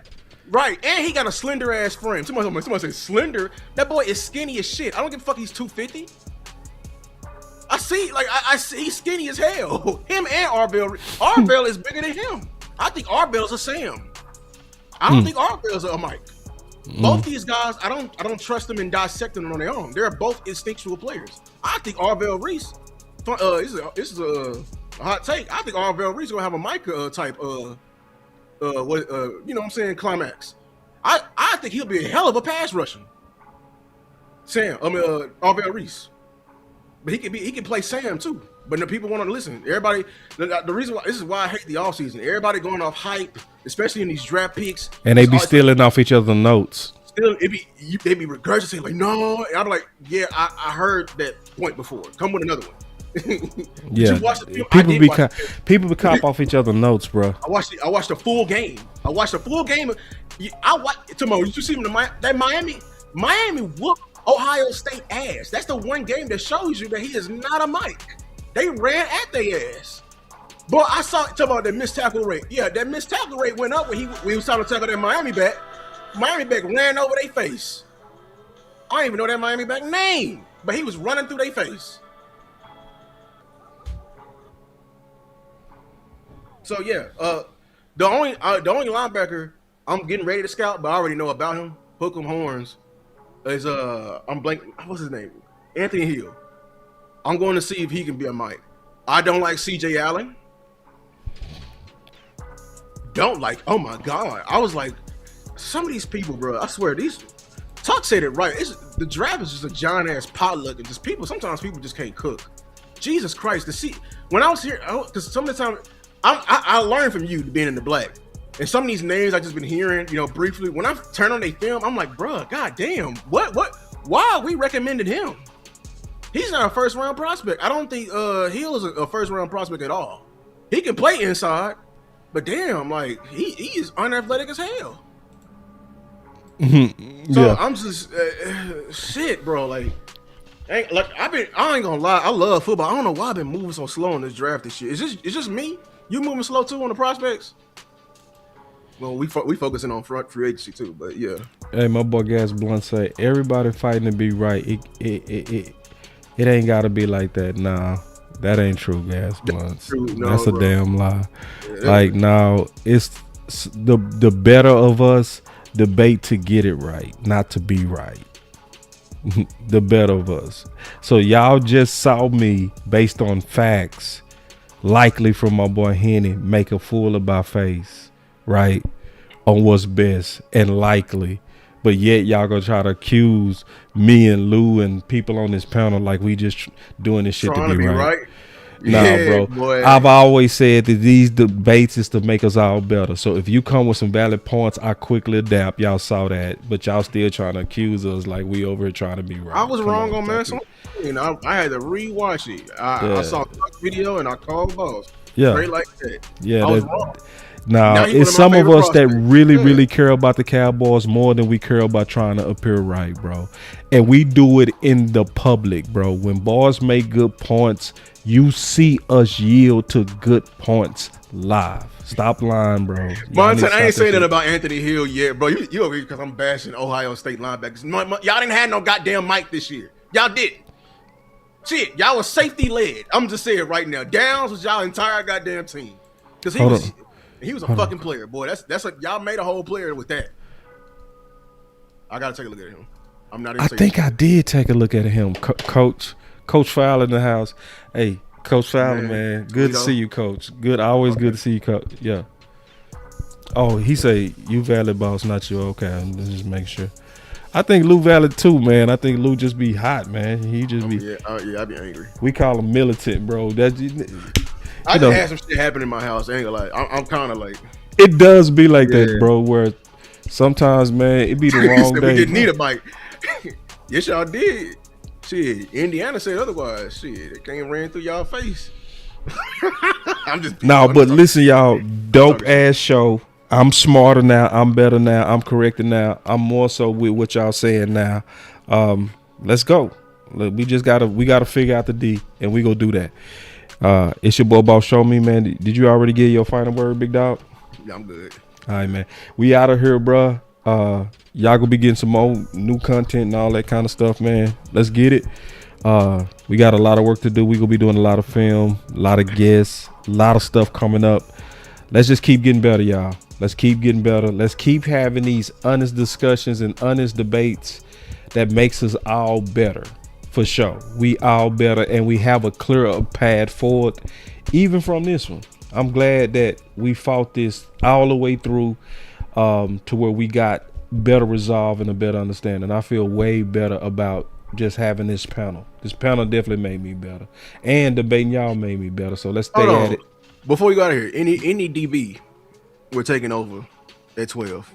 right. And he got a slender ass frame. Somebody say slender. That boy is skinny as shit. I don't give a fuck he's 250. I see, like, I see he's skinny as hell. Him and Arvell. Arvell is bigger than him. I think Arvell's a Sam. I don't think Arvell's a Mike. Both these guys, I don't trust them in dissecting them on their own. They're both instinctual players. I think Arvell Reese, this is a hot take. I think Arvell Reese is gonna have a Mike type you know what I'm saying, climax. I think he'll be a hell of a pass rusher. Arvell Reese. But he can play Sam too. But the people want to listen. Everybody, the reason why, this is why I hate the offseason. Everybody going off hype, especially in these draft picks. And they be stealing off each other's notes. They be regurgitating like, no. And I'm like, yeah, I heard that point before. Come with another one. Yeah, people be cop off each other's notes, bro. I watched the full game. I watched the full game. Tomorrow, did you see that Miami whooped Ohio State ass. That's the one game that shows you that he is not a Mike. They ran at their ass. But I talk about that missed tackle rate. Yeah, that missed tackle rate went up when we was trying to tackle that Miami back. Miami back ran over their face. I don't even know that Miami back name, but he was running through their face. So yeah, the only linebacker I'm getting ready to scout, but I already know about him, hook 'em horns, is I'm blanking. What's his name? Anthony Hill. I'm going to see if he can be a Mike. I don't like CJ Allen. Oh my God. I was like, some of these people, bro, I swear, Tuck said it right. The draft is just a giant ass potluck, and just sometimes people just can't cook. Jesus Christ. When I was here, because some of the time, I learned from you being in the black. And some of these names I just been hearing, briefly. When I turn on their film, I'm like, bro, goddamn, why are we recommending him? He's not a first round prospect. I don't think Hill is a first round prospect at all. He can play inside, but damn, like he is unathletic as hell. So I'm just shit, bro. Like I ain't gonna lie, I love football. I don't know why I've been moving so slow in this draft this year. It's just me. You moving slow too on the prospects? Well, we focusing on free agency too, but yeah. Hey, my boy Gas Blunt say everybody fighting to be right. It ain't gotta be like that. Nah, That ain't true, gas months. true. No, That's a bro. damn lie. Yeah, Like now, it's the better of us debate to get it right, not to be right. The better of us. So y'all just saw me based on facts, likely from my boy Henny, make a fool of my face, right? On what's best and likely. But yet y'all gonna try to accuse me and Lou and people on this panel like we just doing this shit trying to be right. Nah, Yeah, bro. boy. I've always said that these debates is to make us all better. So if you come with some valid points, I quickly adapt. Y'all saw that, but y'all still trying to accuse us like we over here trying to be right. I was Come wrong on man. stop I had to rewatch it. I saw a video and I called boss. Yeah. Straight like that. Yeah, I was that- wrong. Now, Now he it's one of my some of us favorite that prospects. really, Yeah. really care about the Cowboys more than we care about trying to appear right, bro. And we do it in the public, bro. When boys make good points, you see us yield to good points live. Stop lying, bro. Y'all need Monson, to I stop ain't that saying shit. that about Anthony Hill yet, bro. You over here because I'm bashing Ohio State linebackers. Y'all didn't have no goddamn Mike this year. Y'all did. Shit, y'all was safety led. I'm just saying right now. Downs was y'all entire goddamn team. Because he was a fucking player, boy. That's a y'all made a whole player with that. I gotta take a look at him. I'm not. I think I did take a look at him, Coach Fowler in the house. Hey, Coach Fowler, man, good to see you, Coach. Good, always good to see you, Coach. Yeah. Oh, he say you valid, boss, not you. Okay, let's just make sure. I think Lou valid too, man. I think Lou just be hot, man. He just be. Yeah, I'd be angry. We call him militant, bro. I just had some shit happen in my house. I ain't gonna lie. I'm kind of like. It does be like that, bro. Where sometimes, man, it be the wrong we day. didn't need a mic. Yes, y'all did. Shit, Indiana said otherwise. Shit, it came ran through y'all face. I'm just But listen, y'all, dope ass show. I'm smarter now. I'm better now. I'm corrected now. I'm more so with what y'all saying now. Let's go. Look, we gotta figure out the D, and we gonna do that. It's your boy Boss Show Me, man. Did you already get your final word, big dog? Yeah, I'm good. All right, man. We out of here, bruh. Y'all gonna be getting some more new content and all that kind of stuff, man. Let's get it. We got a lot of work to do. We gonna be doing a lot of film, a lot of guests, a lot of stuff coming up. Let's just keep getting better, y'all. Let's keep getting better. Let's keep having these honest discussions and honest debates that makes us all better. For sure. We all better, and we have a clearer path forward, even from this one. I'm glad that we fought this all the way through to where we got better resolve and a better understanding. I feel way better about just having this panel. This panel definitely made me better, and debating y'all made me better. So let's stay at it. Before you go out of here, any DB we're taking over at 12,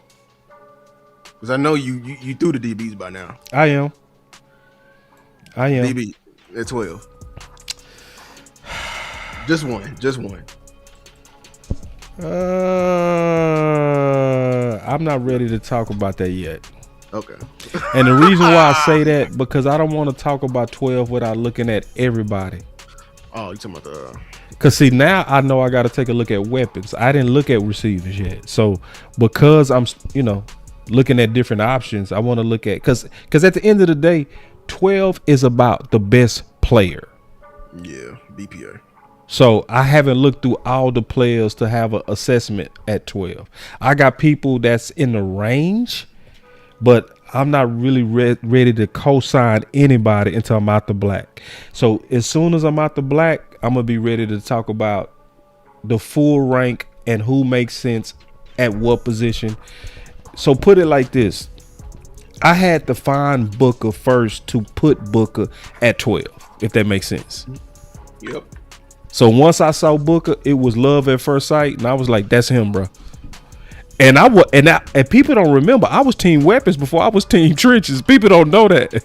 because I know you threw the DBs by now. I am. DB at 12. Just one. I'm not ready to talk about that yet. Okay. And the reason why I say that, because I don't want to talk about 12 without looking at everybody. Oh, you talking about the? Because see, now I know I got to take a look at weapons. I didn't look at receivers yet. So because I'm, looking at different options, I want to look at, because at the end of the day, 12 is about the best player. Yeah, BPA. So I haven't looked through all the players to have an assessment at 12. I got people that's in the range, but I'm not really ready to co-sign anybody until I'm out the black. So as soon as I'm out the black, I'm going to be ready to talk about the full rank and who makes sense at what position. So put it like this. I had to find Booker first to put Booker at 12, if that makes sense. Yep. So once I saw Booker, it was love at first sight, and I was like, "That's him, bro." And and people don't remember, I was team weapons before I was team trenches. People don't know that.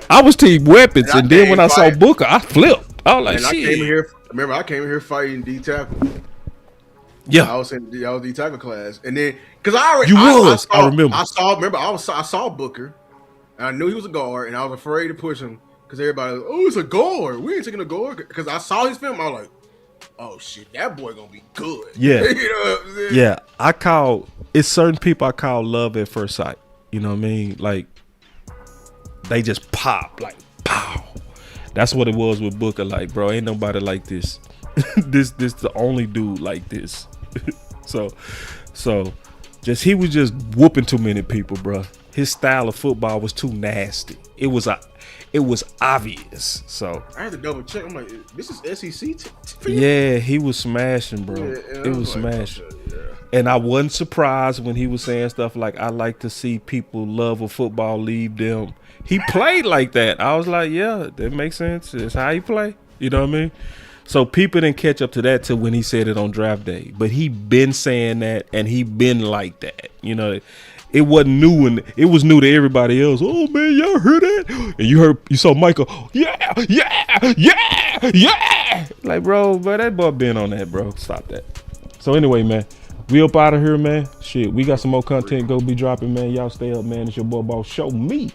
I was team weapons, and then when I saw Booker, I flipped. I was like, "Shit!" I came in here fighting D tackle. Yeah, I was in D tackle class, and then because I remember. I saw Booker, and I knew he was a guard, and I was afraid to push him because everybody was, "Oh, it's a guard. We ain't taking a guard." Because I saw his film, I was like, "Oh shit, that boy gonna be good." Yeah, you know what I'm saying? Yeah. It's certain people I call love at first sight. You know what I mean? Like they just pop, like pow. That's what it was with Booker. Like, bro, ain't nobody like this. this the only dude like this. so just he was just whooping too many people, bro. His style of football was too nasty. It was obvious. So I had to double check. I'm like, this is SEC. yeah, he was smashing, bro. Yeah, it was like, smashing. okay, yeah. And I wasn't surprised when he was saying stuff like, I like to see people love of football leave them. He played like that. I was like, yeah, that makes sense. It's how he play. You know what I mean? So people didn't catch up to that till when he said it on draft day. But he been saying that, and he been like that. You know, it wasn't new, and it was new to everybody else. Oh man, y'all heard that? And you saw Michael. Yeah. Like, bro, that boy been on that, bro. Stop that. So anyway, man, we up out of here, man. Shit, we got some more content go be dropping, man. Y'all stay up, man. It's your boy Boss. Show me.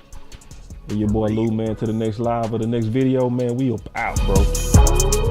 And your boy Lou, man. To the next live or the next video, man. We up out, bro.